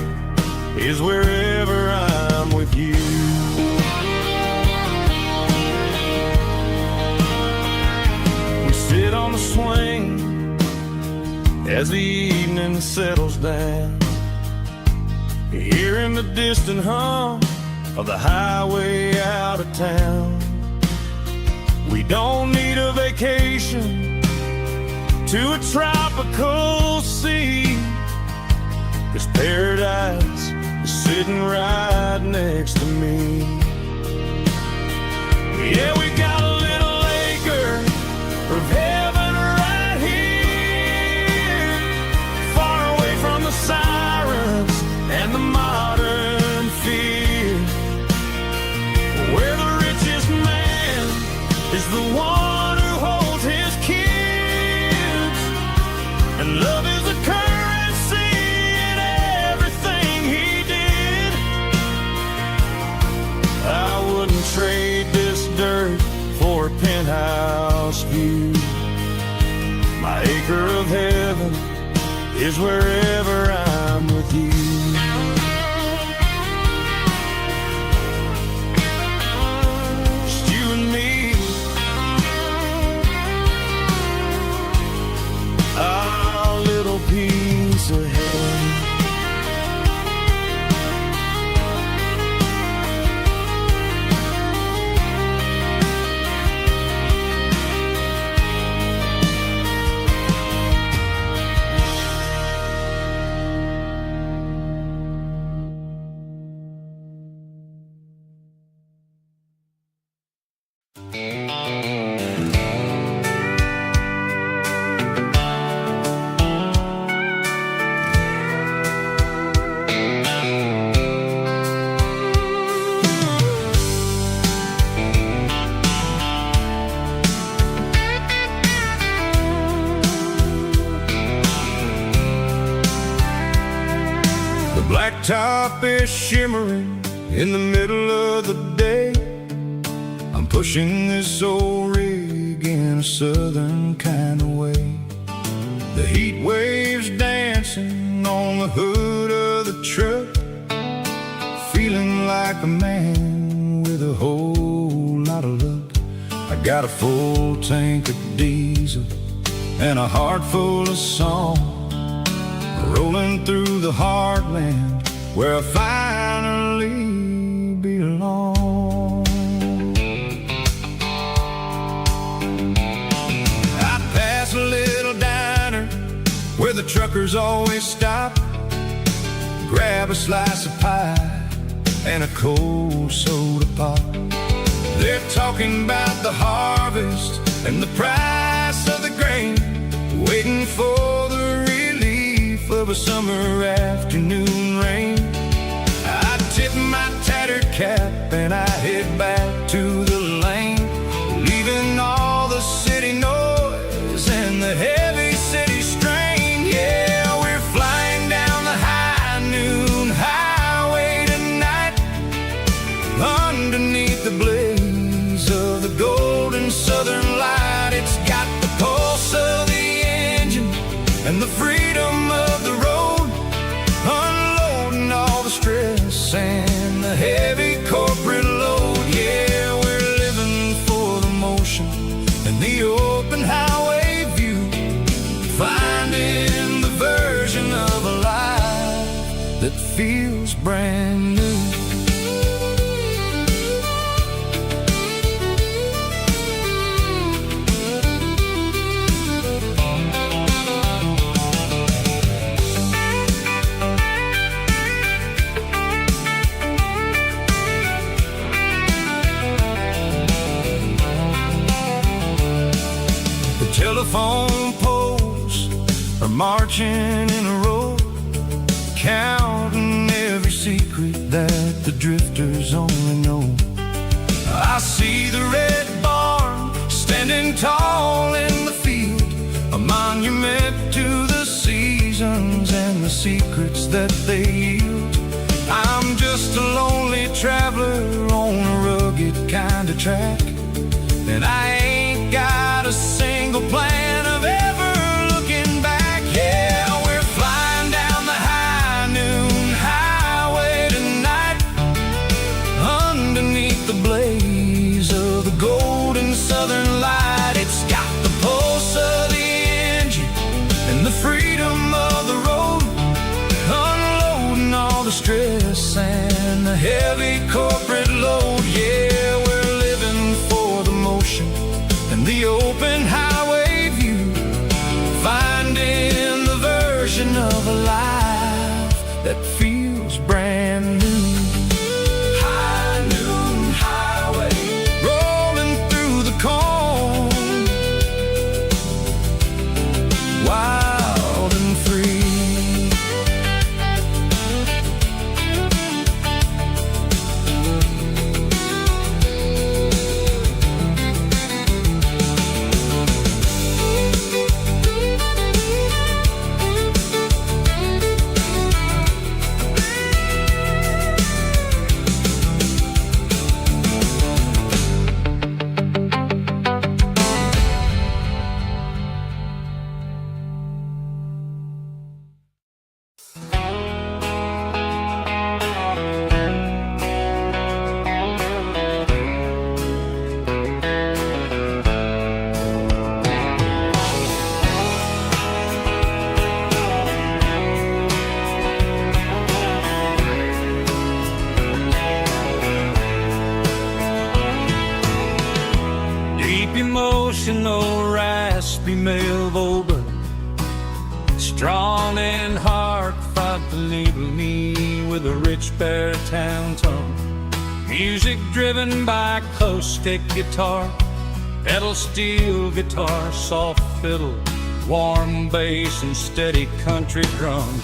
is wherever I'm with you. We sit on the swing as the evening settles down, hearing the distant hum of the highway out of town. We don't need a vacation to a tropical sea, 'cause paradise is sitting right next to me. Yeah, we got a little acre of heaven right here, far away from the sirens and the modern fear, where the richest man is the one who holds his kids, and love is a currency in everything he did. I wouldn't trade this dirt for a penthouse view. My acre of heaven is wherever I'm with you. Just you and me, our little piece of heaven. blacktop is shimmering in the middle of the day. I'm pushing this old rig in a southern kind of way. The heat waves dancing on the hood of the truck, feeling like a man with a whole lot of luck. I got a full tank of diesel and a heart full of song, rolling through the heartland where I finally belong. I pass a little diner where the truckers always stop, grab a slice of pie and a cold soda pop. They're talking about the harvest and the price of the grain, waiting for the relief of a summer afternoon rain. I tip my tattered cap and I head back to the lane, leaving all the city noise and the heavy city strain. Yeah, we're flying down the high noon highway tonight, underneath the blaze of the golden southern light. It's got the pulse of the engine and the freedom of the road, unloading all the stress and the heavy corporate load. Yeah, we're living for the motion and the open highway view, finding the version of a life that feels brand new. Telephone poles are marching in a row, counting every secret that the drifters only know. I see the red barn standing tall in the field, a monument to the seasons and the secrets that they yield. I'm just a lonely traveler on a rugged kind of track, and I ain't got a single plan of ever looking back. Yeah, we're flying down the high noon highway tonight, underneath the blaze of the golden southern light. It's got the pulse of the engine and the freedom of the road, unloading all the stress and the heavy corporate load. Yeah, we're living for the motion and the open highway view, finding the version of a life that feels brand new. High noon highway, rolling through the corn, wild and free. Emotional, raspy male vulgar, strong and hard, fought to label me with a rich baritone tone. Music driven by close stick guitar, pedal steel guitar, soft fiddle, warm bass and steady country drum.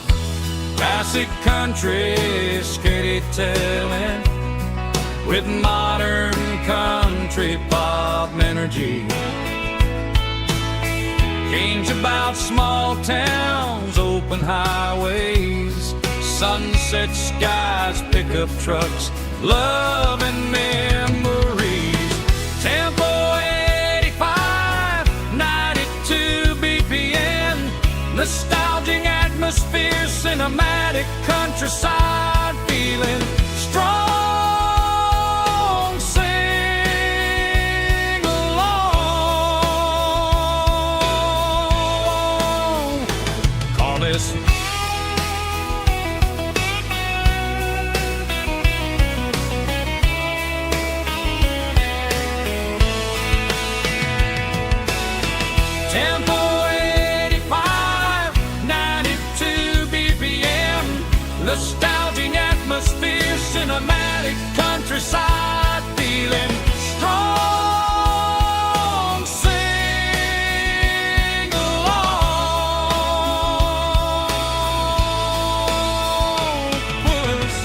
Classic country storytelling with modern country pop energy. Change about small towns, open highways, sunset skies, pickup trucks, love and memories. Tempo 85, 92 BPM, nostalgic atmosphere, cinematic countryside feeling strong. Sing along. Call this Tempo 85, 92 BPM, nostalgic atmosphere, cinematic countryside feeling strong. Sing along. Push.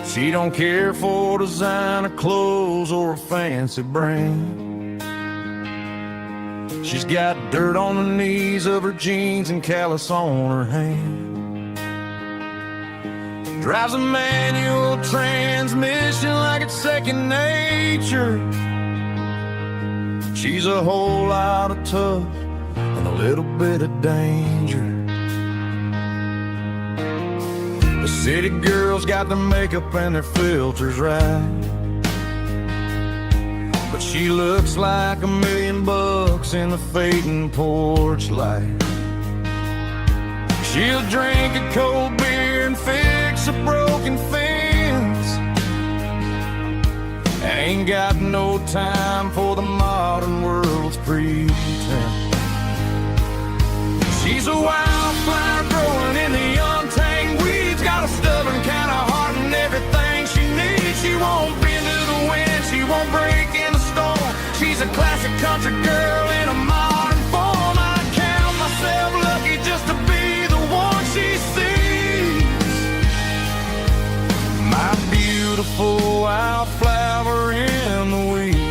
She don't care for designer clothes or a fancy brand. She's got dirt on the knees of her jeans and callus on her hand. Drives a manual transmission like it's second nature. She's a whole lot of tough and a little bit of danger. The city girls got their makeup and their filters right, but she looks like $1 million in the fading porch light. She'll drink a cold beer and fix a broken fence, ain't got no time for the modern world's pretense. She's a wildflower growing in the untamed weeds, got a stubborn kind of heart and everything she needs. She won't bend to the wind, she won't break in the storm. She's a classic country girl in a modern form. I count myself lucky just to be the one she sees. My beautiful wildflower in the weeds.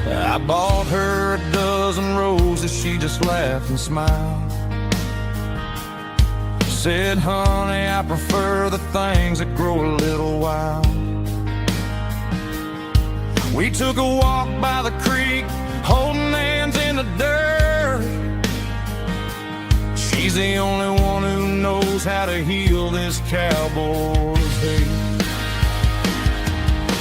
I bought her a dozen roses, she just laughed and smiled. Said, honey, I prefer the things that grow a little wild. We took a walk by the creek, holding hands in the dirt. She's the only one who knows how to heal this cowboy's hate.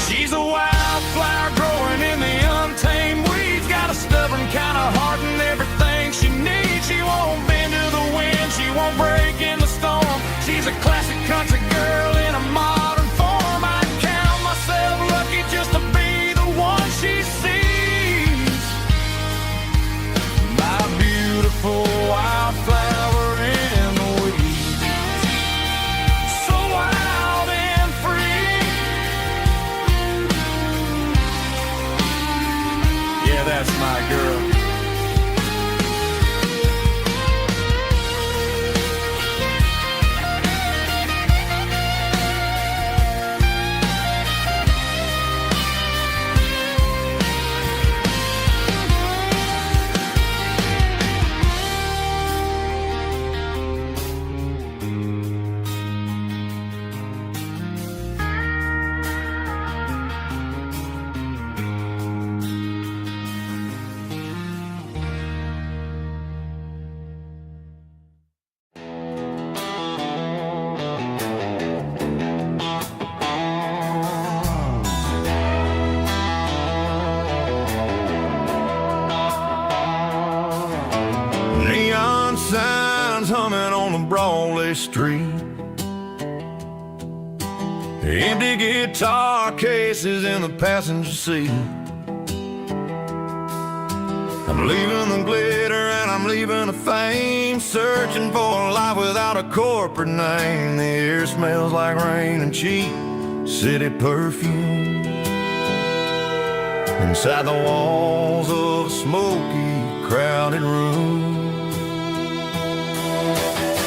She's a wildflower growing in the untamed weeds, got a stubborn kind of heart and everything she needs. She won't bend to the wind, she won't break in the storm. She's a classic country girl in a modern form. I count myself lucky just to be the one she sees. My beautiful wildflower in the weeds, so wild and free. Yeah, that's my girl. Signs humming on the Broadway street, empty guitar cases in the passenger seat. I'm leaving the glitter and I'm leaving the fame, searching for a life without a corporate name. The air smells like rain and cheap city perfume inside the walls of a smoky, crowded room.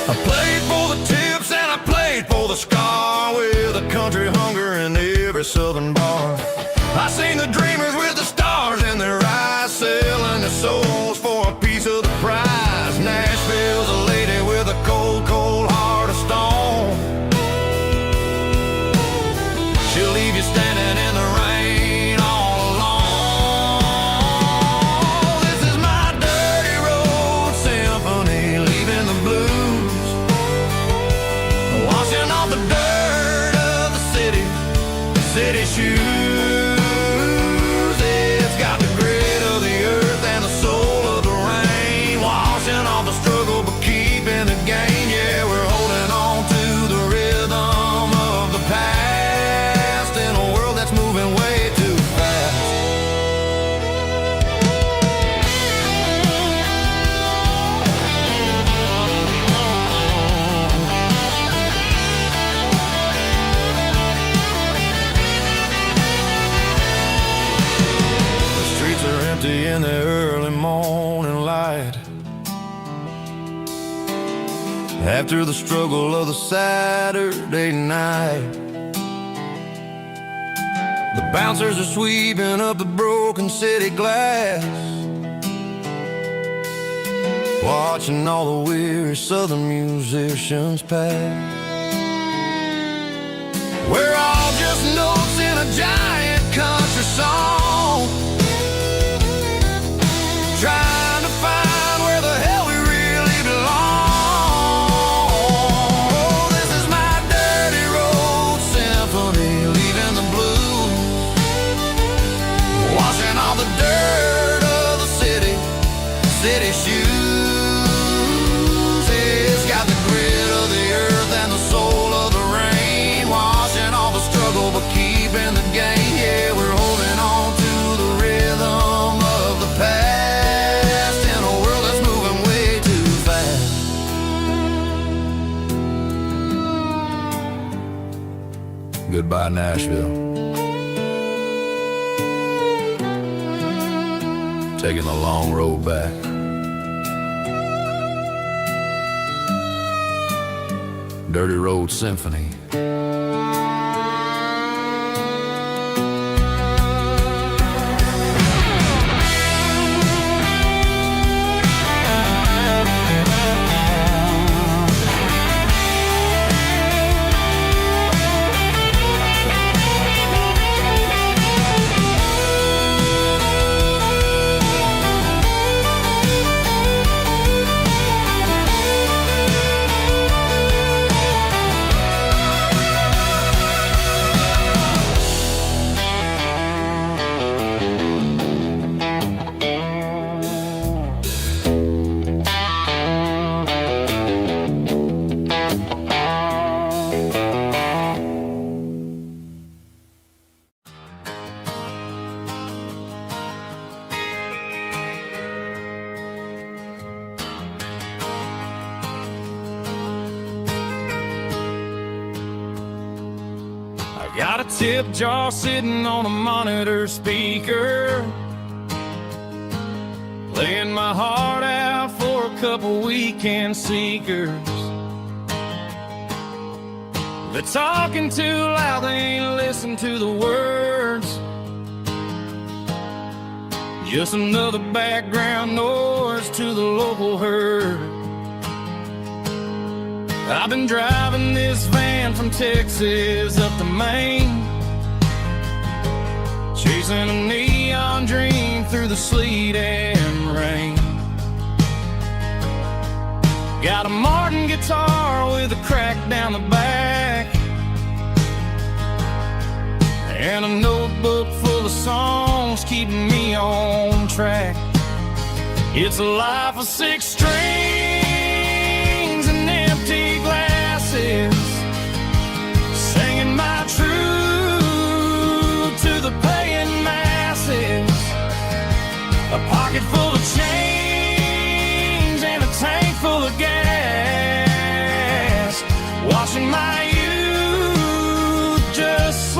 I played for the tips and I played for the scar, with a country hunger in every southern bar. I seen the dreamers with the stars in their eyes, selling their souls for a piece of the prize. Nashville's a lady with a cold, cold heart of stone. She'll leave you standing in the rain all alone. This is my dirty road symphony, leaving the blues, washing off the dirt of the city shoes. It's got the grit of the earth and the soul of the rain, washing off the struggle but keeping the gain. Yeah, we're holding on to the rhythm of the past in a world that's moving way too fast. The streets are empty in the early morning light, after the struggle of the Saturday night. The bouncers are sweeping up the broken city glass, watching all the weary southern musicians pass. We're all just notes in a giant country song, trying to find where the hell we really belong. Oh, this is my dirty road symphony, leaving the blues, washing all the dirt of the city shoes. It's got the grit of the earth and the soul of the rain, washing all the struggle but keeping the gain. Yeah, we're holding on to the rhythm of the past in a world that's moving way too fast. Goodbye, Nashville. Taking the long road back. Dirty Road Symphony. Got a tip jar sitting on a monitor speaker, playing my heart out for a couple weekend seekers. They're talking too loud, they ain't listen to the words. Just another background noise to the local herd. I've been driving this van from Texas up to Maine, chasing a neon dream through the sleet and rain. Got a Martin guitar with a crack down the back, and a notebook full of songs keeping me on track. It's a life of 6 strings and empty glasses, singing my truth to the paying masses. A pocket full of change and a tank full of gas, watching my youth just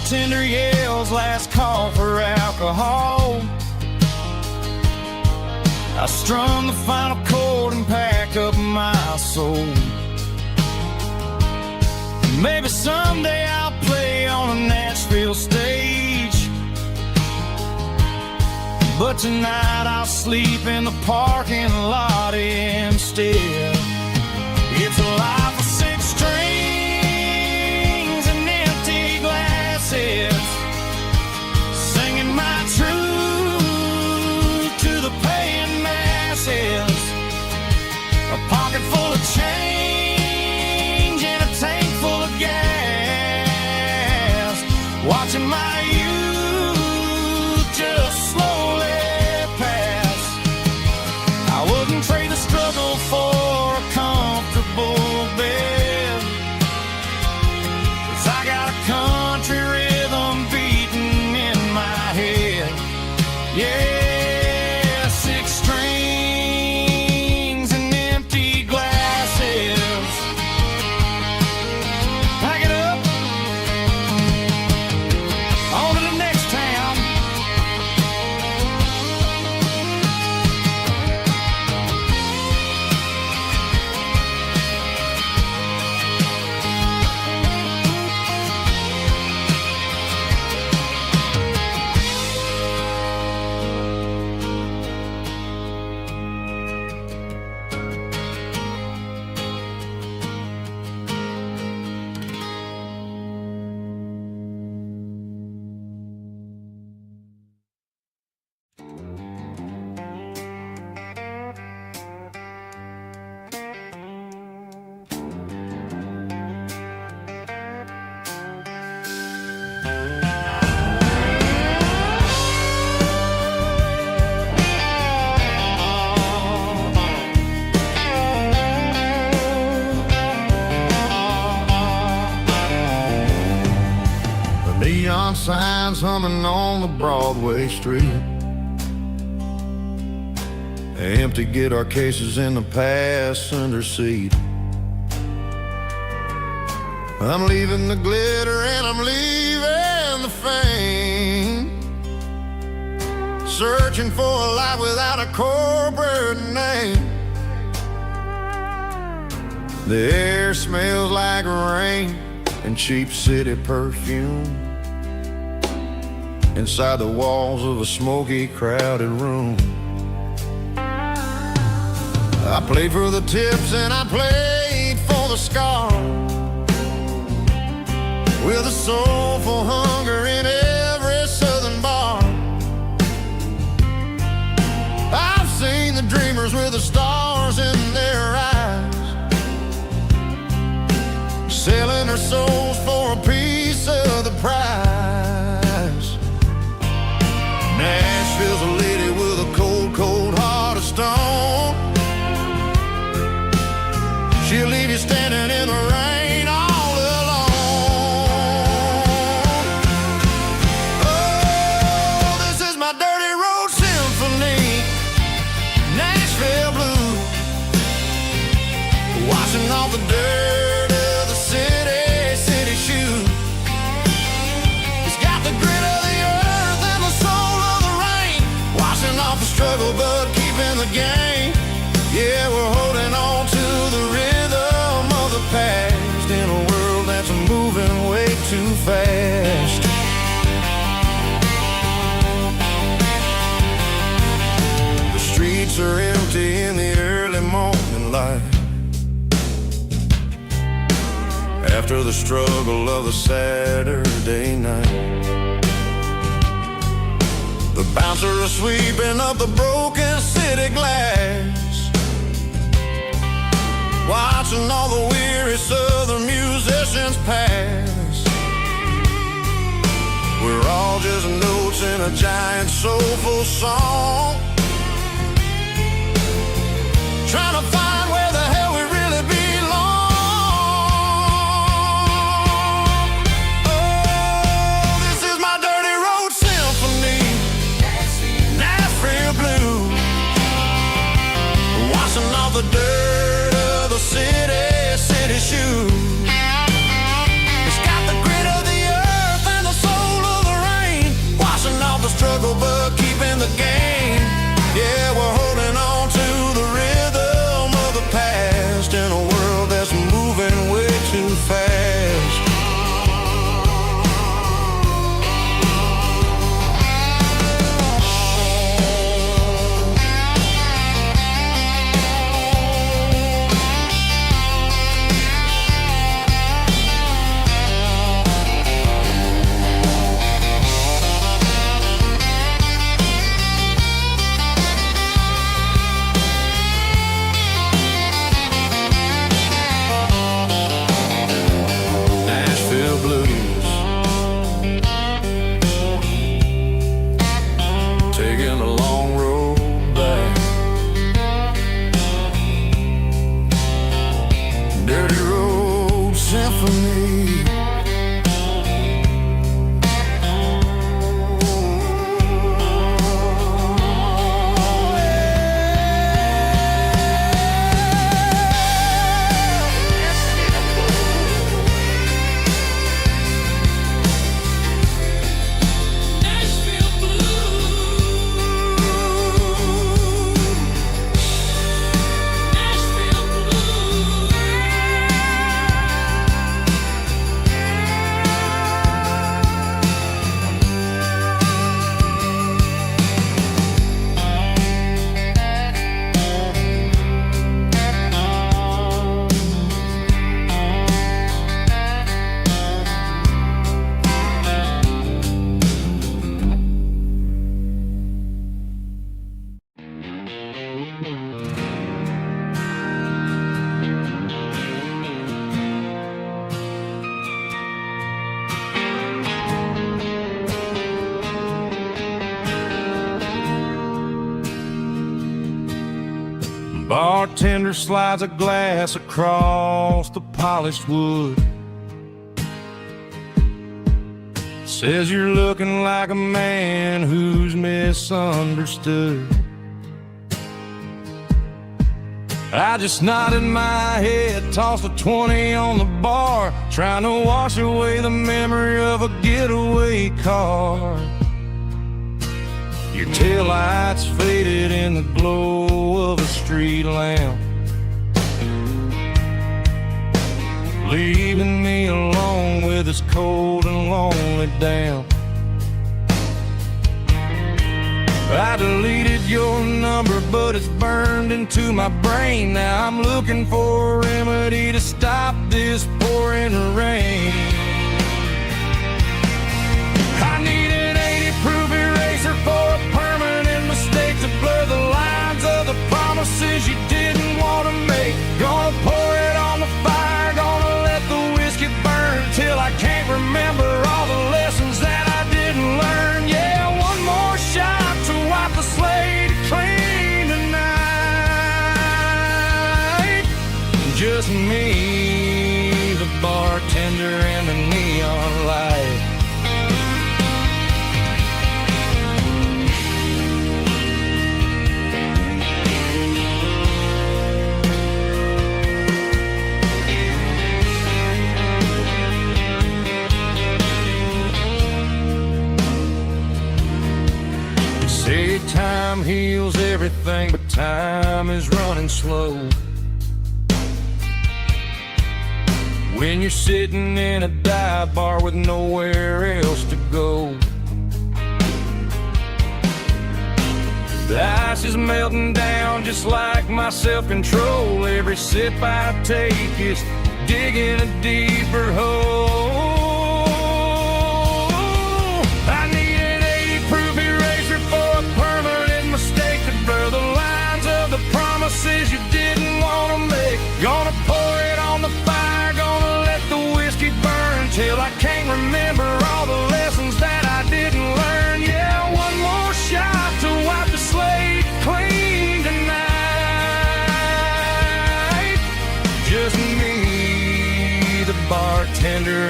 bartender yells last call for alcohol. I strummed the final chord and packed up my soul. Maybe someday I'll play on a Nashville stage, but tonight I'll sleep in the parking lot instead. It's a life of 6 strings and empty glasses, singing my truth to the paying masses. A pocket full of change and a tank full of gas, watching my youth just slowly pass. I wouldn't trade the struggle for a comfortable bed, 'cause I got a country rhythm beating in my head. Yeah, 6 strings and empty glasses. Pack it up, on to the next town. Neon signs humming on the Broadway street, empty guitar cases in the passenger seat. I'm leaving the glitter and I'm leaving the fame, searching for a life without a corporate name. The air smells like rain and cheap city perfume inside the walls of a smoky, crowded room. I played for the tips and I played for the scar, with a soulful hunger in every southern bar. I've seen the dreamers with the stars in their eyes, selling their souls for a piece of the prize. Nashville's a lady with a cold, cold heart of stone. She'll leave you standing in the rain all alone. Oh, this is my dirty road symphony, Nashville blues, washing off the dirt of the city shoes. It's got the grit of the earth and the soul of the rain, washing off the struggle but keeping the game. Yeah, we're holding on to the rhythm of the past in a world that's moving way too fast. The streets are empty in the early morning light, after the struggle of the Saturday night. The bouncer is sweeping up the broken city glass, watching all the weary southern musicians pass. We're all just notes in a giant soulful song, trying to find where the hell we really belong. Oh, this is my dirty road symphony, Nashville blues, washing off the dirt of the city shoes. It's got the grit of the earth and the soul struggle but keeping the game. Yeah, we're holding on to the rhythm of the past in a world that's moving way too fast. Bartender slides a glass across the polished wood. Says you're looking like a man who's misunderstood. I just nodded my head, tossed a 20 on the bar, trying to wash away the memory of a getaway car. Your taillights faded in the glow of a street lamp, leaving me alone with this cold and lonely damp. I deleted your number, but it's burned into my brain. Now I'm looking for a remedy to stop this pouring rain. I need an 80-proof eraser for a permanent mistake to blur the lines of the promises you didn't want to make. Gonna pour it on the fire, gonna let the whiskey burn till I can't remember all the lessons that I didn't learn. Yeah, one more shot to wipe the slate clean tonight. Just me, the bartender, and the neon light. Say time heals everything, but time is running slow. When you're sitting in a dive bar with nowhere else to go, the ice is melting down just like my self-control. Every sip I take is digging a deeper hole. I need an 80-proof eraser for a permanent mistake to blur the lines of the promises you didn't want to make. Gonna pour it on the fire, gonna let the whiskey burn till I can't remember all the lessons that I didn't learn. Yeah, one more shot to wipe the slate clean tonight. Just me, the bartender,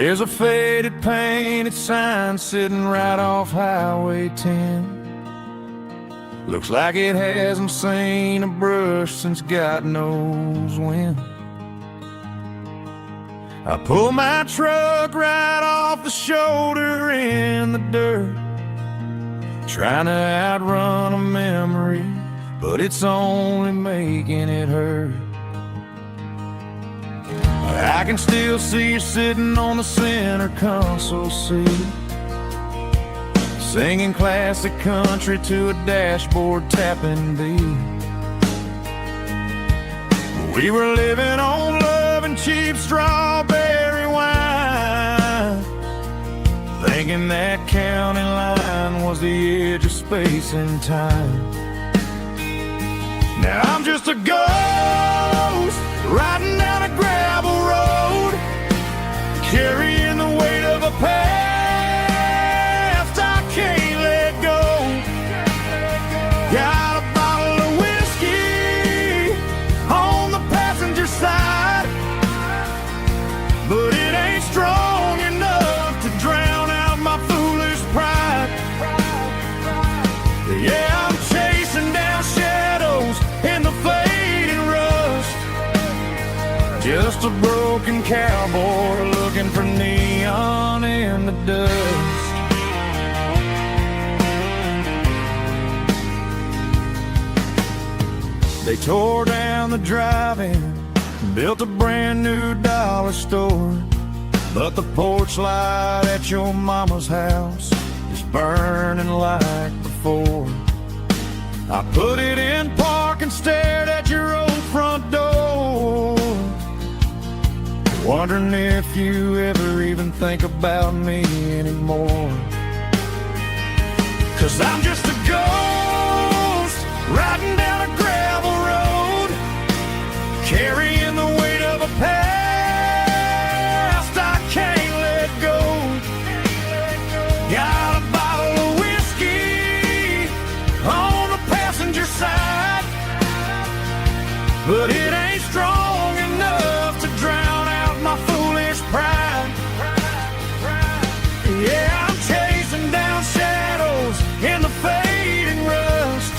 There's a faded painted sign sitting right off Highway 10. Looks like it hasn't seen a brush since God knows when. I pull my truck right off the shoulder in the dirt, trying to outrun a memory, but it's only making it hurt. I can still see you sitting on the center console seat, singing classic country to a dashboard tapping beat. We were living on love and cheap strawberry wine, thinking that county line was the edge of space and time. Now I'm just a ghost riding down a gravel road, carrying the weight of a past I can't let go. Got a bottle of whiskey on the passenger side, but it ain't strong enough to drown out my foolish pride. Yeah, I'm chasing down shadows in the fading rust, just a broken cowboy looking for neon in the dust. They tore down the drive-in, built a brand new dollar store, but the porch light at your mama's house is burning like before. I put it in park and stared at your old front door, wondering if you ever even think about me anymore. 'Cause I'm just a ghost riding down a gravel road, carrying the weight of a past I can't let go. Got a bottle of whiskey on the passenger side, but it ain't strong enough to drown out my foolish pride. Yeah, I'm chasing down shadows in the fading rust,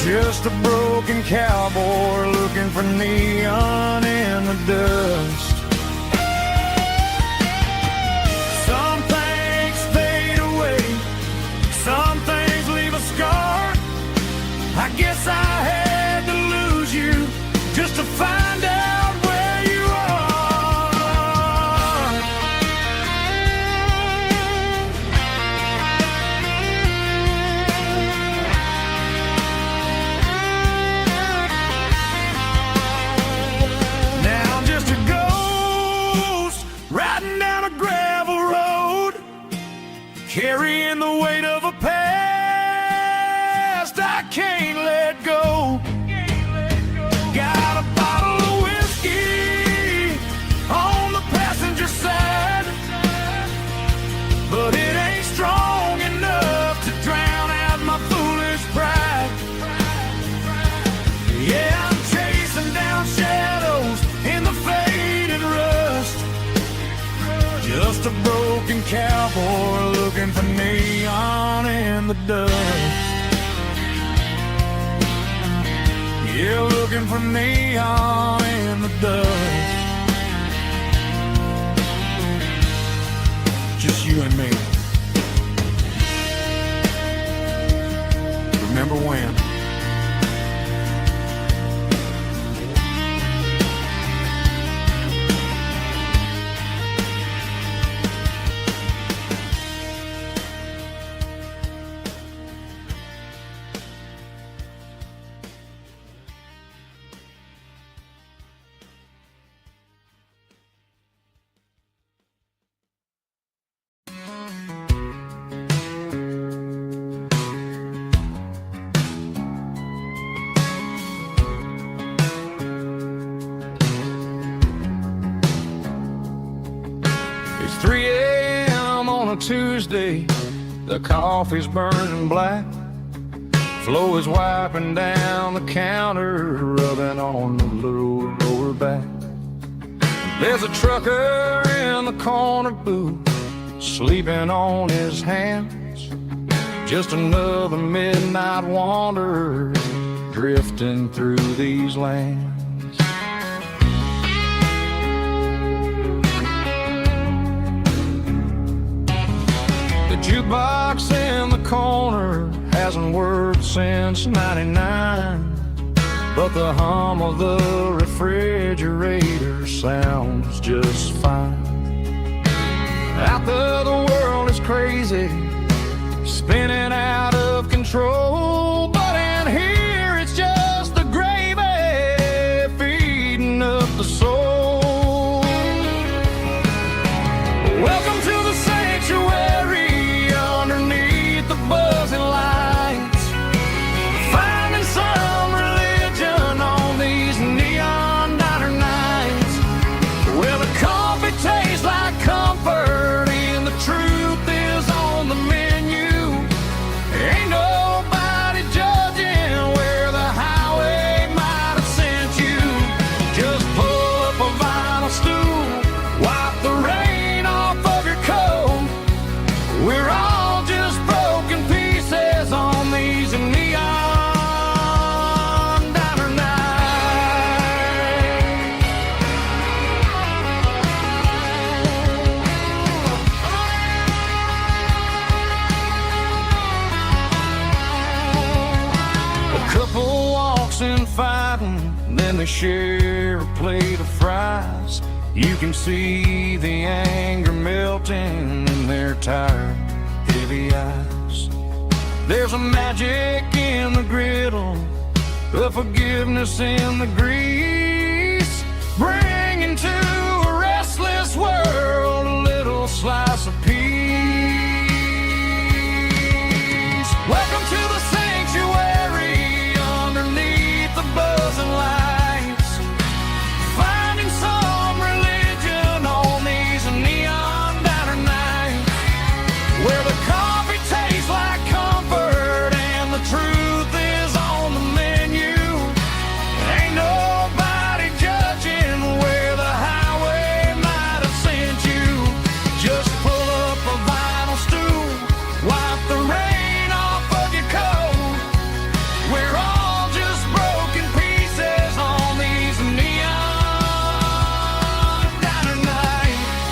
just a broken cowboy looking for neon in the dust. Some things fade away, some things leave a scar. I guess I had to lose you just to find out where you are. Now I'm just a ghost riding down a gravel road, carrying the weight of a past I can't let go. Got a bottle of whiskey on the passenger side, but it ain't strong enough to drown out my foolish pride. Yeah, I'm chasing down shadows in the faded rust, just a broken cowboy looking for neon in the dust. Yeah, looking for neon in the dust. Just you and me. Remember when? It's 3 a.m. on a Tuesday, the coffee's burning black. Flo is wiping down the counter, rubbing on the little lower back. There's a trucker in the corner booth, sleeping on his hands. Just another midnight wanderer, drifting through these lands. The jukebox in the corner hasn't worked since '99, but the hum of the refrigerator sounds just fine. Out there the world is crazy, spinning out of control, but in here it's just the gravy feeding up the soul. Welcome to the sanctuary underneath the buzzing lights, finding some religion on these neon diner nights, where the coffee tastes like comfort and the truth is on the menu. Ain't nobody judging where the highway might have sent you. Just pull up a vinyl stool, wipe the rain off of your coat. We're all just broken pieces on these neon diner nights. A couple walks in fighting, then they share a plate of fries. You can see the anger melting in their tired, heavy eyes. There's a magic in the griddle, a forgiveness in the grease, bringing to a restless world a little slice of peace. Welcome to the sanctuary underneath the buzzing lights, finding some religion on these neon diner nights, where the coffee tastes like comfort and the truth is on the menu. Ain't nobody judging where the highway might have sent you. Just pull up a vinyl stool, wipe the rain off of your coat. We're all just broken pieces on these neon diner nights.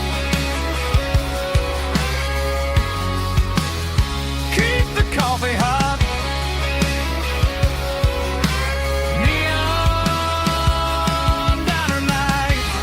Keep the coffee hot. Neon diner nights.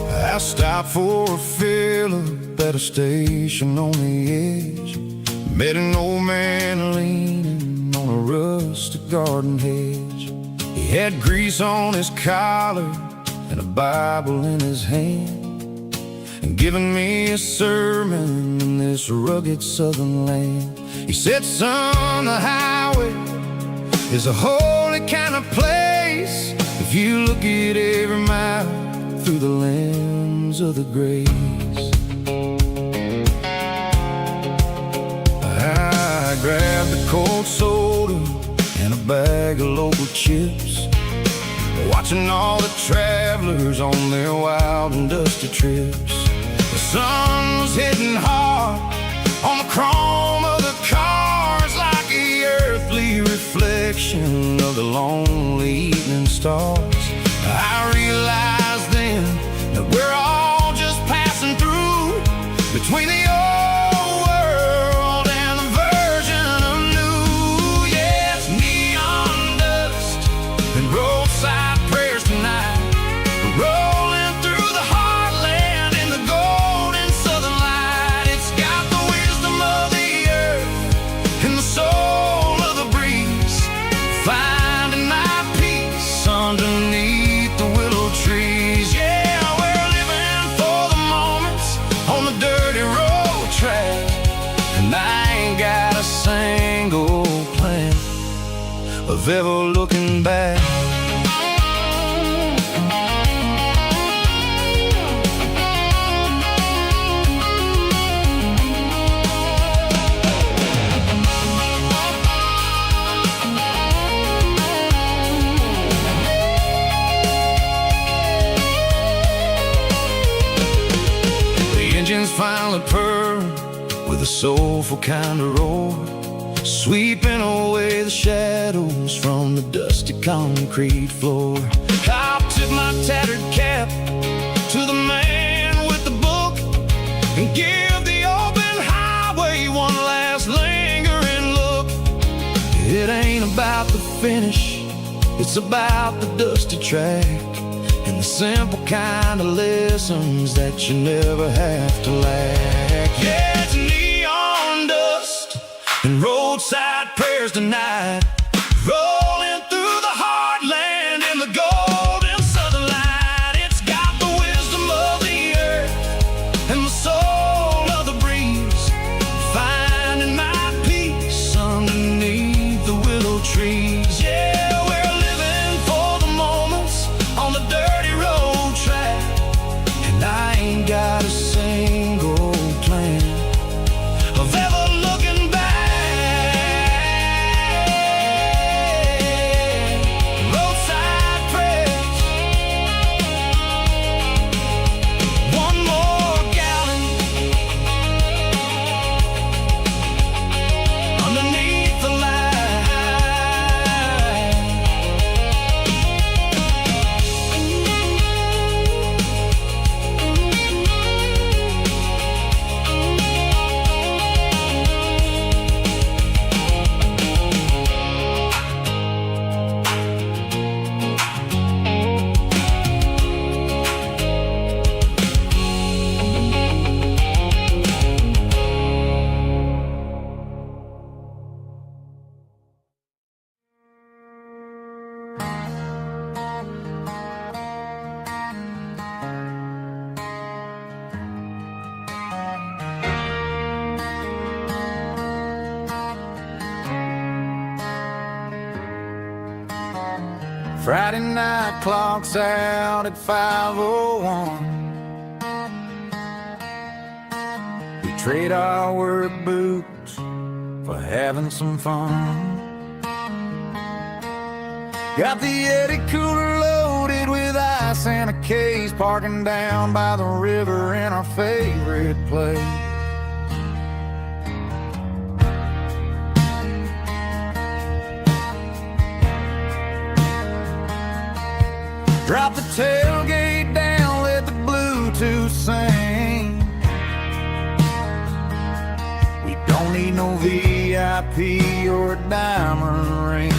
I stopped for a fill-up at a station on the edge. Met an old man leaning on a rustic garden hedge. He had grease on his collar and a Bible in his hand, and giving me a sermon in this rugged southern land. He said, son, the highway is a holy kind of place if you look at every mile through the lens of the grace. I grabbed a cold soda and a bag of local chips, watching all the travelers on their wild and dusty trips. The sun was hitting hard on the chrome of the cars, like the earthly reflection of the lonely evening stars. I realized then that we're all just passing through between the old world and the version of new. Yeah, it's neon dust and roadside prayers tonight, rolling through the heartland in the golden southern light. It's got the wisdom of the of ever looking back. Engines finally purr with a soulful kind of roar, sweeping away the shadows from the dusty concrete floor. I'll tip my tattered cap to the man with the book and give the open highway one last lingering look. It ain't about the finish, it's about the dusty track and the simple kind of lessons that you never have to lack. Yeah, it's neon dust and roadside prayers tonight, rolling through the heartland in the golden southern light. It's got the wisdom of the earth and the soul of the breeze, finding my peace underneath the willow trees. Yeah, we're living for the moments on the dirty road track, and I ain't got a single plan of ever looking back. Roadside prayers, one more gallon underneath the light. Friday night clock's out at 5:01. We trade our work boots for having some fun. Got the Yeti cooler loaded with ice and a case, parking down by the river in our favorite place. Drop the tailgate down, let the Bluetooth sing. We don't need no VIP or a diamond ring.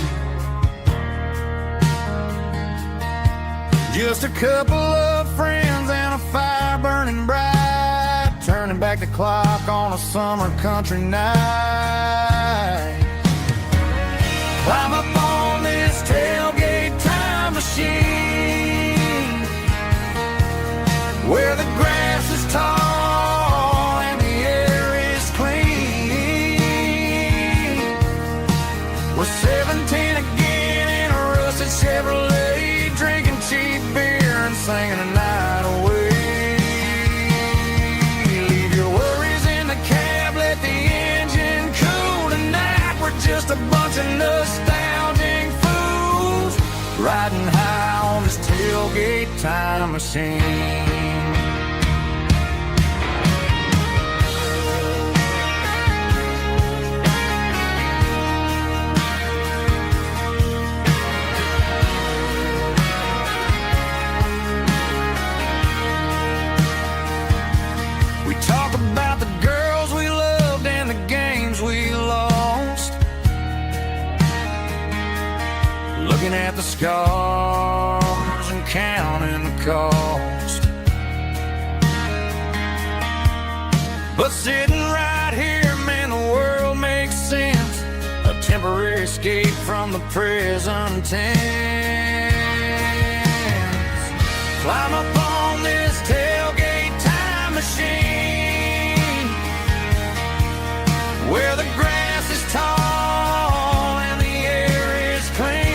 Just a couple of friends and a fire burning bright, turning back the clock on a summer country night. Climb up on this tailgate time machine, where the grass is tall and the air is clean. We're 17 again in a rusted Chevrolet, drinking cheap beer and singing a night away. Leave your worries in the cab, let the engine cool tonight. We're just a bunch of nostalgic fools riding high on this tailgate time machine. We talk about the girls we loved and the games we lost, looking at the scars and counting the cost. But sitting right here, man, the world makes sense. A temporary escape from the present tense. Climb up on this tailgate time machine, where the grass is tall and the air is clean.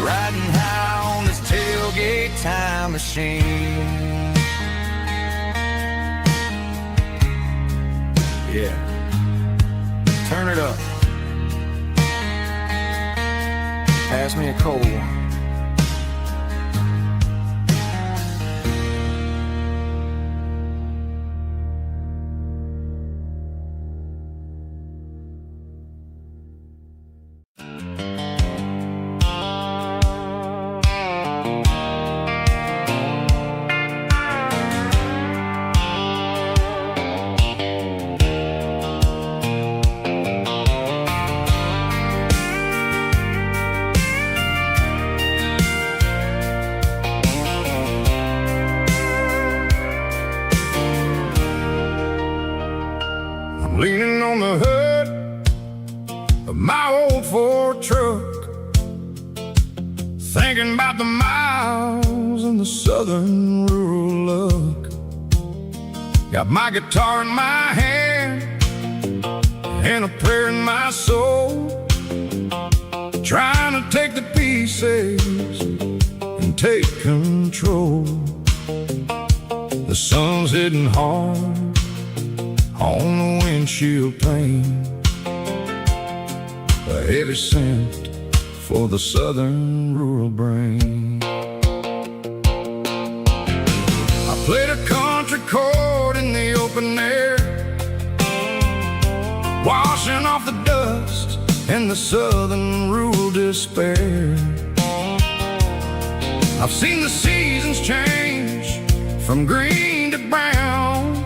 riding high on this tailgate time machine. Yeah, turn it up. Pass me a cold one. Leaning on the hood of my old Ford truck, thinking about the miles and the southern rural look. Got my guitar in my hand and a prayer in my soul, trying to take the pieces and take control. The sun's hitting hard on the windshield pane, a heavy scent for the southern rural brain. I played a country chord in the open air, washing off the dust and the southern rural despair. I've seen the seasons change from green to brown,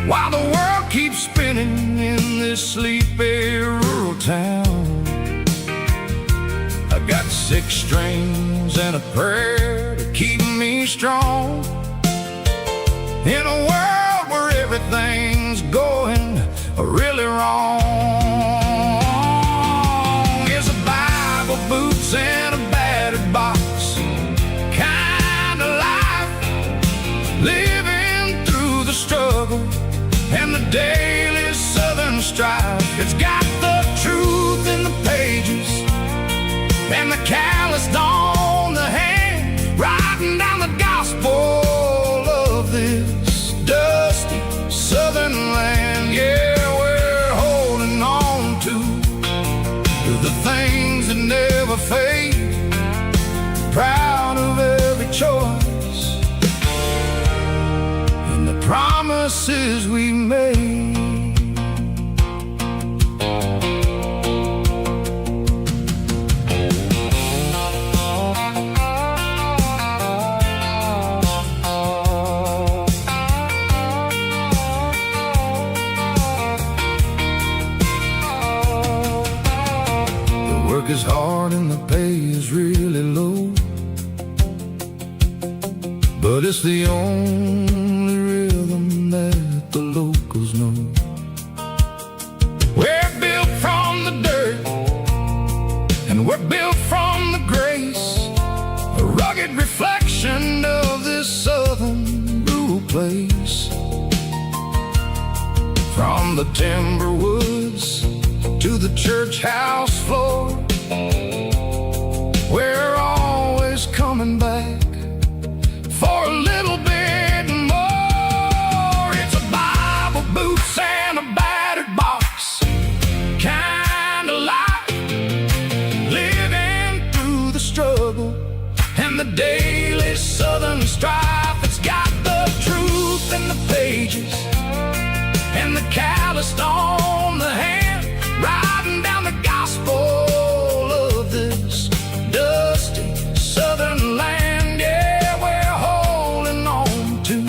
while the world keeps spinning in this sleepy rural town. I got 6 strings and a prayer to keep me strong, in a world where everything's going really wrong. It's a Bible, boots, and a battered box kind of life, living through the struggle and the daily southern strife. It's got the truth in the pages and the calloused on the hand, writing down the gospel of this dusty southern land. Yeah, we're holding on to the things that never fade, proud of every choice and the promises we made. The work is hard and the pay is really low, but it's the only rhythm that the locals know. We're built from the dirt and we're built from the grace, a rugged reflection of this southern rural place. From the timber woods to the church house floor, we're always coming back for a little bit more. It's a Bible, boots, and a battered box kind of life, living through the struggle and the daily southern strife. It's got the truth in the pages and the calloused on the hand, writing down the gospel of this dusty southern land. Yeah, we're holding on to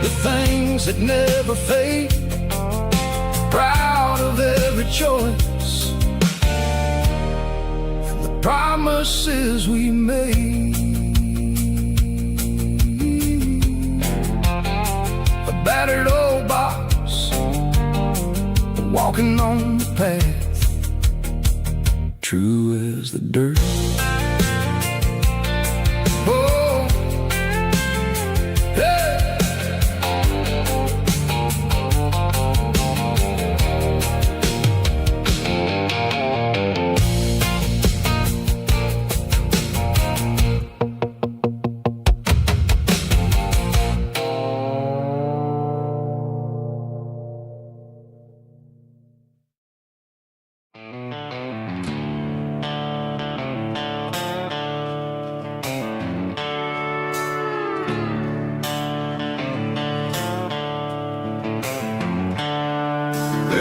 the things that never fade, proud of every choice and the promises we made. A battered old box, walking on the path, true as the dirt. Oh, hey.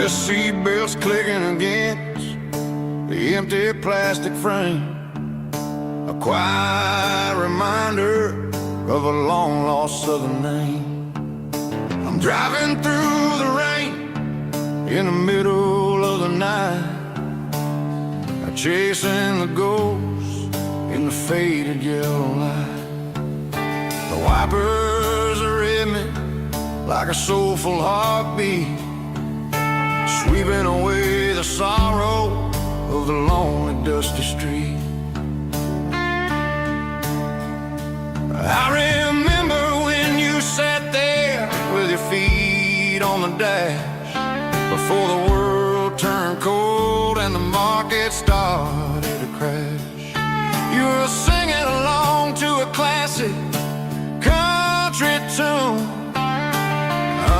the seatbelts clicking against the empty plastic frame. A quiet reminder of a long-lost southern name. I'm driving through the rain in the middle of the night, chasing the ghosts in the faded yellow light. The wipers are in me like a soulful heartbeat, sweeping away the sorrow of the lonely dusty street. I remember when you sat there with your feet on the dash, before the world turned cold and the market started to crash. You were singing along to a classic country tune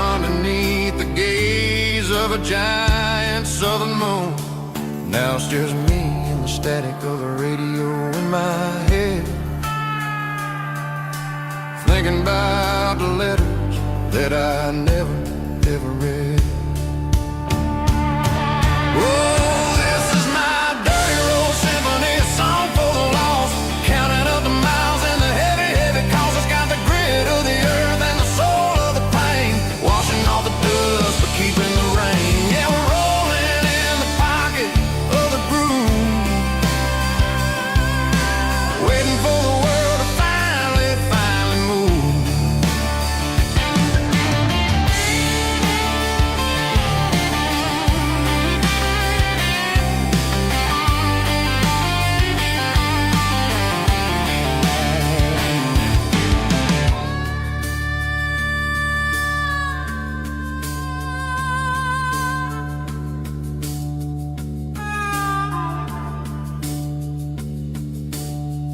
underneath the gaze of a giant southern moon. Now it's just me and the static of the radio in my head, thinking about the letters that I never, ever read. Oh, this is my dirty road symphony, a song for the lost, counting up the miles and the heavy, heavy calls. It's got the grit of the earth and the soul of the pain, washing off the dust but keeping the rain. Yeah, we're rolling in the pocket of the groove, waiting for the world to finally move.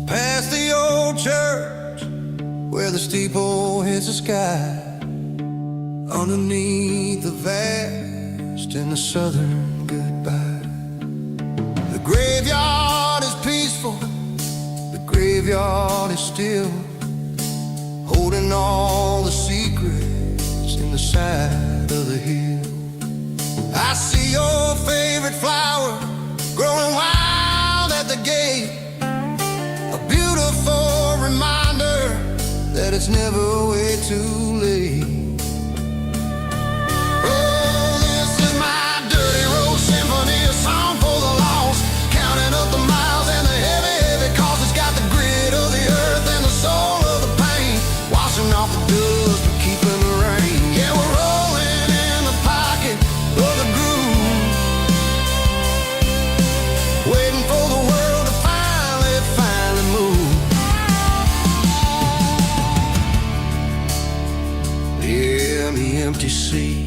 Past the old church where the steeple hits the sky, underneath the vast and the southern goodbye. The graveyard is peaceful, the graveyard is still, holding all the secrets in the side of the hill. I see your favorite flower growing wild at the gate, a beautiful reminder that it's never way too late. Oh, this is my dirty road symphony, a song for the lost, counting up the miles and the heavy, heavy calls. It's got the grit of the earth and the soul of the pain, washing off the dust but keeping the rain. Yeah, we're rolling in the pocket of the groove, waiting for the world to finally move. Yeah, the empty sea,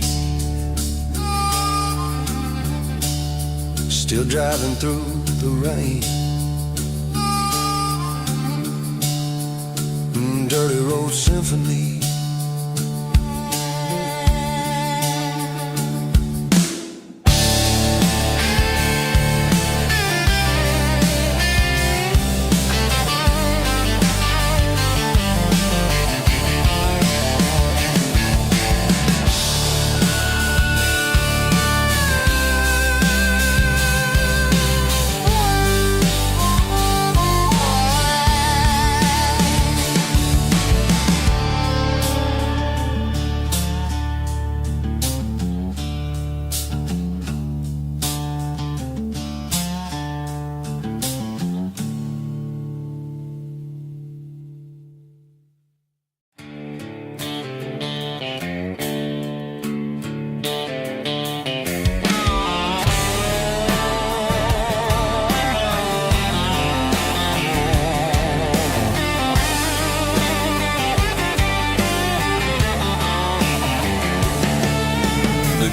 still driving through the rain. Dirty road symphony.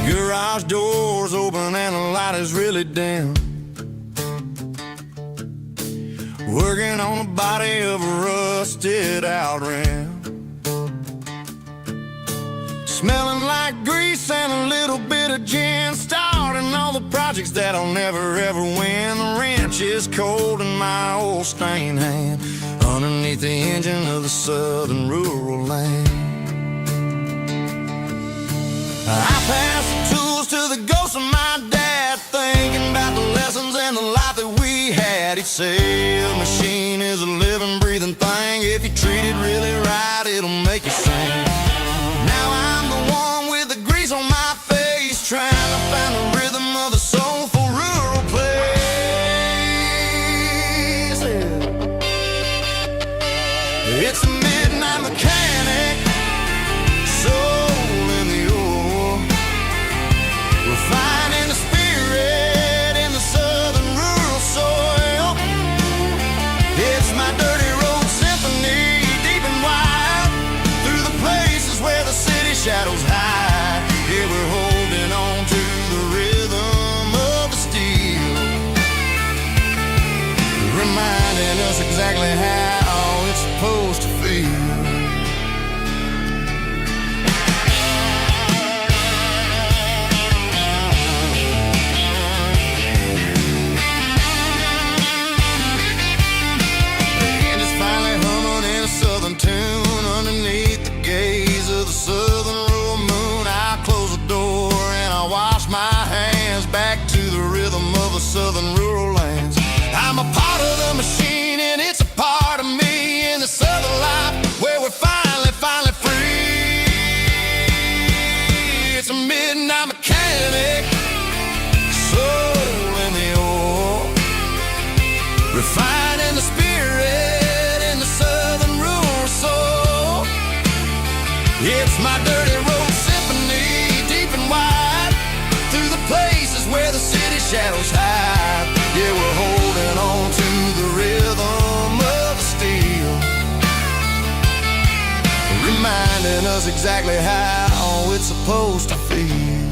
Garage doors open and the light is really dim, working on the body of a rusted out rim, smelling like grease and a little bit of gin, starting all the projects that'll never ever win. The wrench is cold in my old stained hand, underneath the engine of the southern rural land. I pass the tools to the ghost close to my dad, thinking about the lessons and the life that we had. He'd say a machine is a living, breathing thing. If you treat it really right, it'll make you sing. Now I'm the one with the grease on my face, trying to find the rhythm of the soulful rural place. It's a midnight mechanic, soul in the ore, refining the spirit in the southern rural soil. It's my dirty road symphony, deep and wide, through the places where the city shadows hide. Yeah, we're holding on to the rhythm of the steel, reminding us exactly how it's supposed to feel. Tune underneath the gaze of the southern rural moon. I close the door and I wash my hands back to the rhythm of the southern rural lands. I'm a part of the machine and it's a part of me in the southern life where we're finally free. It's a midnight mechanic, soul in the ore, refining the spirit in the southern rural soul. It's my dirty road symphony, deep and wide, through the places where the city shadows hide. Yeah, we're holding on to the rhythm of the steel, reminding us exactly how it's supposed to feel.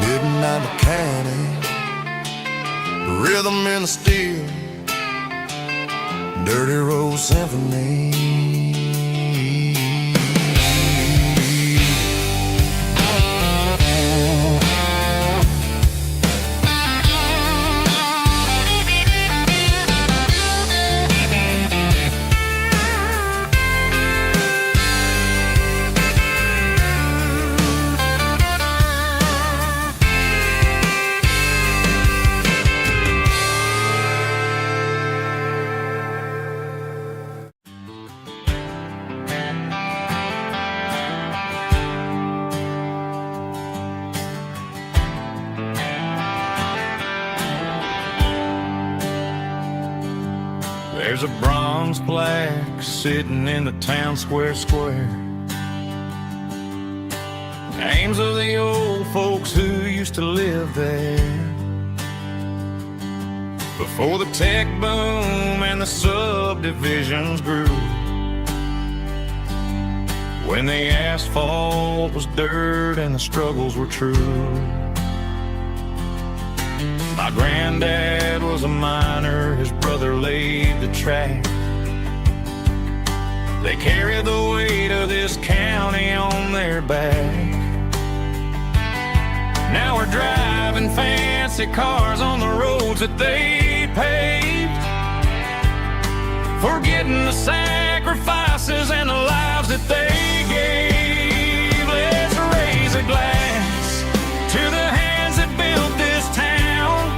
Midnight mechanic, rhythm in the steel, dirty road symphony. There's a bronze plaque sitting in the town square. Names of the old folks who used to live there before the tech boom and the subdivisions grew, when the asphalt was dirt and the struggles were true. My granddad was a miner, his brother laid the track. They carried the weight of this county on their back. Now we're driving fancy cars on the roads that they paved, forgetting the sacrifices and the lives that they gave. Let's raise a glass to the hands that built this town,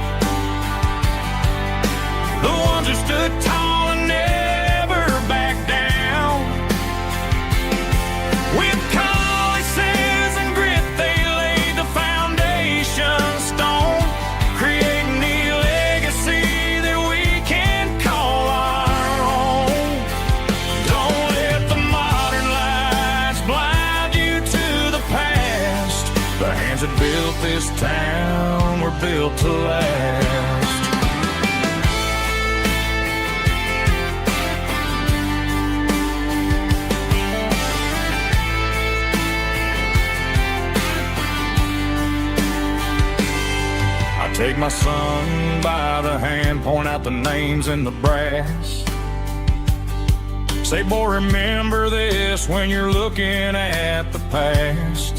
the ones who stood tall and never backed down. With calluses and grit, they laid the foundation stone, creating the legacy that we can call our own. Don't let the modern lights blind you to the past. The hands that built this town were built to last. Take my son by the hand, point out the names in the brass. Say, boy, remember this when you're looking at the past.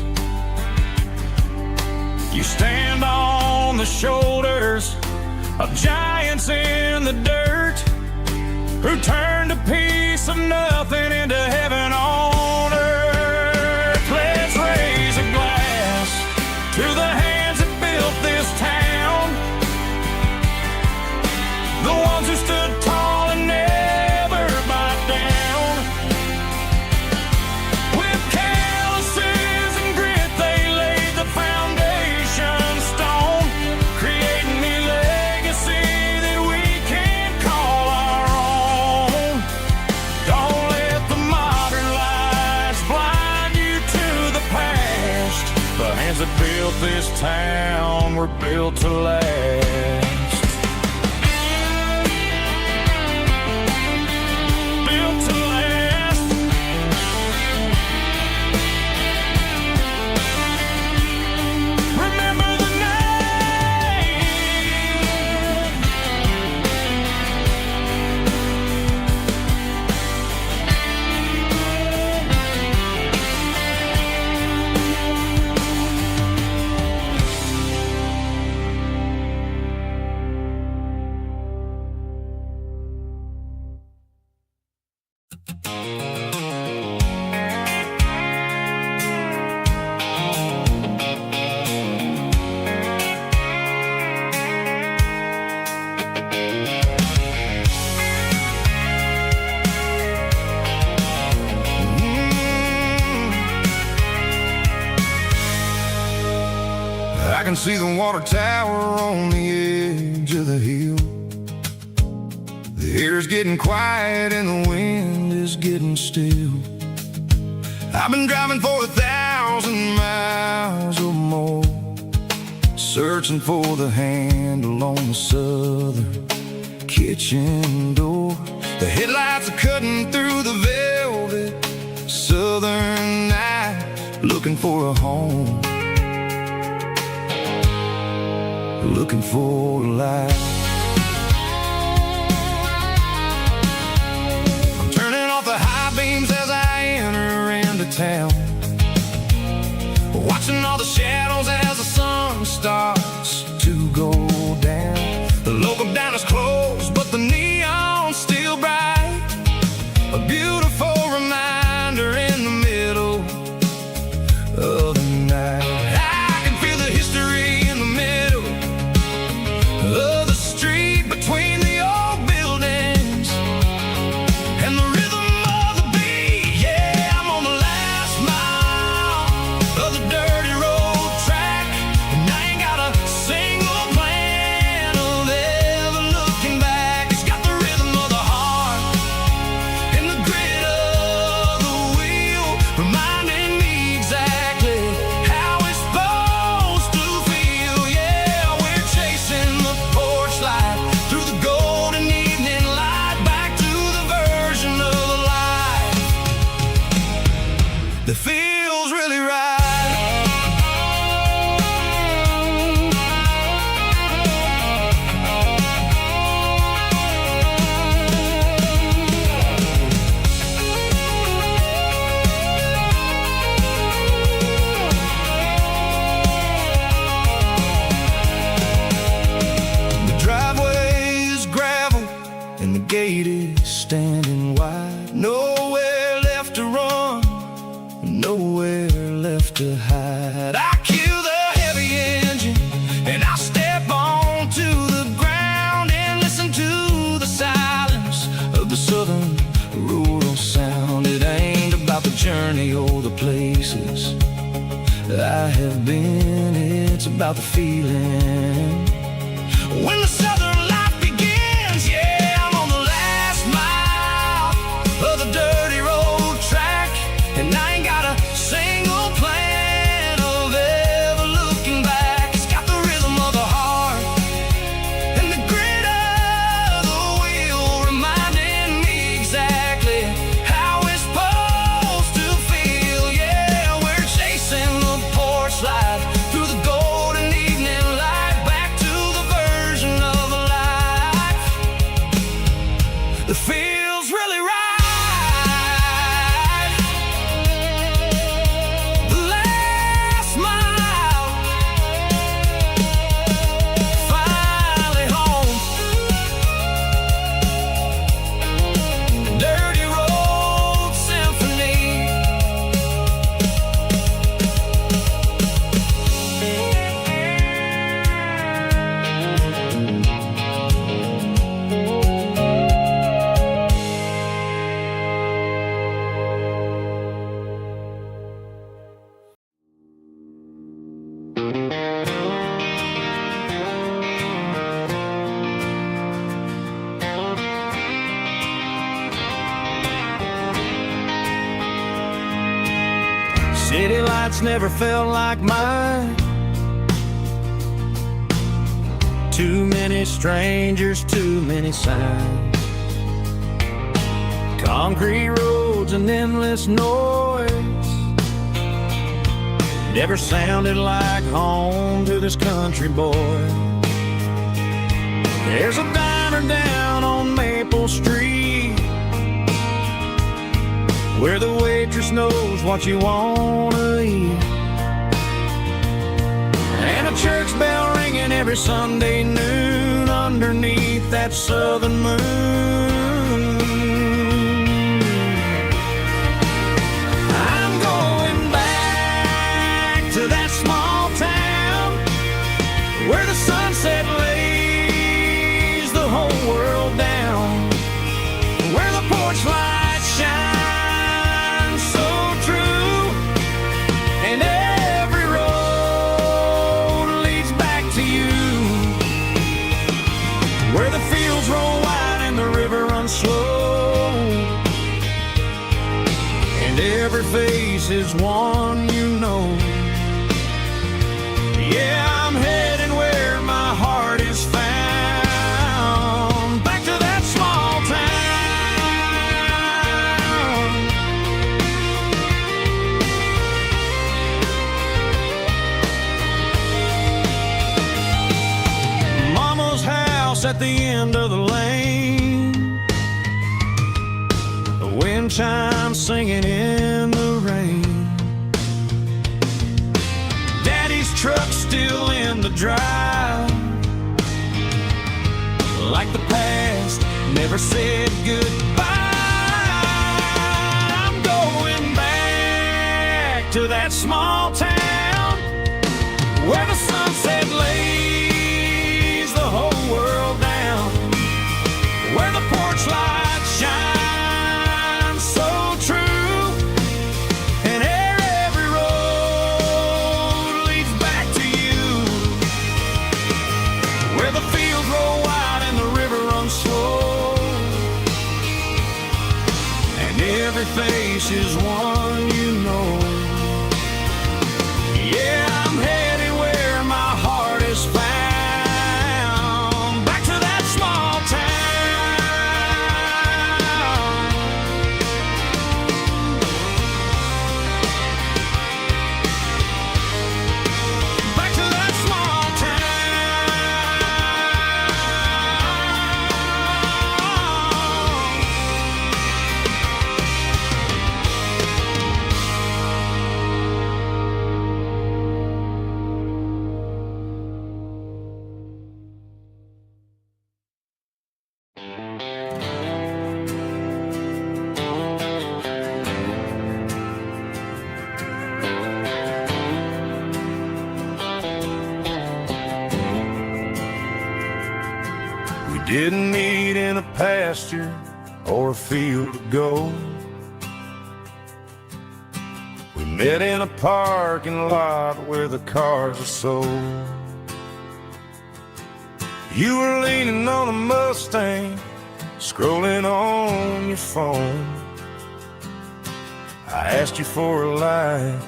You stand on the shoulders of giants in the dirt, who turned a piece of nothing into heaven on earth. built to last. Built to last. Remember the name. I can see the water tower on the edge of the hill. The air's getting quiet and the wind is getting still. I've been driving for 1,000 miles or more, searching for the handle on the southern kitchen door. The headlights are cutting through the velvet southern night, looking for a home, looking for a life. I'm turning off the high beams as I enter into town, watching all the shadows as the sun starts to go down. The local diner's closed, but the neon's still bright, a beautiful reminder in the middle of the night. I can feel the history in the middle of the street between the old buildings and the rhythm of the beat. Yeah, I'm on the last mile of the dirty road track, and I ain't got a single plan of ever looking back. It's got the rhythm of the heart and the grit of the wheel, reminding me exactly how it's supposed to feel. Yeah, we're chasing the porch light through the golden evening light, back to the version of a life that feels really right. The driveway is gravel and the gate is standing wide. Nowhere left to run, nowhere left to hide. I kill the heavy engine and I step onto the ground and listen to the silence of the southern rural sound. It ain't about the journey or the places I have been, it's about the feeling when the southern life begins. Yeah, I'm on the last mile of the dirty road track, and I ain't got a single plan of ever looking back. It's got the rhythm of the heart and the grit of the wheel, reminding me exactly how it's supposed to feel. Yeah, we're chasing the porch light through the golden evening light, back to the version of a life that feels really right. The last mile, finally home. Dirty road symphony. City lights never felt like mine. Too many strangers, too many signs. Concrete roads and endless noise never sounded like home to this country boy. There's a diner down on Maple Street where the waitress knows what you wanna eat, and a church bell ringing every Sunday noon underneath that southern moon. I'm going back to that small town where the sunset lays the whole world down, where the porch lights shine so true, and every road leads back to you, where the fields roll wide and the river runs slow, and every face is one you know. Yeah, I'm heading where my heart is found, back to that small town. Mama's house at the end of the lane, the wind chimes singing in the rain, Daddy's truck still in the drive, like the past never said goodbye. I'm going back to that small town where the sunset lays the whole world down, where the porch lights shine so true, and every road leads back to you, where the fields roll wide and the river runs slow, and every face is one you know. Yeah, I'm headed where my heart is found, back to that small town. Back to that small We didn't meet in a pasture or a field of gold. We met in a parking lot where the cars are sold. You were leaning on a Mustang, scrolling on your phone. I asked you for a light,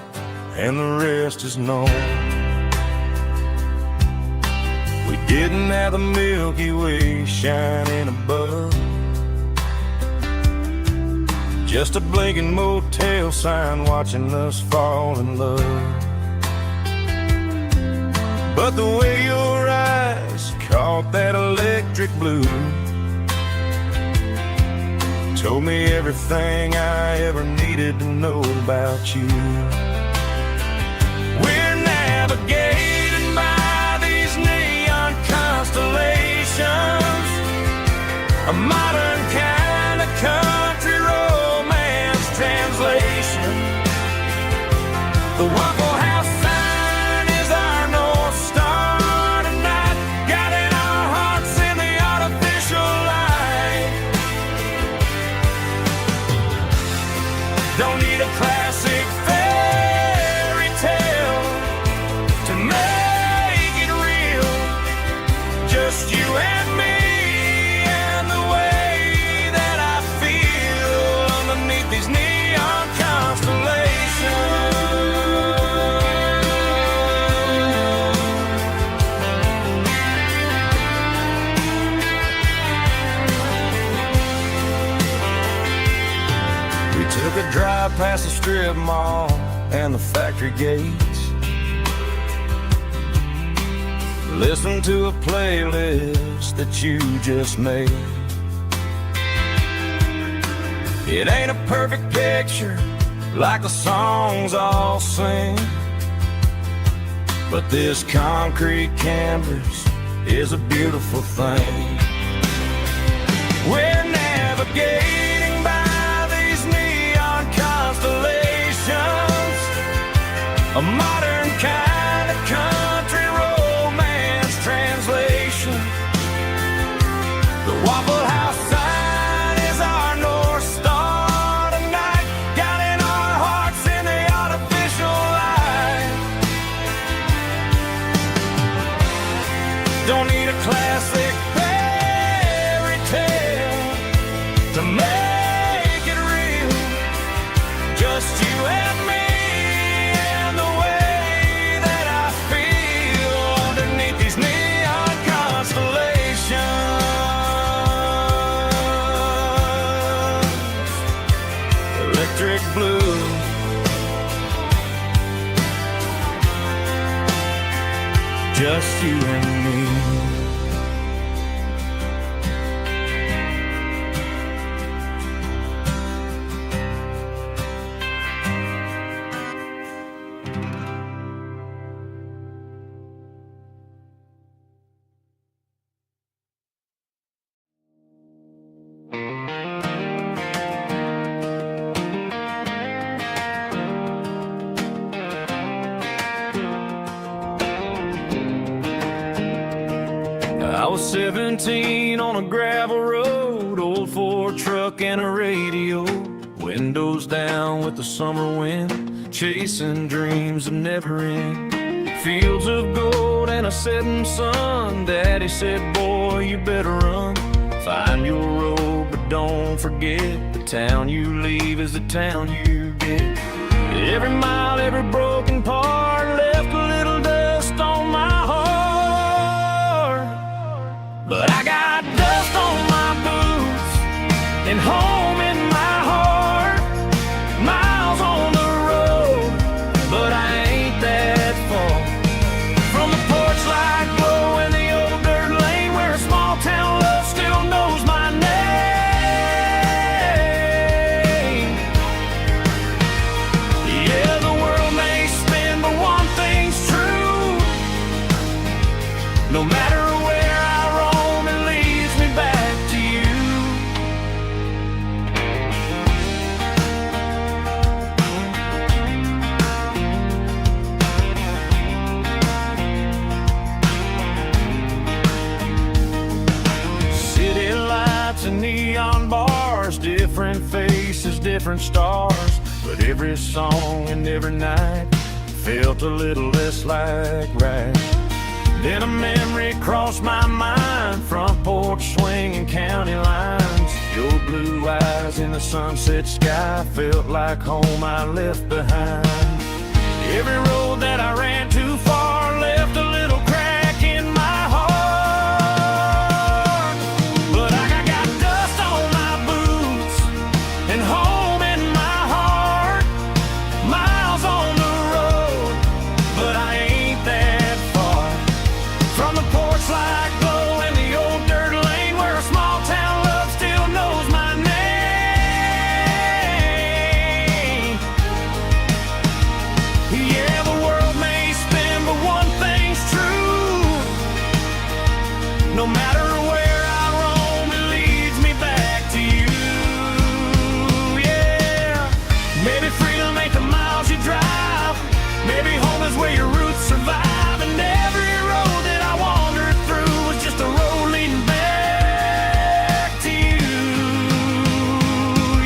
and the rest is known. We didn't have the Milky Way shining above, just a blinking motel sign watching us fall in love. But the way your eyes caught that electric blue told me everything I ever needed to know about you. We're navigating by these neon constellations, a modern kind of country romance translation. The Waffle House sign is our North Star tonight, guiding our hearts in the artificial light. Don't need a classic fairy tale to make it real, just you and me and the way past the strip mall and the factory gates. Listen to a playlist that you just made. It ain't a perfect picture like the songs all sing, but this concrete canvas is a beautiful thing. We're navigating by these neon constellations, a modern kind of country romance translation. The Waffle House sign is our North Star tonight, guiding our hearts in the artificial light. Don't need a classic fairy tale to make it real, just you and me and the way that I feel underneath these neon constellations. Electric blue, just you and me. I was 17 on a gravel road, old Ford truck and a radio, windows down with the summer wind, chasing dreams that never end. Fields of gold and a setting sun. Daddy said, boy, you better run. Find your road, but don't forget, the town you leave is the town you get. Every mile, every broken part left a little dust on my heart. But I got dust on my boots and home in my heart. Miles on the road, but I ain't that far from the porch light glow in the old dirt lane where a small town love still knows my name. Yeah, the world may spin, but one thing's true. No matter where I roam, it leads me back to you. City lights and neon bars, different faces, different stars, but every song and every night felt a little less like right. Then a memory crossed my mind, front porch swinging county lines. Your blue eyes in the sunset sky felt like home I left behind. Every road that I ran too far left a little crack in my heart. But I got dust on my boots and home in my heart. Miles on the road, but I ain't that far from the porch light glow in the old dirt lane where a small town love still knows my name. Yeah, the world may spin, but one thing's true. No matter where I roam, it leads me back to you. Yeah, maybe freedom ain't the miles you drive. Maybe home is where your roots survive. And every road that I wandered through was just a road leading back to you.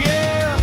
Yeah.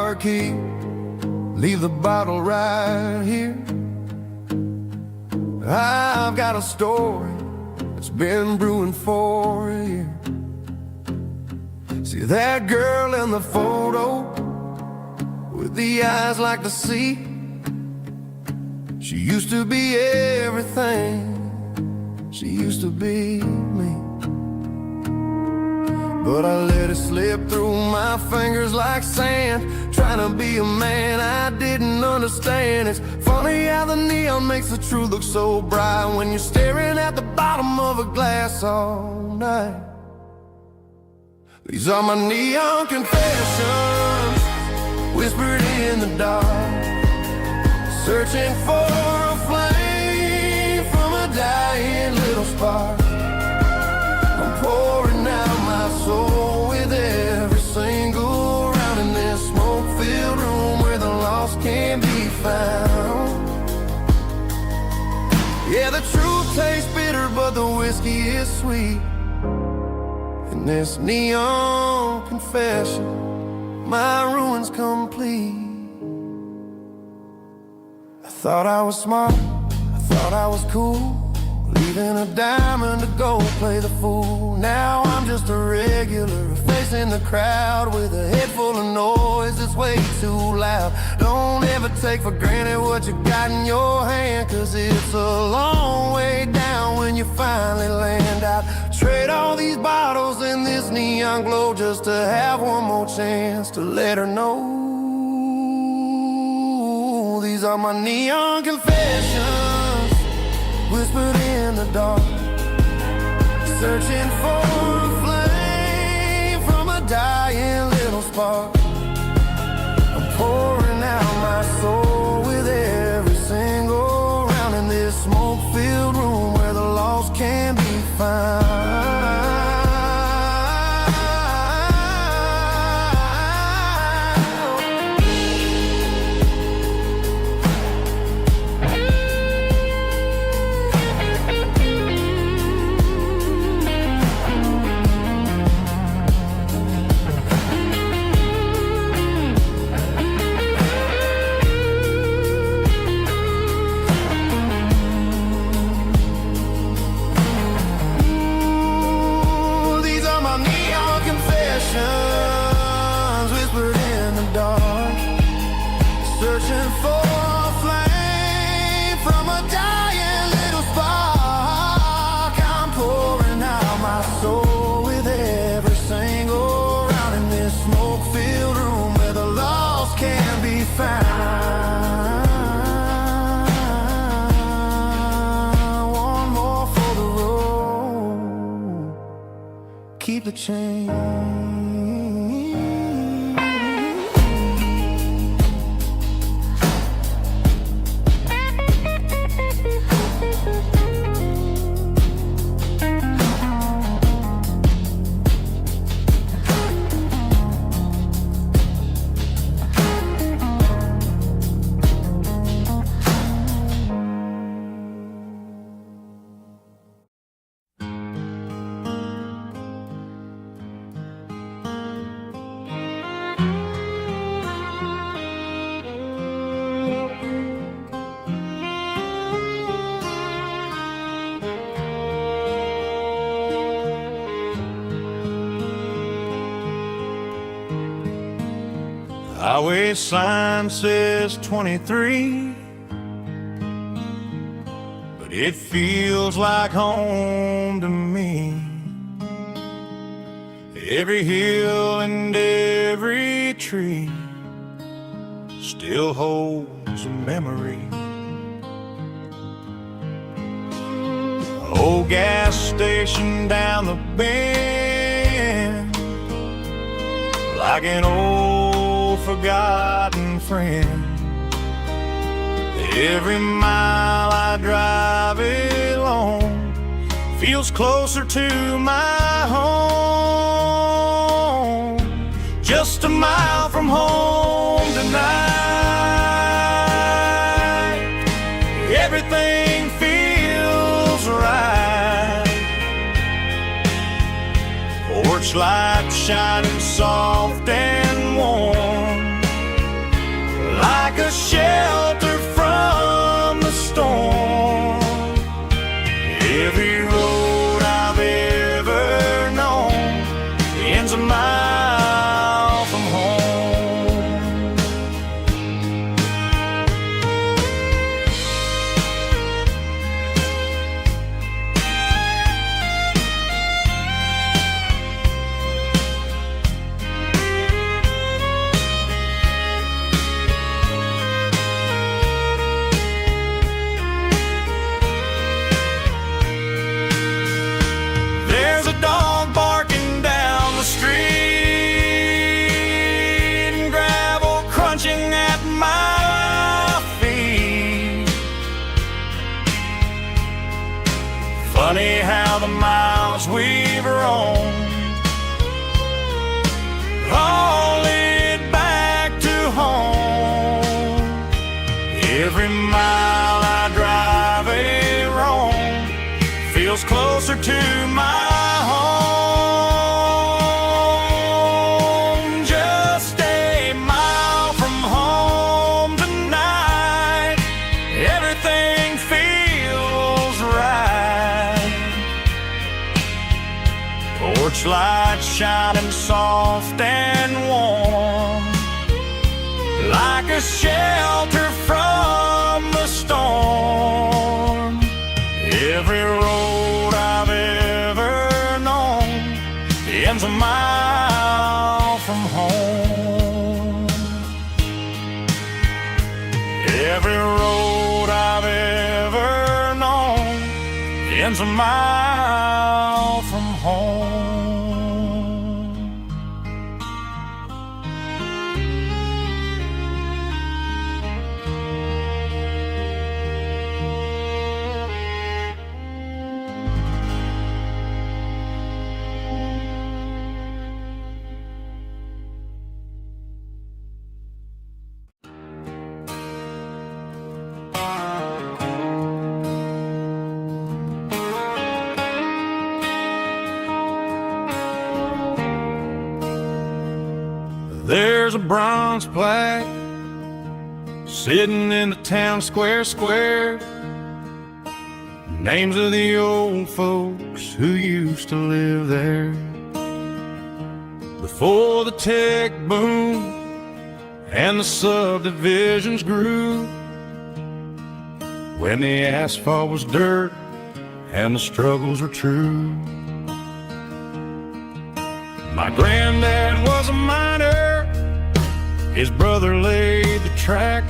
car key, leave the bottle right here. I've got a story that's been brewing for a year. See that girl in the photo with the eyes like the sea? She used to be everything, she used to be me. But I let it slip through my fingers like sand, trying to be a man I didn't understand. It's funny how the neon makes the truth look so bright when you're staring at the bottom of a glass all night. These are my neon confessions, whispered in the dark, searching for a flame from a dying little spark. I'm pouring out my soul with every single round in this smoke-filled room where the lost can be found. Yeah, the truth tastes bitter, but the whiskey is sweet. In this neon confession, my ruin's complete. I thought I was smart, I thought I was cool, leaving a diamond to go play the fool. Now I'm just a regular, facing the crowd with a head full of noise that's way too loud. Don't ever take for granted what you got in your hand, cause it's a long way down when you finally land out. Trade all these bottles in this neon glow just to have one more chance to let her know. These are my neon confessions, whispered in the dark, searching for a flame from a dying little spark. I'm pouring out my soul with every single round in this smoke-filled room where the lost can be found. Whispered in the dark, searching for a flame from a dying little spark. I'm pouring out my soul with every single round in this smoke-filled room where the lost can be found. One more for the road, keep the change. Highway sign says 23, but it feels like home to me. Every hill and every tree still holds a memory. Old gas station down the bend, like an old forgotten friend. Every mile I drive it along feels closer to my home. Just a mile from home tonight, everything feels right. Porch light shining soft and warm, closer to my home. Just a mile from home tonight, everything feels right. Porch light shining soft and warm, like a shelter from the storm. Every road I've ever known ends a mile from home. Every road I've ever known ends a mile from home. There's a bronze plaque sitting in the town square. Names of the old folks who used to live there. Before the tech boom and the subdivisions grew, when the asphalt was dirt and the struggles were true. My granddad was a miner, his brother laid the track.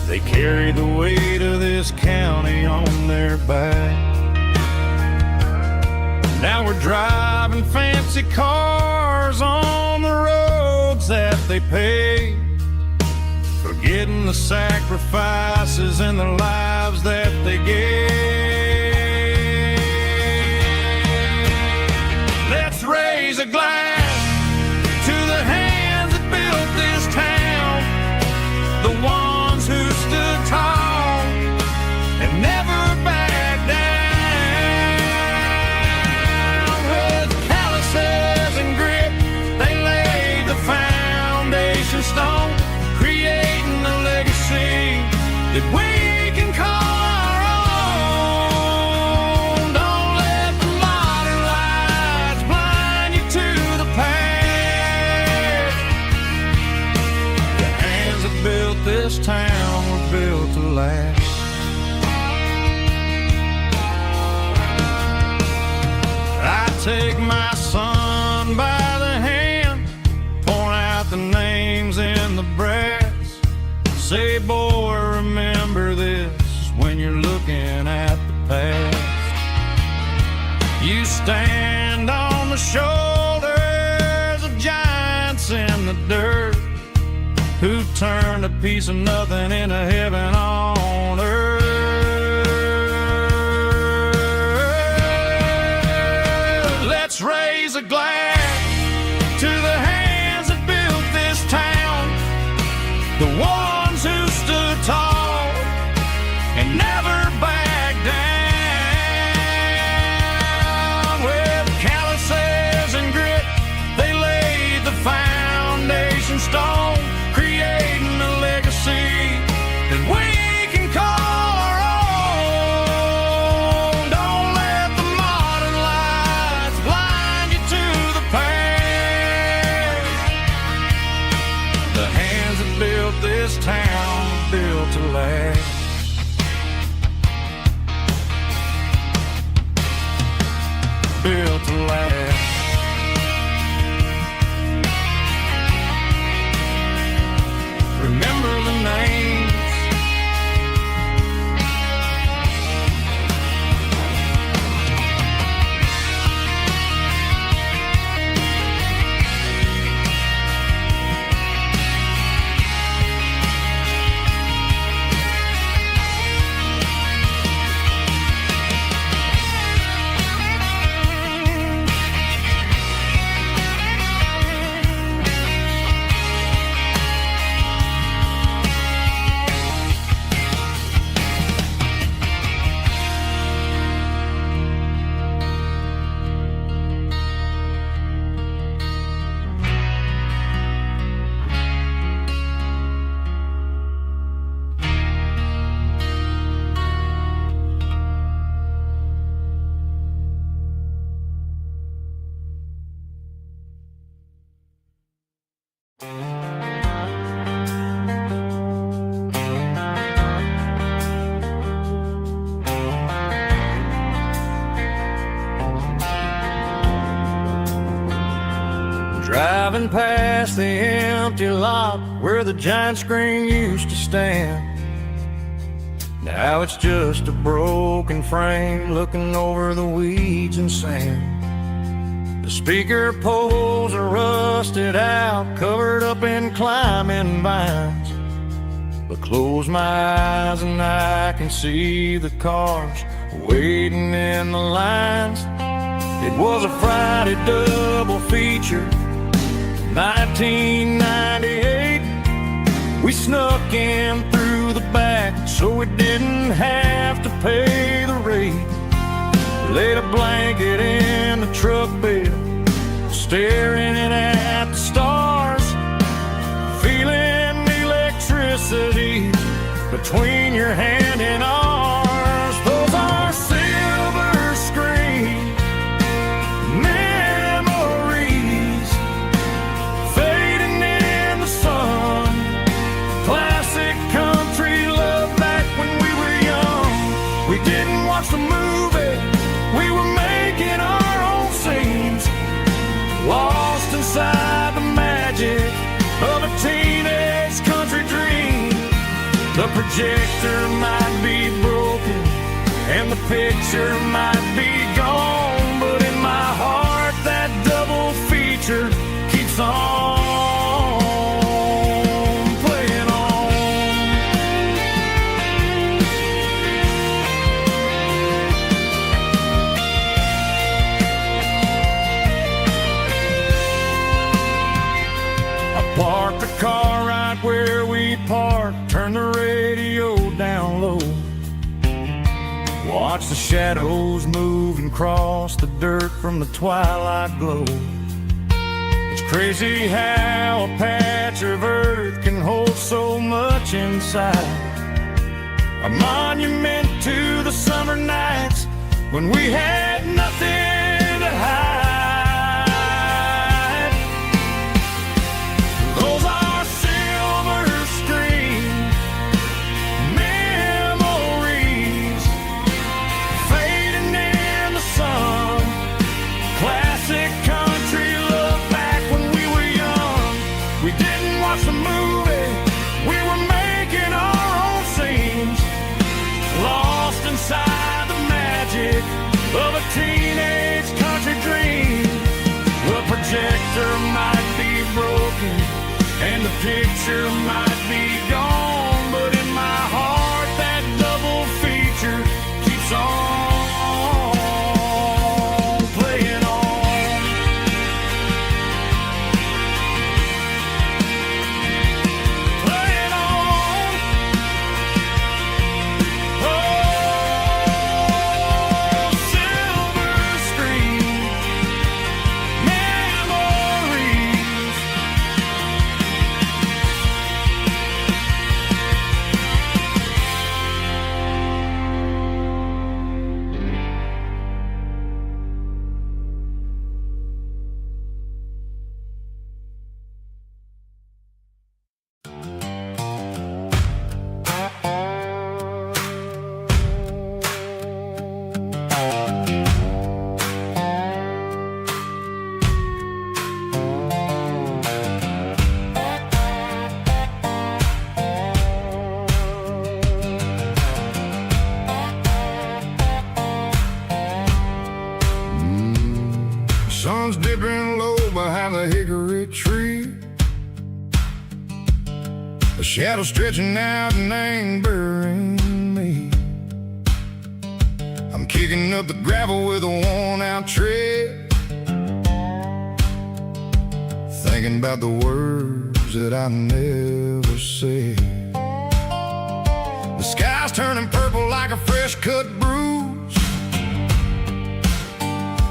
They carried the weight of this county on their back. Now we're driving fancy cars on the roads that they paved, forgetting the sacrifices and the lives that they gave. Let's raise a glass to the hands that built this town, the ones who stood tall and never backed down. With calluses and grit, they laid the foundation stone, creating a legacy that we can call our own. Don't let the modern lights blind you to the past. The hands that built this town were built to last. I take my son by the hand, point out the names in the brass. Say, boy, remember this when you're looking at the past. You stand on the shoulders of giants in the dirt, who turned a piece of nothing into heaven on earth. Let's raise a glass to the hands that built this town, the ones who stood tall and never backed down. With calluses and grit, they laid the foundation stone, creating a legacy that we can call Driving past the empty lot where the giant screen used to stand. Now it's just a broken frame looking over the weeds and sand. The speaker poles are rusted out, covered up in climbing vines. But close my eyes and I can see the cars waiting in the lines. It was a Friday double feature, 1998. We snuck in through the back so we didn't have to pay the rate. Laid a blanket in the truck bed, staring at the stars, feeling the electricity between your hand and ours. Those are silver screen memories fading in the sun. Classic country love back when we were young. We didn't watch the movie, we were making our own scenes, lost inside the magic of a teenage country dream. The projector might be broken and the picture might be gone, but in my heart that double feature keeps on playing on. I parked the car right where we parked, turned the radio down low, watch the shadows move and cross the dirt from the twilight glow. It's crazy how a patch of earth can hold so much inside. A monument to the summer nights when we had nothing to hide. Those are silver screen memories fading in the sun. Classic country love back when we were young. We didn't watch the movie, we were making our own scenes, lost inside the magic of a teenage country dream. The projector might be broken and the picture might be gone, but in my heart that double feature keeps on playing on. Playing on. Oh, silver screen memories. Sun's dipping low behind the hickory tree, a shadow stretching out and angering me. I'm kicking up the gravel with a worn-out tread, thinking about the words that I never said. The sky's turning purple like a fresh-cut bruise.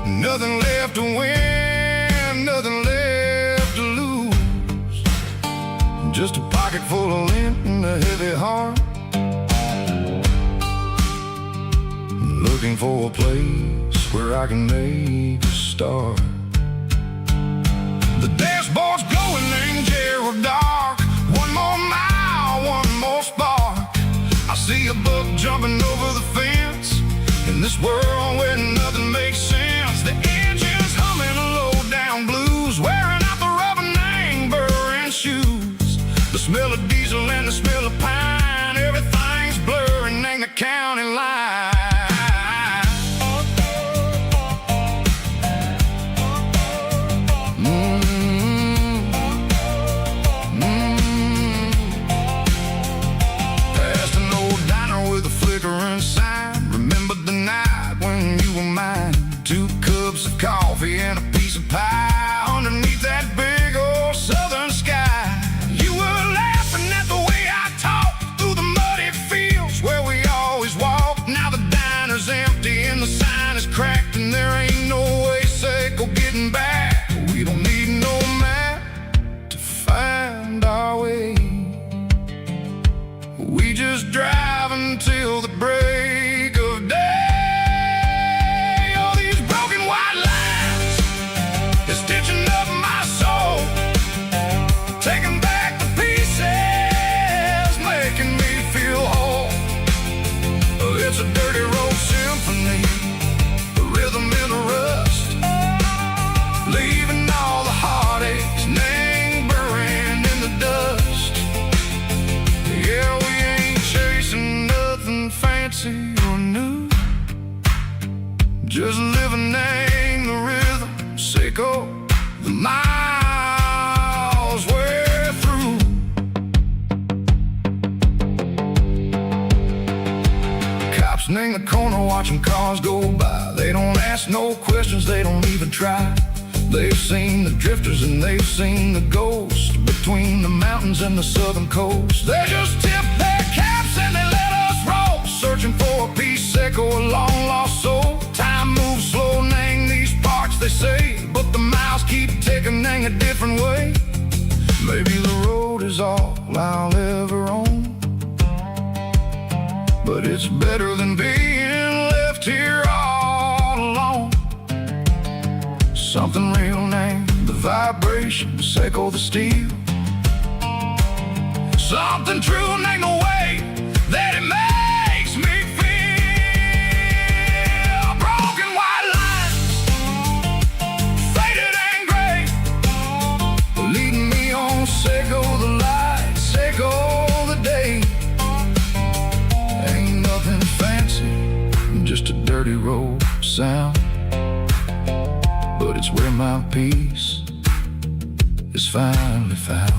Nothing left to win, nothing left to lose. Just a pocket full of lint and a heavy heart, looking for a place where I can make a start. The dashboard's glowing in Gerald dark. One more mile, one more spark. I see a buck jumping over the fence in this world where nothing makes sense. The engine's humming a low down blues, wearing out the rubber Smell of diesel and the smell of pine. Everything's blurring, ain't the county line. Past an old diner with a flickering sign. Remember the night when you were mine. 2 cups of coffee and a piece of pie underneath that big old southern sky. You were laughing at the way I talked through the muddy fields where we always walked. Now the diner's empty and the sign is cracked, and there ain't no way safe or getting back. We don't need no map to find our way. We just drive until the break of day. All these broken white lines is stitching up my soul, taking back the pieces, making me feel whole. It's a dirty road symphony, the rhythm in the rust, leaving all the heartaches lingering in the dust. Yeah, we ain't chasing nothing fancy or new, just living in the rhythm, sicko, the miles we're through. Cops in the corner watching cars go by. They don't ask no questions, they don't even try. They've seen the drifters and they've seen the ghosts between the mountains and the southern coast. They just tip their caps and they let us roll, searching for a piece echo, a long lost soul. Time moves slow, nang these parts they say, but the miles keep ticking, nang a different way. Maybe the road is all I'll ever own, but it's better than being left here all alone. Something real named the vibrations echo the steel. Something true named the way that it makes me feel. Broken white lines, faded and gray, leading me on, Seiko the light, Seiko the day. Ain't nothing fancy, just a dirty road sound, but it's where my peace is finally found.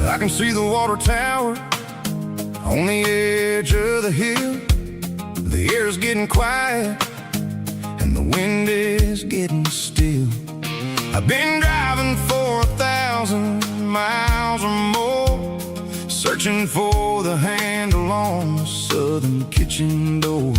I can see the water tower on the edge of the hill. The air's getting quiet and the wind is getting still. I've been driving for 1,000 miles or more, searching for the handle on the southern kitchen door.